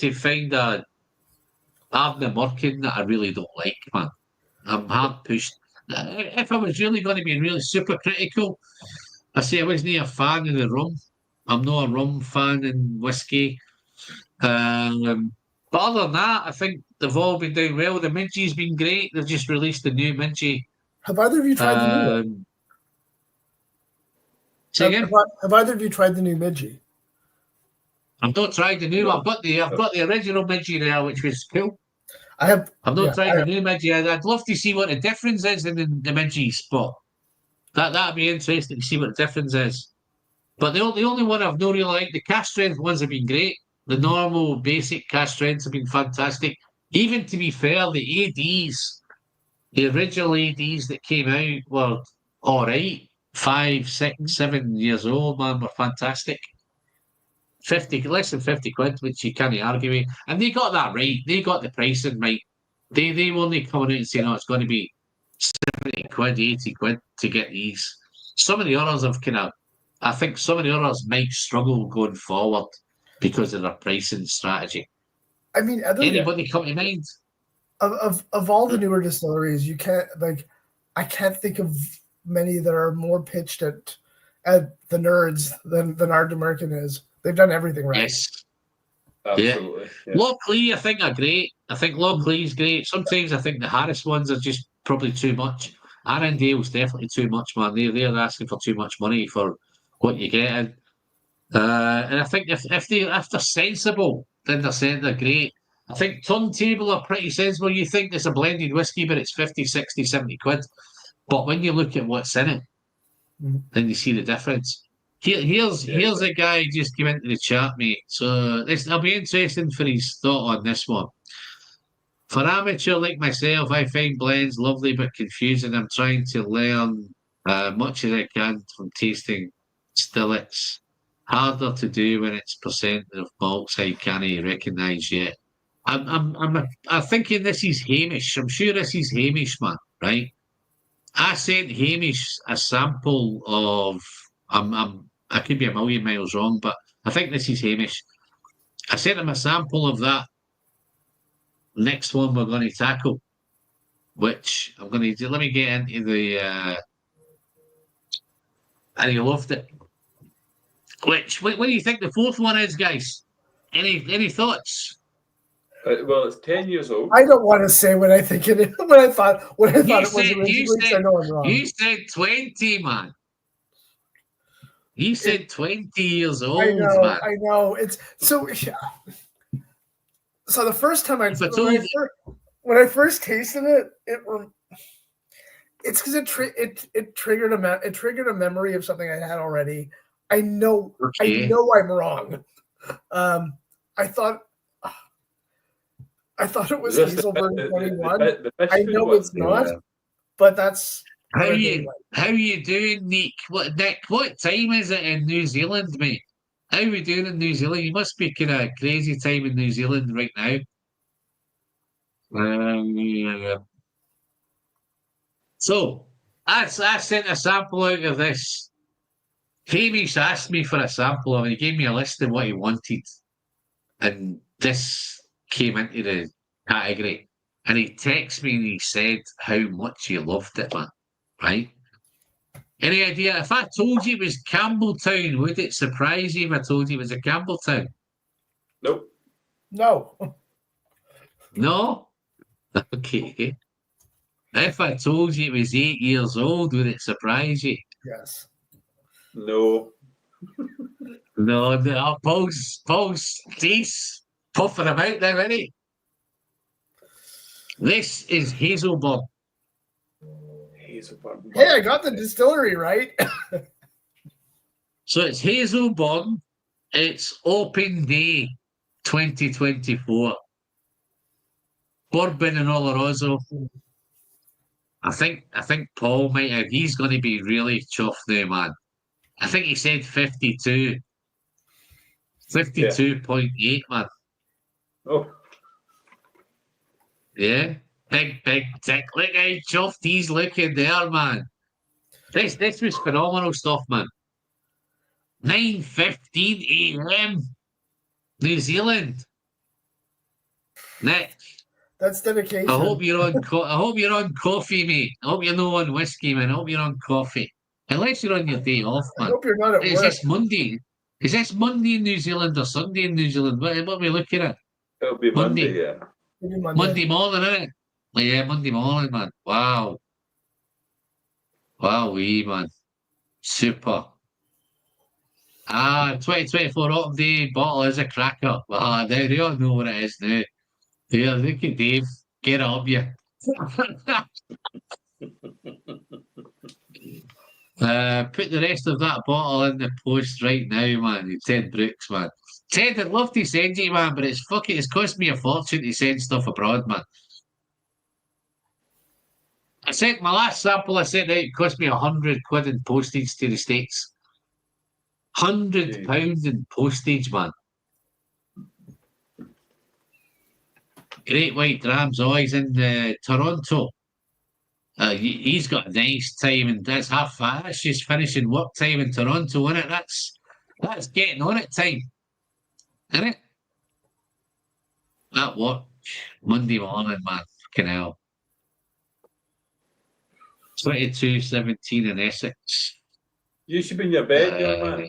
a Abner Merkin that I really don't like, man. I'm hard pushed. If I was really going to be really super critical, I say I wasn't a fan of the rum. I'm not a rum fan in whiskey. But other than that, I think they've all been doing well. The Midgie's been great. They've just released the new Midgie. Have either of you tried the new one? Say again? Have either of you tried the new Midgie? I've not tried the new one. I've got the original Midgie there, which was cool. I've not tried the new Midgie. I'd love to see what the difference is in the Midgie spot. That'd be interesting to see what the difference is. But the only one I've not really liked, the cast strength ones have been great. The normal basic cast strengths have been fantastic. Even to be fair, the ADs, the original ADs that came out were all right. 5, 6, 7 years old, man, were fantastic. Less than 50 quid, which you can't argue with. And they got that right. They got the pricing right. They only coming out and saying, "Oh, it's going to be 70 quid, 80 quid to get these." Some of the others I think some of the others might struggle going forward because of their pricing strategy. I mean, anybody come to mind? Of all the newer distilleries, you can't I can't think of many that are more pitched at the nerds than Ard American is. They've done everything right. Yes. Absolutely. Yeah. Loch Lee, I think, are great. I think Loch Lee's great. Sometimes I think the Harris ones are just probably too much. Arundale's definitely too much, man. They're asking for too much money for what you're getting. And I think if they're sensible, then they're great. I think Turntable are pretty sensible. You think it's a blended whiskey, but it's 50, 60, 70 quid. But when you look at what's in it, then you see the difference. Here's a guy just came into the chat, mate. So it'll be interesting for his thought on this one. For amateur like myself, I find blends lovely but confusing. I'm trying to learn much as I can from tasting still. It's harder to do when it's percent of malts I can't recognise yet. I'm thinking this is Hamish. I'm sure this is Hamish, man. Right? I sent Hamish a sample of. I could be a million miles wrong, but I think this is Hamish. I sent him a sample of that next one we're going to tackle, which I'm going to do. Let me get into the. And he loved it. What do you think the fourth one is, guys? Any thoughts? Well, it's 10 years old. I don't want to say what I think it is. What I thought it was originally. I know I'm wrong. You said 20, man. You said 20 years old, man. I know. It's so. So the first time when I first tasted it, it's because it triggered a memory of something I had already. I know I'm wrong. I thought it was Hazelburn 21. I know it's not, but that's How are they like? How you doing, Nick? Nick, what time is it in New Zealand, mate? How are we doing in New Zealand? You must be kind of crazy time in New Zealand right now. Yeah. So I sent a sample out of this. Hamish asked me for a sample of it. He gave me a list of what he wanted. And this came into the category. And he texted me and he said how much he loved it, man. Right? Any idea? If I told you it was Campbell Town, would it surprise you if I told you it was a Campbell Town? Nope. No. No? Okay. If I told you it was 8 years old, would it surprise you? Yes. No. No, Paul's he's puffing about now, isn't he? This is Hazelburn. Hazelburn. Hey, I got the distillery right. So it's Hazelburn. It's Open Day 2024. Bourbon and Oloroso. I think Paul might have. He's going to be really chuffed now, man. I think he said 52. 52.8, man. Oh. Yeah. Big tick. Look how chuffed he's looking there, man. This was phenomenal stuff, man. 9:15 a.m. New Zealand. Nick, That's dedication. I hope you're on coffee, mate. I hope you're not on whiskey, man. I hope you're on coffee. Unless you're on your day off, I man. hope you're not at Is work. this Monday? Is this Monday in New Zealand or Sunday in New Zealand? What are we looking at? It'll be Monday, yeah. Maybe Monday. Monday morning, isn't it? Yeah, Monday morning, man. Wow. Wowee, man. Super. 2024 Autumn Day bottle is a cracker. Now they all know what it is now. Yeah, look at Dave. Get up, you. Put the rest of that bottle in the post right now, man. Ted Brooks, man. Ted, I'd love to send you, man, but it's cost me a fortune to send stuff abroad, man. I sent my last sample I sent out, it cost me £100 in postage to the States. £100 in postage, man. Great White Drams, always in Toronto. He's got a nice time, and that's that's just finishing work time in Toronto, isn't it? That's getting on at time, isn't it? That work Monday morning, man. Fucking hell. 22:17 in Essex. You should be in your bed, young man.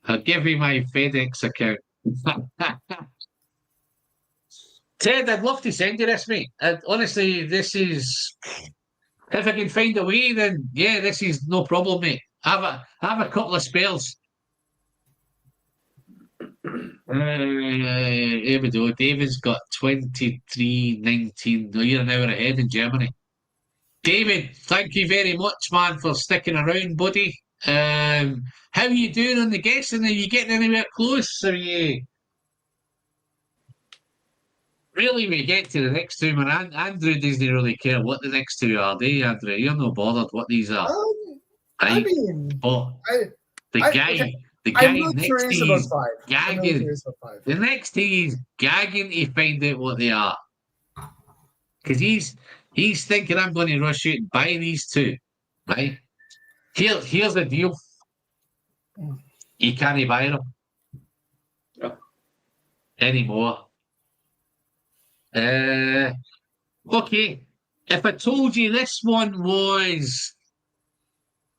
I'll give you my FedEx account. Ted, I'd love to send you this, mate. Honestly, this is... If I can find a way, then yeah, this is no problem, mate. Have a couple of spells. Here we go. David's got 23:19. No, you're an hour ahead in Germany. David, thank you very much, man, for sticking around, buddy. How are you doing on the guessing? Are you getting anywhere close? Are you... Really, we get to the next two, man. Andrew doesn't really care what the next two are, do you, Andrew? You're not bothered what these are. I mean, but the guy I'm next to curious you is about 5. gagging. The next to you is gagging to find out what they are. Because he's thinking I'm going to rush out and buy these two, right? Here's the deal. You can't buy them anymore. Okay. If I told you this one was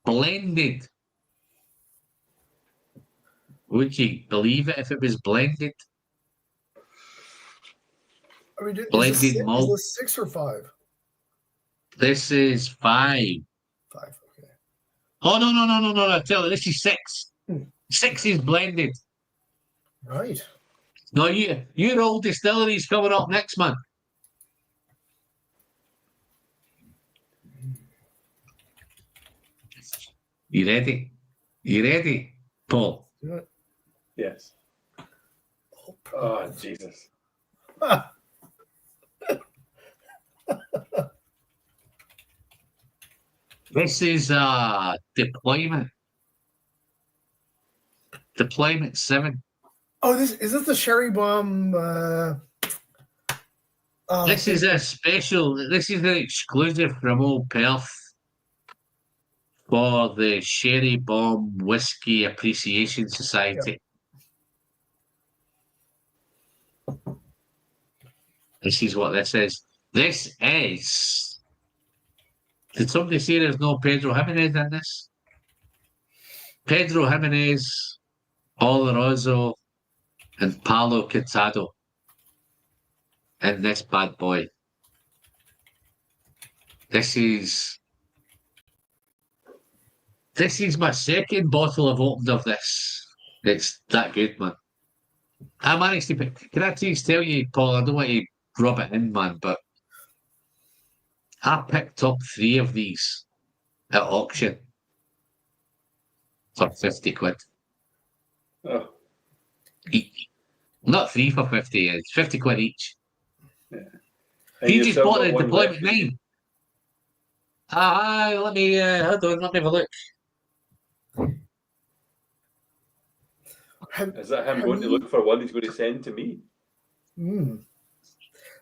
blended, would you believe it if it was blended? I mean, Blended malt. Is this 6 or 5? This is 5. 5, okay. Oh, no. I tell you, this is 6. 6 is blended. Right. No, your old distillery's coming up next month. You ready? You ready, Paul? Yes. Oh, Jesus. This is deployment. Deployment 7. Oh, is this the Sherry Bomb? This is a special. This is an exclusive from Old Perth for the Sherry Bomb Whiskey Appreciation Society. Yep. This is what this is. This is. Did somebody say there's no Pedro Jimenez in this? Pedro Jimenez, Oloroso, and Paulo Quintado in this bad boy. This is my second bottle I've opened of this. It's that good, man. I managed to pick. Can I please tell you, Paul? I don't want to rub it in, man, but I picked up 3 of these at auction for 50 quid. Oh. Each. Not 3 for 50, it's 50 quid each. Yeah. You just bought the Deployment 9. Let me hold on, let me have a look. Is that him going to look for one he's going to send to me?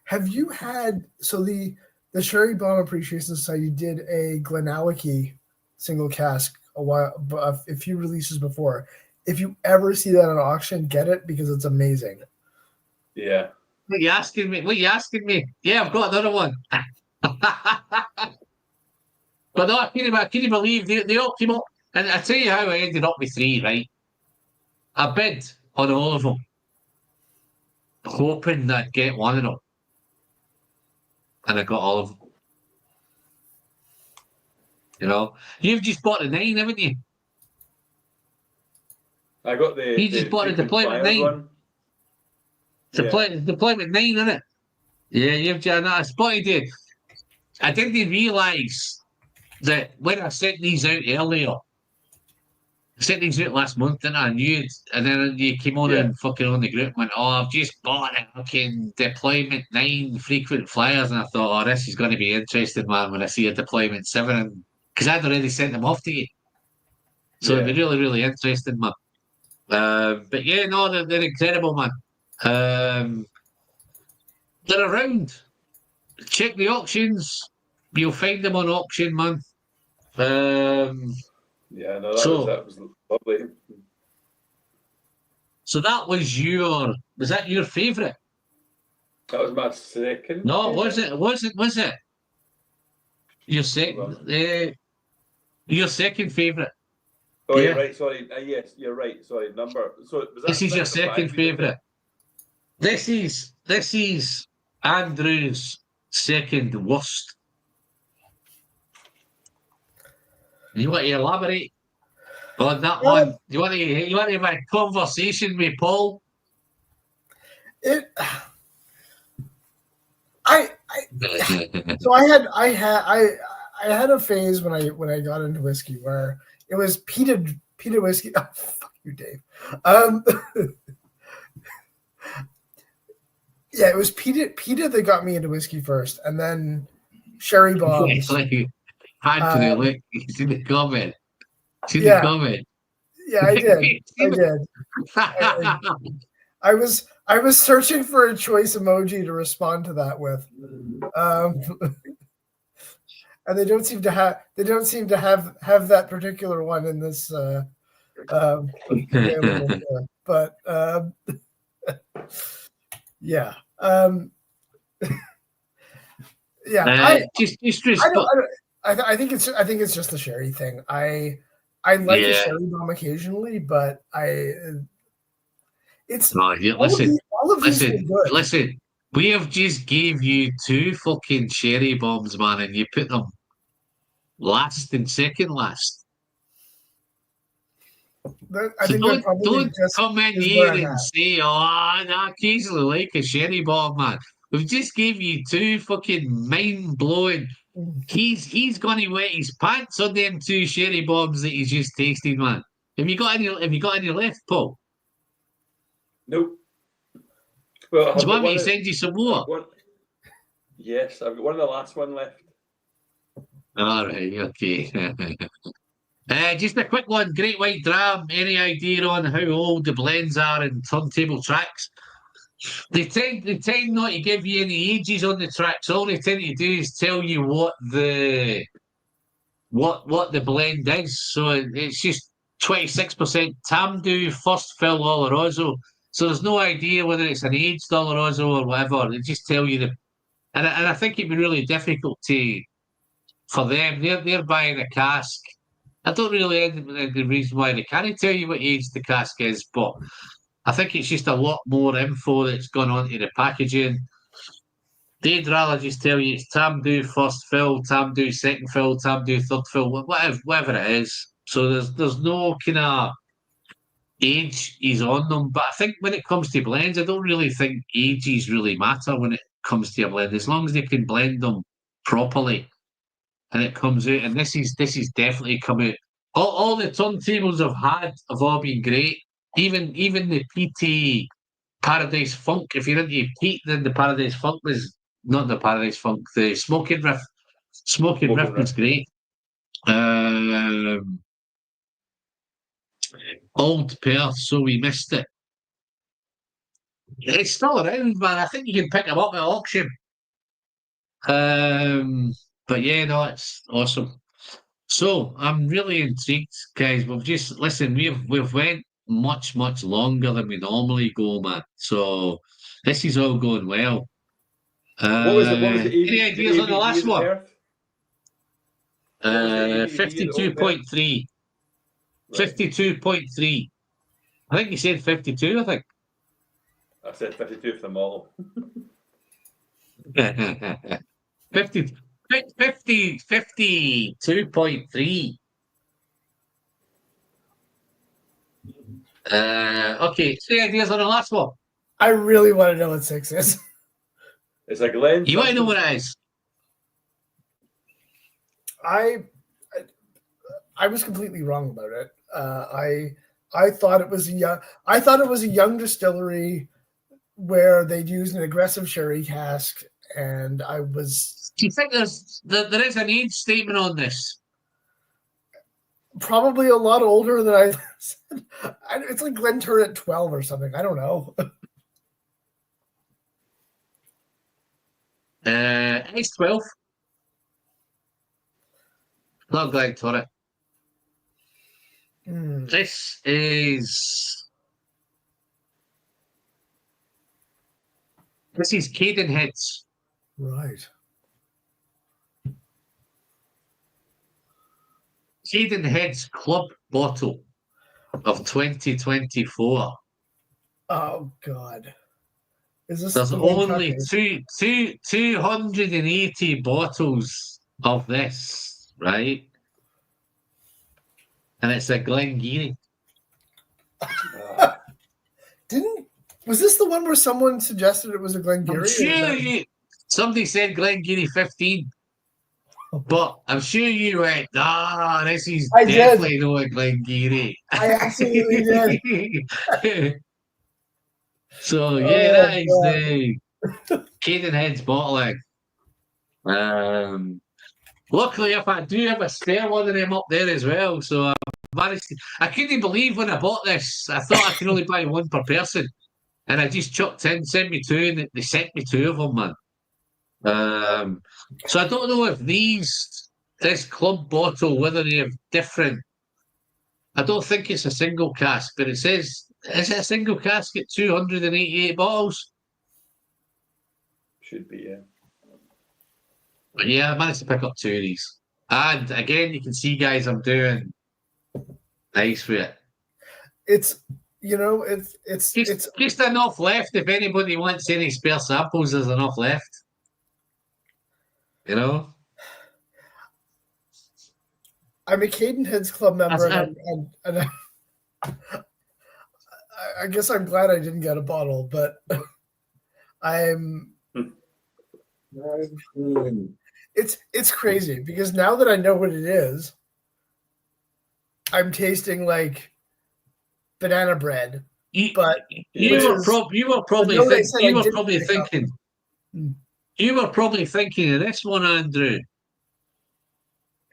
Have you had the Sherry Bomb Appreciation Society did a Glenallachie single cask a few releases before. If you ever see that on auction, get it because it's amazing. Yeah. What are you asking me? Yeah, I've got another one. But no, can you believe they all came up? And I tell you how I ended up with 3, right? I bid on all of them, hoping that I'd get one of them. And I got all of them. You know? You've just bought the 9, haven't you? I got the. You just bought the Deployment 9. One. Deployment 9, isn't it? Yeah, you've just. I spotted it. I didn't realise that when I sent these out earlier, I sent these out last month, didn't I? I knew it, and then you came on and fucking on the group and went, "Oh, I've just bought a fucking Deployment 9 frequent flyers," and I thought, "Oh, this is going to be interesting, man." When I see a Deployment 7, because I'd already sent them off to you, so it'd be really, really interesting, man. But yeah, no, they're incredible, man. They're around. Check the auctions. You'll find them on auction, man. Yeah, no, that was lovely. So that was that your favourite? That was my second. No, was it? Your second, your second favourite. Oh, yeah. You're right. Sorry. Yes, you're right. Sorry. Number. So this is your second favourite. This is Andrew's second worst. You want to elaborate on that one? You want to have a conversation with Paul? So I had a phase when I got into whiskey where it was peated whiskey. Oh, fuck you, Dave. Yeah, it was peated that got me into whiskey first, and then Sherry Bombs. Look, you see the comment. The comment. Yeah, I did. I was searching for a choice emoji to respond to that with, and they don't seem to have that particular one in this. But yeah. Yeah. I think it's just the sherry thing. I like a sherry bomb occasionally, but listen. We have just gave you 2 fucking sherry bombs, man, and you put them last and second last. Don't come in here and say, "Oh, I occasionally like a sherry bomb, man." We've just gave you 2 fucking mind blowing. He's going to wet his pants on them 2 sherry bombs that he's just tasted, man. Have you got any left, Paul? Nope. Well, do you want me to send you some more? Yes, I've got one of the last one left. All right, okay. Just a quick one. Great White Dram. Any idea on how old the blends are in turntable tracks? They tend not to give you any ages on the tracks. All they tend to do is tell you what the blend is. So it's just 26% Tamdu, first fill Oloroso. So there's no idea whether it's an aged Oloroso or whatever. They just tell you and I think it'd be really difficult for them. They're buying a cask. I don't really know the reason why they can't tell you what age the cask is, but I think it's just a lot more info that's gone onto the packaging. They'd rather just tell you it's Tamdu first fill, Tamdu second fill, Tamdu third fill, whatever it is. So there's no kind of age is on them. But I think when it comes to blends, I don't really think ages really matter when it comes to a blend, as long as they can blend them properly and it comes out. And this is definitely come out. All the turntables I've had have all been great. Even the PT Paradise Funk. If you're into Pete, then the Paradise Funk was not the Paradise Funk. The Smoking Riff. Smoking Riff was great. Old Perth, so we missed it. It's still around, man. I think you can pick them up at auction. But yeah, no, it's awesome. So I'm really intrigued, guys. We've went much longer than we normally go, man. So this is all going well. What was the any ideas on the last one? 52.3. 52.3. I think you said 52, I think. I said 52 for them all. 52.3. Okay, 3 ideas on the last one. I really want to know what 6 is. It's a Glen. You want to know what it is? I was completely wrong about it. I thought it was a young distillery where they'd used an aggressive sherry cask, and I was. Do you think there is an age statement on this? Probably a lot older than I said. It's like Glenturret 12 or something. I don't know. It's 12. Not Glenturret. This is Cadenhead's. Right. Cadenhead's Club Bottle of 2024. Oh God. There's only 280 bottles of this, right? And it's a Glengarry. Was this the one where someone suggested it was a Glengarry? Somebody said Glengarry 15. But I'm sure you went, this is definitely not a Glengarry. I absolutely did. So, yeah, that is the Cadenhead's bottling. Luckily, if I do have a spare one of them up there as well, so I managed to. I couldn't believe when I bought this. I thought I could only buy one per person, and I just chucked in, sent me 2, and they sent me 2 of them, man. So I don't know if this club bottle, whether they have different. I don't think it's a single cask, but it says, is it a single cask at 288 bottles? Should be, yeah. But yeah, I managed to pick up 2 of these. And again, you can see, guys, I'm doing nice with it. It's just enough left. If anybody wants any spare samples, there's enough left. You know? I'm a Cadenhead's Club member, and I guess I'm glad I didn't get a bottle, but it's crazy because now that I know what it is, I'm tasting like banana bread. You were probably thinking of this one, Andrew.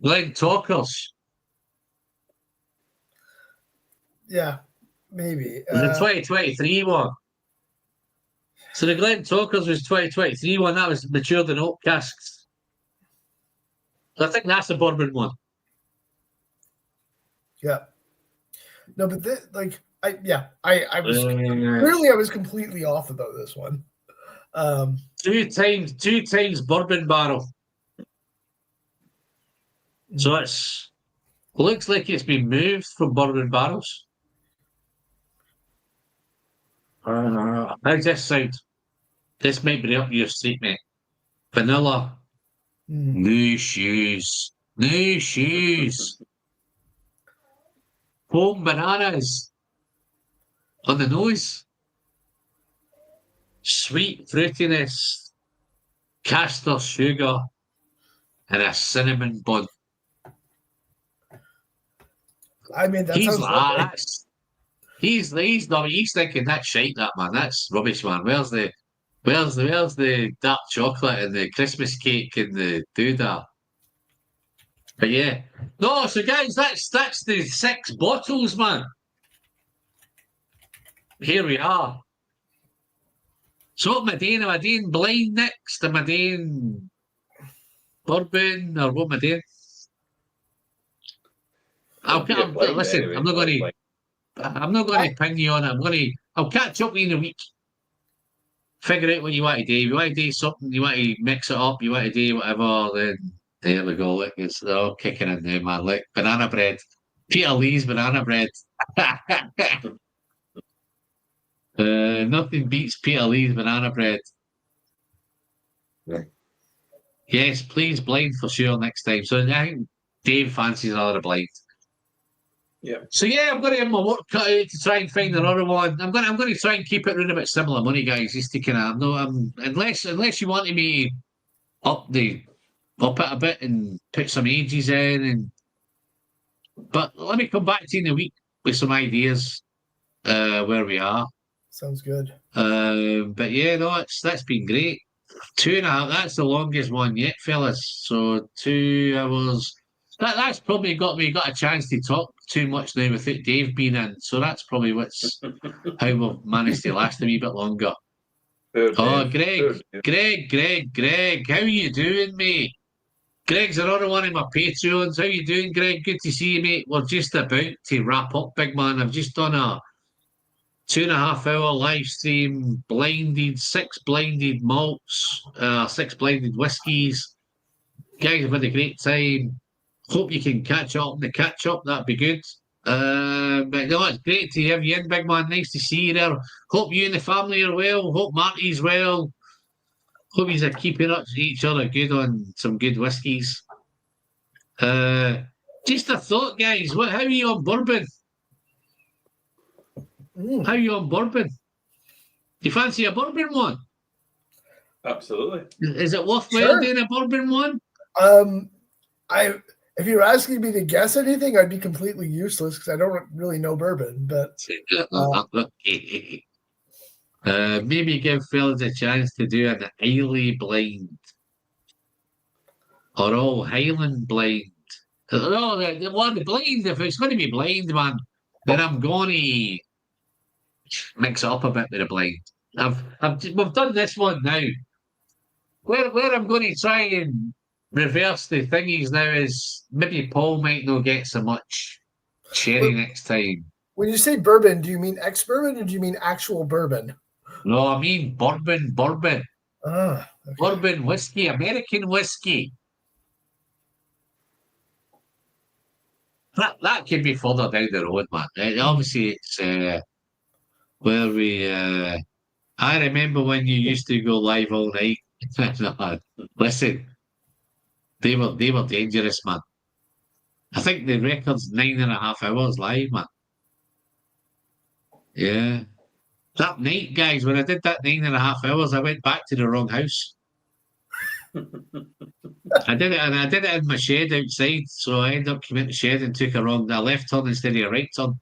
Glen Talkers. Yeah, maybe. The 2023 one. So the Glen Talkers was 2023 one. That was matured in oak casks. I think that's the bourbon one. Yeah. No, but I was clearly I was completely off about this one. Two times bourbon barrel. So it's looks like it's been moved from bourbon barrels. How's this sound? This might be up your street, mate. Vanilla. New shoes. New shoes. Foam bananas. On the nose. Sweet fruitiness. Castor sugar. And a cinnamon bun. I mean, that sounds lovely. He's thinking that's shite, that man. That's rubbish, man. Where's the dark chocolate and the Christmas cake and the doodah? But yeah. No, so guys, that's the 6 bottles, man. Here we are. So what am I doing? Am I doing blind next? Am I doing bourbon or what am I doing? Listen, anyway, I'm not going to pin you on it. I'll catch up with you in a week. Figure out what you want to do. If you want to do something, you want to mix it up, you want to do whatever, then there we go. Look, it's all kicking in there, man. Look, banana bread. Peter Lee's banana bread. Nothing beats Peter Lee's banana bread. Yeah. Yes, please blind for sure next time. So I think Dave fancies another blind. Yeah. So yeah, I'm going to have my work cut out to try and find another one. I'm going to try and keep it around about similar money, guys. Just to kind of, unless you wanted me up it a bit and put some ages in, but let me come back to you in a week with some ideas where we are. Sounds good. But yeah, no, that's been great. 2.5. That's the longest one yet, fellas. So 2 hours. That's probably got a chance to talk too much now without Dave being in. So that's probably how we've managed to last a wee bit longer. Greg, how you doing, mate? Greg's another one of my Patreons. How you doing, Greg? Good to see you, mate. We're just about to wrap up, big man. I've just done a 2.5-hour live stream, 6 blinded malts, 6 blinded whiskies. Guys have had a great time. Hope you can catch up on the catch up. That'd be good. But no, it's great to have you in, big man. Nice to see you there. Hope you and the family are well. Hope Marty's well. Hope you're keeping up to each other good on some good whiskies. Just a thought, guys. How are you on bourbon? How are you on bourbon? Do you fancy a bourbon one? Absolutely. Is it worthwhile doing a bourbon one? If you're asking me to guess anything, I'd be completely useless because I don't really know bourbon. But maybe give fellas a chance to do an Islay blind or all Highland blind. No, the one blind. If it's going to be blind, man, then I'm going to mix it up a bit with a blind. We've done this one now. Where I'm going to try and reverse the thingies now is maybe Paul might not get so much sherry next time. When you say bourbon, do you mean ex-bourbon or do you mean actual bourbon? No, I mean bourbon. Okay. Bourbon whiskey, American whiskey. That could be further down the road, man. Obviously, it's where we. I remember when you used to go live all night. Listen, they were dangerous, man. I think the record's 9.5 hours live, man. Yeah. That night, guys, when I did that 9.5 hours, I went back to the wrong house. I did it in my shed outside, so I ended up coming into the shed and took a left turn instead of a right turn.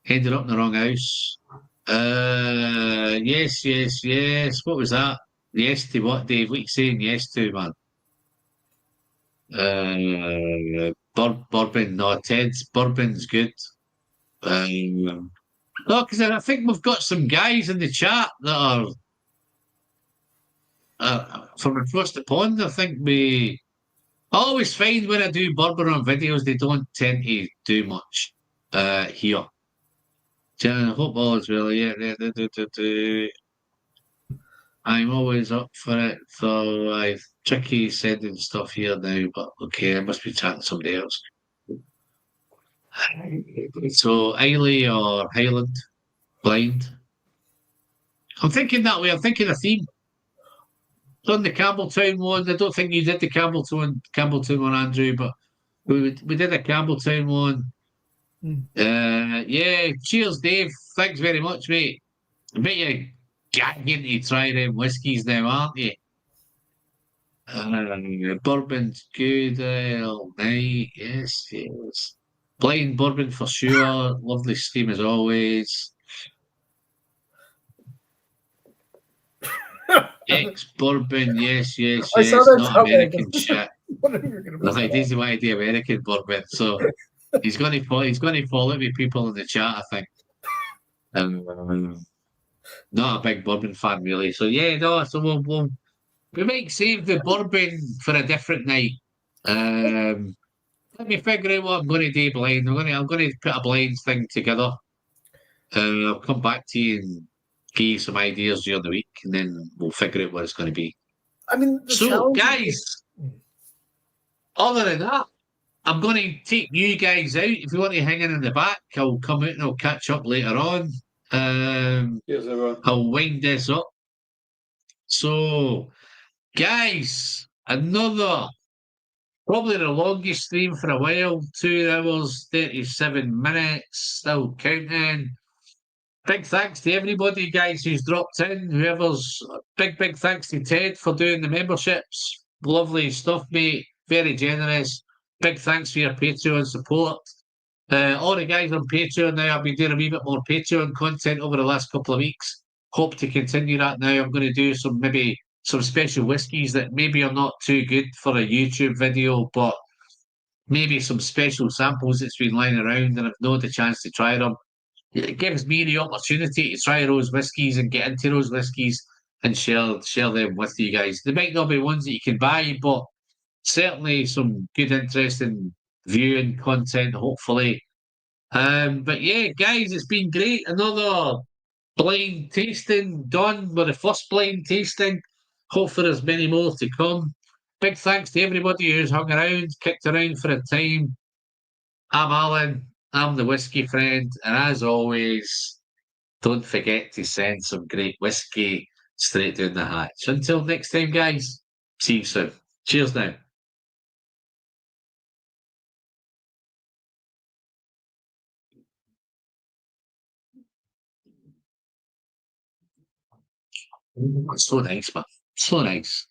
Ended up in the wrong house. Yes. What was that? Yes to what, Dave? What are you saying yes to, man? Bourbon, no, Ted's Bourbon's good. No, because I think we've got some guys in the chat that are from across the pond. I think I always find when I do bourbon on videos, they don't tend to do much here. I hope all is well. Yeah, I'm always up for it. So I've tricky sending stuff here now, but okay, I must be chatting to somebody else. So Eiley or Highland, blind. I'm thinking that way. I'm thinking a theme. On the Campbell Town one, I don't think you did the Campbell Town one, Andrew, but we did a Campbell Town one. Yeah, cheers, Dave. Thanks very much, mate. I bet you're gagging to try them whiskies now, aren't you? Bourbon's good all night. Yes, yes. Blind bourbon for sure. Lovely steam as always. Ex-bourbon, yes, yes, I saw yes. that Not comment. American shit. Like, he doesn't want to do American bourbon, so he's going to fall out with people in the chat, I think. Not a big bourbon fan, really. So yeah, no. So we might save the bourbon for a different night. Let me figure out what I'm going to do blind. I'm going to put a blind thing together. I'll come back to you and give you some ideas during the week, and then we'll figure out what it's going to be. I mean, so guys, other than that, I'm going to take you guys out. If you want to hang in the back, I'll come out and I'll catch up later on. Cheers, everyone. I'll wind this up. So, guys, another probably the longest stream for a while, 2 hours, 37 minutes, still counting. Big thanks to everybody, guys, who's dropped in. Whoever's big thanks to Ted for doing the memberships. Lovely stuff, mate. Very generous. Big thanks for your Patreon support. All the guys on Patreon now, I've been doing a wee bit more Patreon content over the last couple of weeks. Hope to continue that now. I'm going to do maybe some special whiskies that maybe are not too good for a YouTube video, but maybe some special samples that's been lying around and I've not had the chance to try them. It gives me the opportunity to try those whiskies and get into those whiskies and share them with you guys. They might not be ones that you can buy, but certainly some good, interesting viewing content, hopefully. But yeah, guys, it's been great. Another blind tasting done with the first blind tasting. Hopefully there's many more to come. Big thanks to everybody who's hung around, kicked around for a time. I'm Alan. I'm the whiskey friend. And as always, don't forget to send some great whiskey straight down the hatch. Until next time, guys, see you soon. Cheers now. So nice, man. So nice.